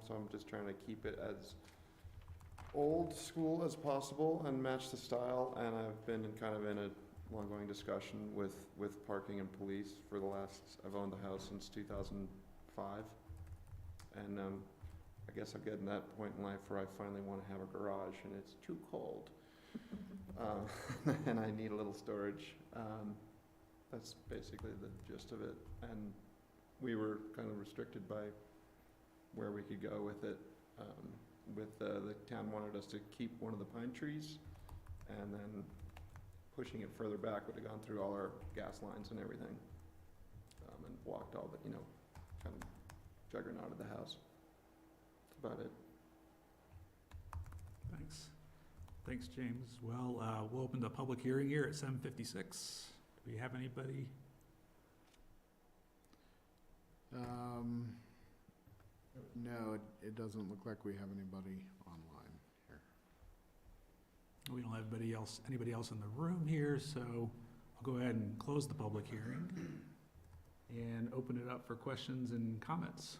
so I'm just trying to keep it as old school as possible and match the style, and I've been in a ongoing discussion with parking and police for the last, I've owned the house since 2005, and I guess I'm getting that point in life where I finally want to have a garage, and it's too cold, and I need a little storage. That's basically the gist of it, and we were kind of restricted by where we could go with it. The town wanted us to keep one of the pine trees, and then pushing it further back would have gone through all our gas lines and everything, and blocked all the, kind of juggernaut of the house. That's about it. Thanks. Thanks, James. Well, we'll open the public hearing here at 7:56. Do we have anybody? No, it doesn't look like we have anybody online here. We don't have anybody else in the room here, so I'll go ahead and close the public hearing and open it up for questions and comments.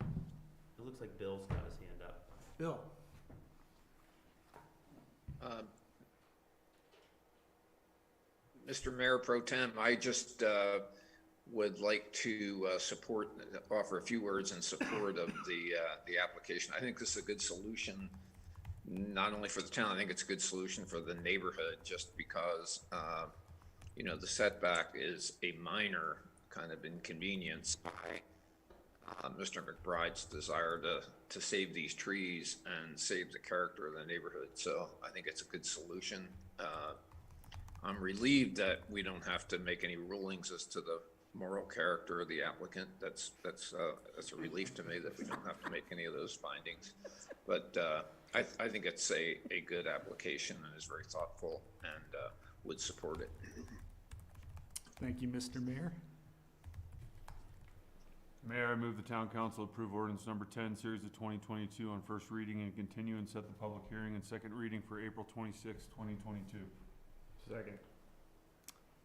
It looks like Bill's got his hand up. Bill. Mr. Mayor Pro Tem, I just would like to offer a few words in support of the application. I think this is a good solution, not only for the town, I think it's a good solution for the neighborhood, just because, the setback is a minor kind of inconvenience by Mr. McBride's desire to save these trees and save the character of the neighborhood. So I think it's a good solution. I'm relieved that we don't have to make any rulings as to the moral character of the applicant. That's a relief to me that we don't have to make any of those findings. But I think it's a good application and is very thoughtful, and would support it. Thank you, Mr. Mayor. Mayor, I move the town council approve ordinance number 10, series of 2022 on first reading and continue and set the public hearing and second reading for April 26, 2022. Second.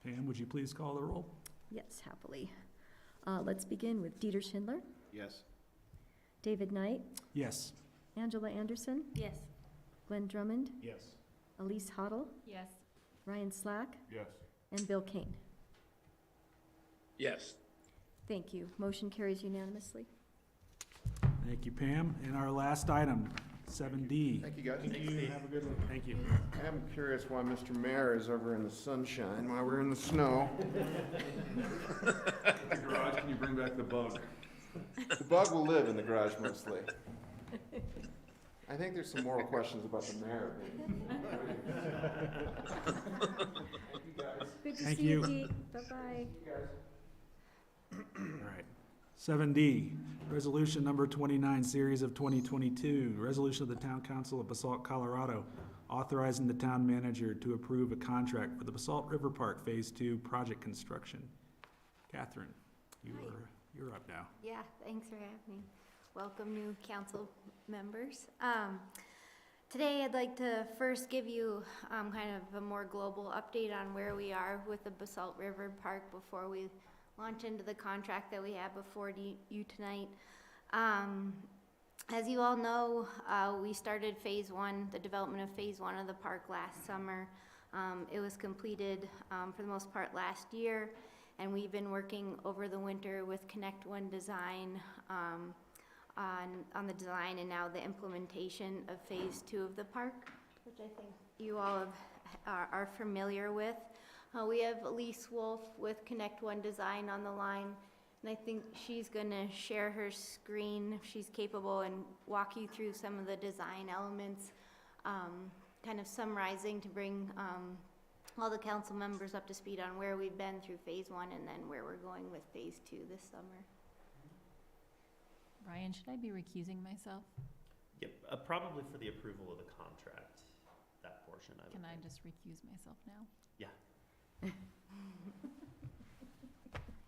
Pam, would you please call the roll? Yes, happily. Let's begin with Dieter Schindler, Yes. David Knight, Yes. Angela Anderson, Yes. Glenn Drummond, Yes. Elise Hoddle, Yes. Ryan Slack, Yes. and Bill Kane. Yes. Thank you. Motion carries unanimously. Thank you, Pam. And our last item, 7D. Thank you, guys. Thank you. Have a good one. Thank you. I am curious why Mr. Mayor is over in the sunshine while we're in the snow. The garage, can you bring back the bug? The bug will live in the garage mostly. I think there's some moral questions about the mayor. Good to Thank see you. you, Pete. Bye-bye. All right. 7D, resolution number 29, series of 2022, resolution of the Town Council of Basalt, Colorado, authorizing the town manager to approve a contract for the Basalt River Park Phase 2 project construction. Catherine, you're up now. Yeah, thanks for having me. Welcome, new council members. Today, I'd like to first give you kind of a more global update on where we are with the Basalt River Park before we launch into the contract that we have before you tonight. As you all know, we started phase one, the development of phase one of the park last summer. It was completed for the most part last year, and we've been working over the winter with Connect One Design on the design and now the implementation of phase two of the park, which I think you all are familiar with. We have Elise Wolf with Connect One Design on the line, and I think she's gonna share her screen if she's capable and walk you through some of the design elements, kind of summarizing to bring all the council members up to speed on where we've been through phase one and then where we're going with phase two this summer. Ryan, should I be recusing myself? Yep, probably for the approval of the contract, that portion I would Can I think. just recuse myself now? Yeah.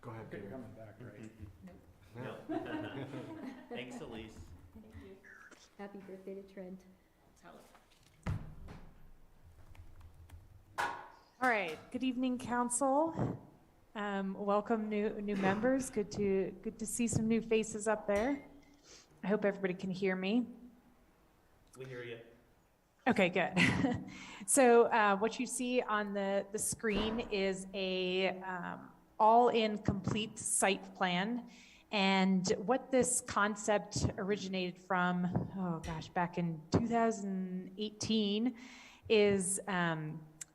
Go ahead, Peter. Coming back, right? No. Thanks, Elise. Thank you. Happy birthday to Trent. All right, good evening, council. Welcome new members. Good to see some new faces up there. I hope everybody can hear me. We hear you. Okay, good. So what you see on the screen is a all-in complete site plan. And what this concept originated from, oh gosh, back in 2018, is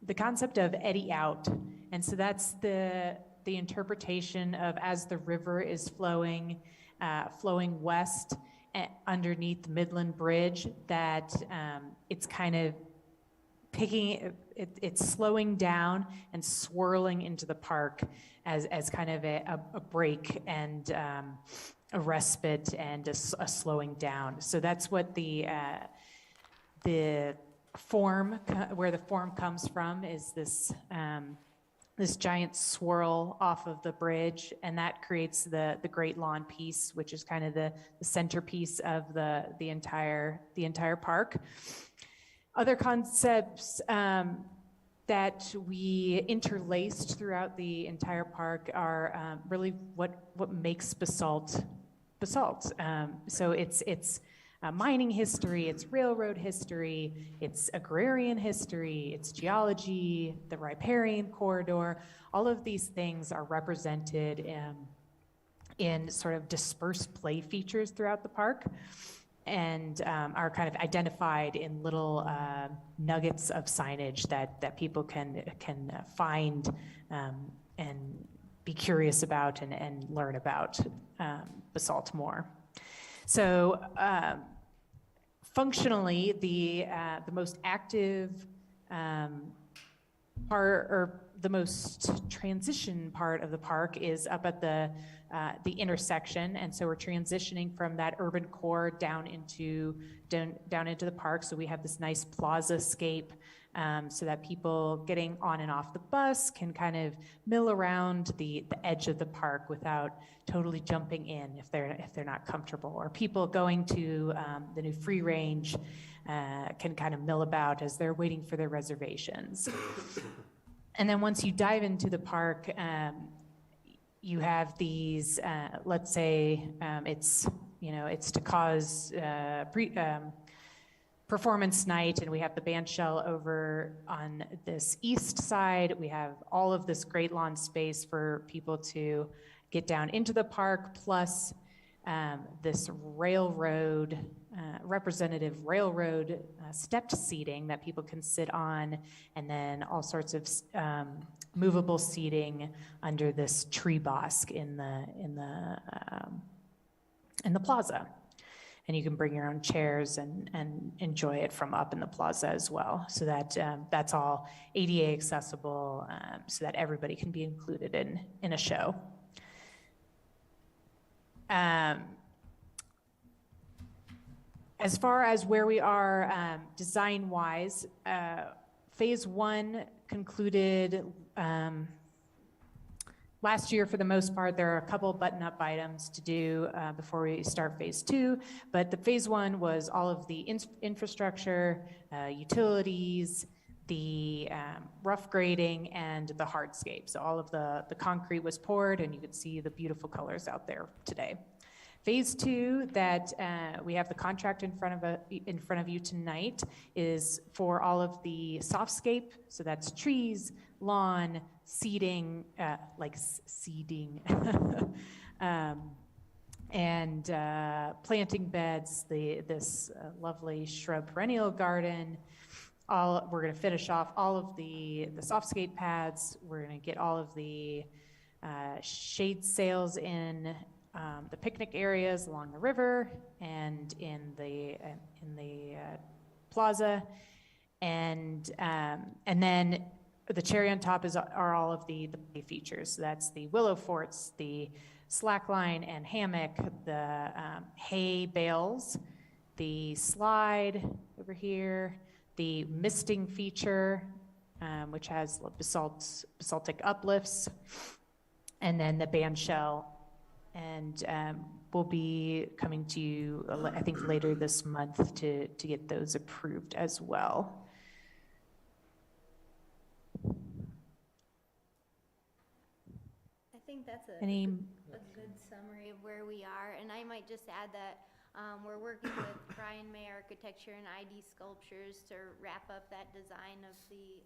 the concept of eddy out. And so that's the interpretation of as the river is flowing west underneath the Midland Bridge, that it's kind of it's slowing down and swirling into the park as kind of a break and a respite and a slowing down. So that's what the form, where the form comes from, is this this giant swirl off of the bridge, and that creates the Great Lawn piece, which is kind of the centerpiece of the entire park. Other concepts that we interlaced throughout the entire park are really what makes Basalt. So it's mining history, it's railroad history, it's agrarian history, it's geology, the riparian corridor. All of these things are represented in sort of dispersed play features throughout the park, and are kind of identified in little nuggets of signage that people can find and be curious about and learn about Basalt more. So functionally, the most active part, or the most transition part of the park, is up at the intersection, and so we're transitioning from that urban core down into the park. So we have this nice plaza scape, so that people getting on and off the bus can kind of mill around the edge of the park without totally jumping in if they're not comfortable. Or people going to the new free range can kind of mill about as they're waiting for their reservations. And then once you dive into the park, you have these, let's say it's to cause performance night, and we have the band shell over on this east side. We have all of this Great Lawn space for people to get down into the park, plus this railroad, representative railroad stepped seating that people can sit on, and then all sorts of movable seating under this tree bosque in the plaza. And you can bring your own chairs and enjoy it from up in the plaza as well. So that that's all ADA accessible, so that everybody can be included in a show. As far as where we are design-wise, phase one concluded last year. For the most part, there are a couple button-up items to do before we start phase two, but the phase one was all of the infrastructure, utilities, the rough grading, and the hardscape. So all of the concrete was poured, and you could see the beautiful colors out there today. Phase 2 that we have the contract in front of you tonight is for all of the softscape. So that's trees, lawn, seeding, seeding, and planting beds. This lovely shrub perennial garden. We're going to finish off all of the softscape pads. We're going to get all of the shade sails in the picnic areas along the river and in the plaza, and then the cherry on top are all of the features. So that's the willow forts, the slackline and hammock, the hay bales, the slide over here, the misting feature, which has basaltic uplifts, and then the band shell. And we'll be coming to you, I think, later this month to get those approved as well. I think that's a good summary of where we are, and I might just add that we're working with Brian May Architecture and ID Sculptures to wrap up that design of the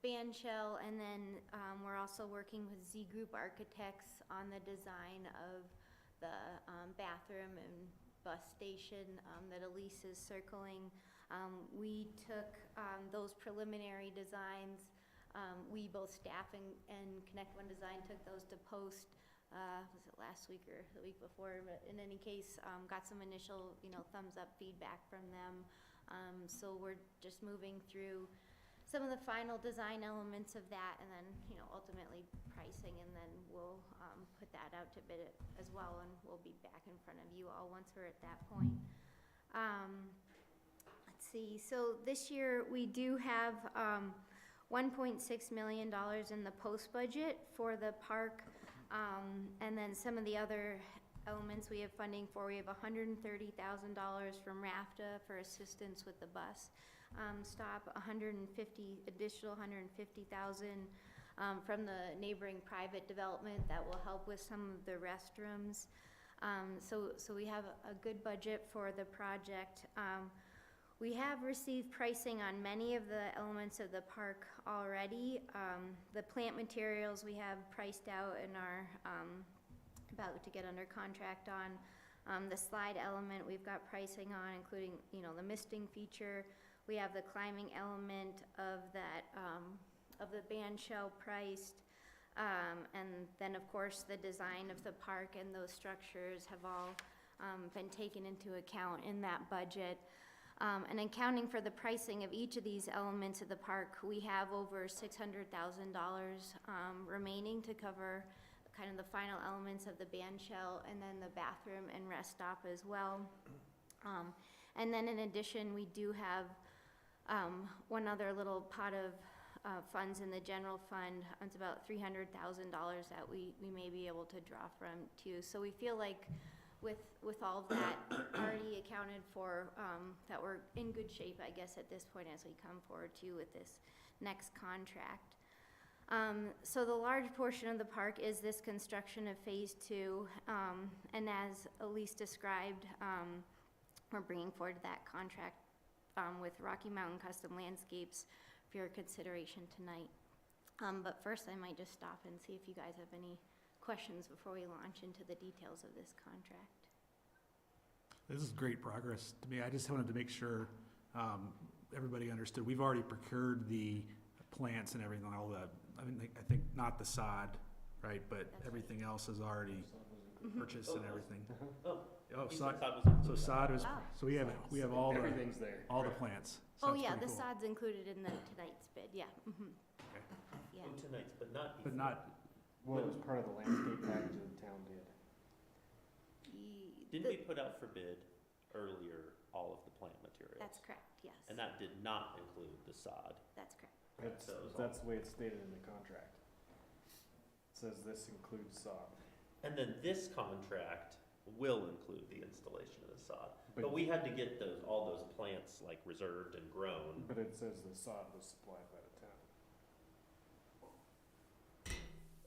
band shell, and then we're also working with Z Group Architects on the design of the bathroom and bus station that Elise is circling. We took those preliminary designs. We, both staff and Connect One Design, took those to post, was it last week or the week before? But in any case, got some initial, thumbs up feedback from them. So we're just moving through some of the final design elements of that, and then, ultimately pricing, and then we'll put that out to bid as well, and we'll be back in front of you all once we're at that point. Let's see, so this year we do have $1.6 million in the post budget for the park, and then some of the other elements we have funding for. We have $130,000 from RAFTA for assistance with the bus stop, additional $150,000 from the neighboring private development that will help with some of the restrooms. So we have a good budget for the project. We have received pricing on many of the elements of the park already. The plant materials we have priced out and are about to get under contract on. The slide element we've got pricing on, including the misting feature. We have the climbing element of that of the band shell priced, and then of course the design of the park and those structures have all been taken into account in that budget. And accounting for the pricing of each of these elements of the park, we have over $600,000 remaining to cover kind of the final elements of the band shell, and then the bathroom and rest stop as well. And then in addition, we do have one other little pot of funds in the general fund. It's about $300,000 that we may be able to draw from too. So we feel like with all of that already accounted for, that we're in good shape, I guess, at this point as we come forward to you with this next contract. So the large portion of the park is this construction of phase 2, and as Elise described, we're bringing forward that contract with Rocky Mountain Custom Landscapes for your consideration tonight. But first I might just stop and see if you guys have any questions before we launch into the details of this contract. This is great progress to me. I just wanted to make sure everybody understood. We've already procured the plants and everything, I think not the sod, right? But everything else is already purchased and everything. Sod. So sod is, so we have all the, everything's there. all the plants. So Oh that's yeah, pretty the cool. sod's included in the tonight's bid, yeah. Okay. Yeah. Tonight's, but not But before. not, Well, it was part of the landscape package the town did. Didn't we put out for bid earlier all of the plant materials? That's correct, yes. And that did not include the sod. That's correct. That's the way it's stated in the contract. It says this includes sod. And then this contract will include the installation of the sod. But we had to get all those plants like reserved and grown. But it says the sod was supplied by the town.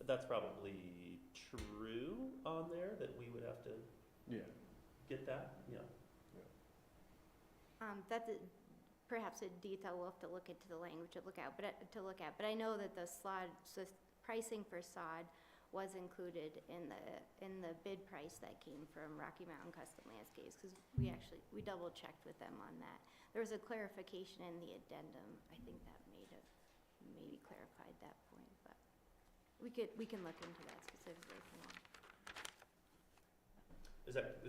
That's probably true on there, that we would have to Yeah. Get that? Yeah. That's perhaps a detail we'll have to look into the language to look at, but I know that the pricing for sod was included in the bid price that came from Rocky Mountain Custom Landscapes, because we double checked with them on that. There was a clarification in the addendum, I think that maybe clarified that point, but we can look into that specifically if you want. Is that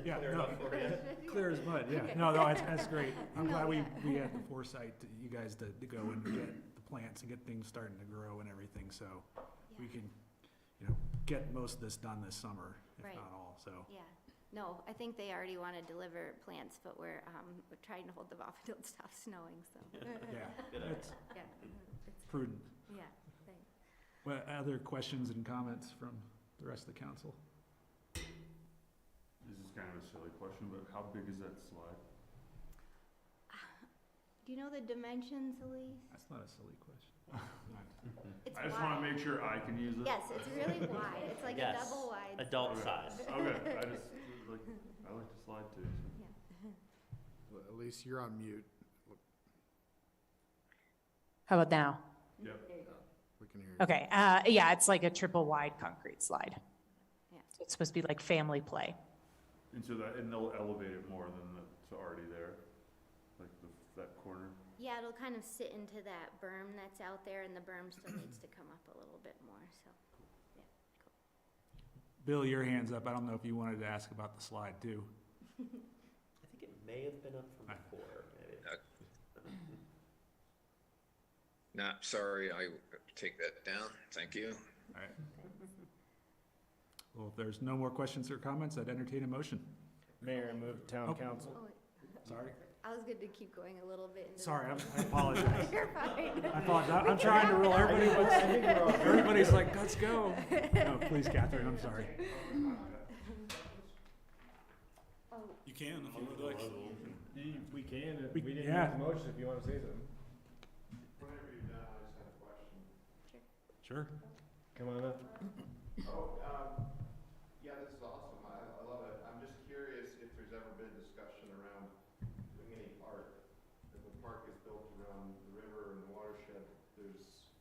Yeah, clear no, enough for you? clear as mud, yeah. Okay. No, that's great. I'm No, glad we yeah. had the foresight, you guys, to go and get the plants and get things starting to grow and everything, so we Yeah. can, get most of this done this summer, if Right. not all, so. Yeah, no, I think they already want to deliver plants, but we're trying to hold them off until it stops snowing, so. Yeah, Good it's Yeah, it's, prudent. yeah, thanks. What other questions and comments from the rest of the council? This is kind of a silly question, but how big is that slide? Do you know the dimensions, Elise? That's not a silly question. It's I just want to wide. make sure I can use it. Yes, it's really wide, it's like a Yes. double wide. Adult slide. size. Okay, I like to slide too. So. Yeah. Elise, you're on mute. How about now? Yep. We can hear you. Okay, yeah, it's like a triple wide concrete slide. Yeah. So it's supposed to be like family play. And so and they'll elevate it more than it's already there, like that corner. Yeah, it'll kind of sit into that berm that's out there, and the berm still needs to come up a little bit more, so, yeah, cool. Bill, your hand's up. I don't know if you wanted to ask about the slide too. I think it may have been up from before, maybe. No, sorry, I take that down. Thank you. All right. Well, if there's no more questions or comments, I'd entertain a motion. Mayor, move town Oh. council. Oh, wait. Sorry. I was good to keep going a little bit. Into Sorry, the- I apologize. You're fine. I apologize. I'm trying to rule everybody's like, let's go. No, please, Catherine, I'm sorry. Oh, You can if you would like. We can, if We- we didn't yeah. make the motion, if you want to say something. Whenever you're done, I just had a question. Sure. Come on up. Oh, yeah, this is awesome. I love it. I'm just curious if there's ever been discussion around doing any art. If the park is built around the river and the watershed, there's,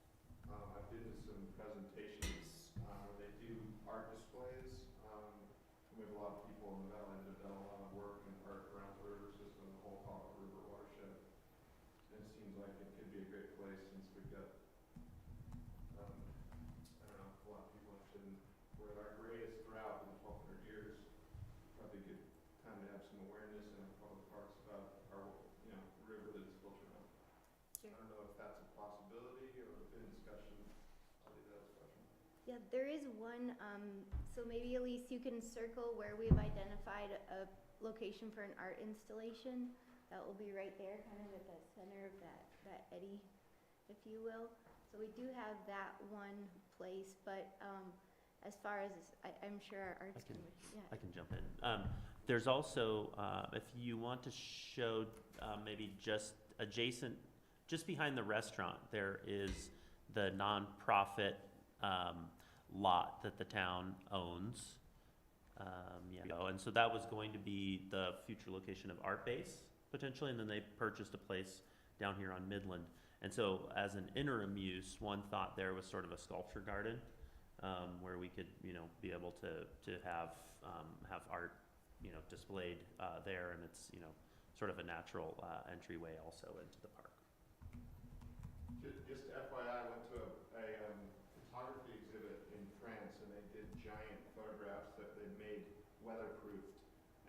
I've been to some presentations, where they do art displays. We have a lot of people in the valley that have done a lot of work and art around the river system, the whole Colorado River watershed. And it seems like it could be a great place since we've got, I don't know, a lot of people interested in where our greatest drought in 1,200 years. Probably a good time to have some awareness in our public parks about our, river that it's built around. Sure. I don't know if that's a possibility or been discussion. I'll leave that as a question. yeah, there is one, so maybe Elise, you can circle where we've identified a location for an art installation. That will be right there, kind of at the center of that eddy, if you will. So we do have that one place, but, as far as, I'm sure our art's I can- gonna, yeah. I can jump in. There's also, if you want to show maybe just adjacent, just behind the restaurant, there is the nonprofit lot that the town owns. And so that was going to be the future location of Art Base, potentially, and then they purchased a place down here on Midland. And so as an interim use, one thought there was sort of a sculpture garden, where we could, be able to have art, displayed there, and it's, sort of a natural entryway also into the park. Just FYI, I went to a photography exhibit in France, and they did giant photographs that they made weatherproofed,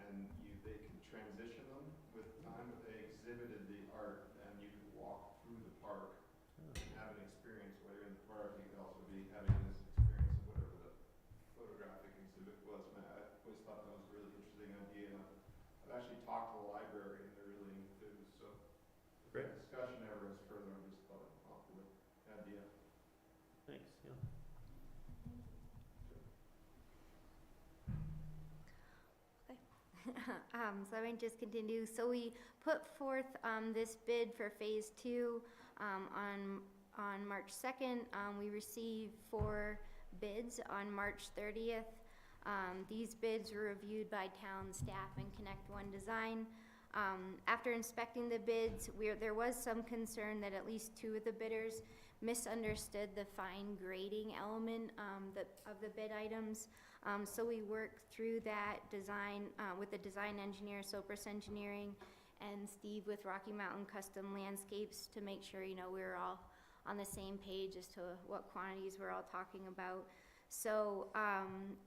and they could transition them with time, but they exhibited the art, and you could walk through the park and have an experience while you're in the park. You could also be having this experience of whatever the photographic exhibit was. And I always thought that was a really interesting idea. I've actually talked to the library, and they're really enthused, so if Great. the discussion ever goes further, I just thought I'd offer the idea. Thanks, yeah. So I might just continue. So we put forth this bid for phase 2 on March 2nd. We received 4 bids on March 30th. These bids were reviewed by town staff and Connect One Design. After inspecting the bids, there was some concern that at least two of the bidders misunderstood the fine grading element of the bid items. So we worked through that design with the design engineer, Sopris Engineering, and Steve with Rocky Mountain Custom Landscapes to make sure, we were all on the same page as to what quantities we're all talking about. So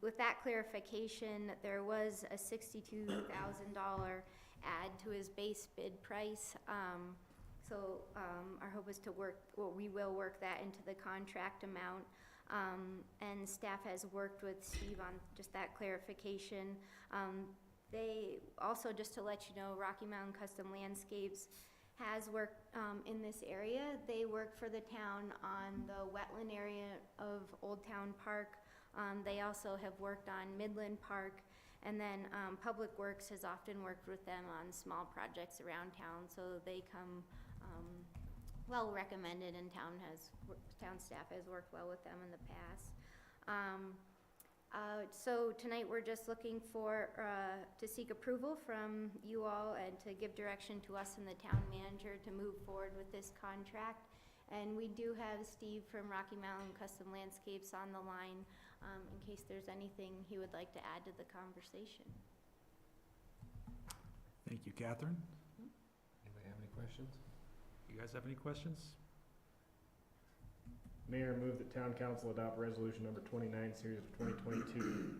with that clarification, there was a $62,000 add to his base bid price. So our hope is to we will work that into the contract amount. And staff has worked with Steve on just that clarification. They also, just to let you know, Rocky Mountain Custom Landscapes has worked in this area. They work for the town on the wetland area of Old Town Park. They also have worked on Midland Park. And then Public Works has often worked with them on small projects around town, so they come well recommended, and town staff has worked well with them in the past. So tonight we're just looking for to seek approval from you all and to give direction to us and the town manager to move forward with this contract. And we do have Steve from Rocky Mountain Custom Landscapes on the line in case there's anything he would like to add to the conversation. Thank you, Catherine. Anybody have any questions? You guys have any questions? Mayor, move that town council adopt resolution number 29, series of 2022.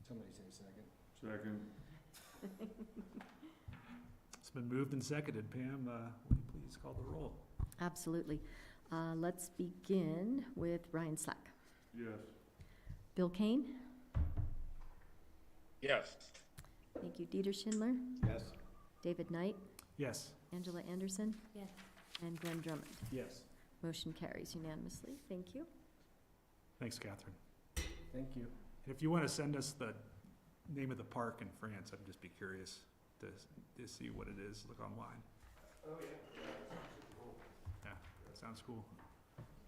Somebody say second. Second. It's been moved and seconded. Pam, will you please call the roll? Absolutely. Let's begin with Ryan Slack. Yes. Bill Kane. Yes. Thank you. Dieter Schindler. Yes. David Knight. Yes. Angela Anderson. Yes. And Glenn Drummond. Yes. Motion carries unanimously. Thank you. Thanks, Catherine. Thank you. And if you want to send us the name of the park in France, I'd just be curious to see what it is. Look online. Oh, yeah. Yeah, that sounds cool.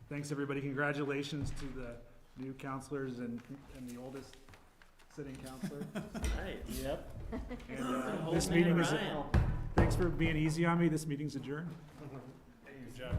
Thanks, everybody. Congratulations to the new counselors and the oldest sitting counselor. Right. Yep. And this meeting is, thanks for being easy on me. This meeting's adjourned. Good job.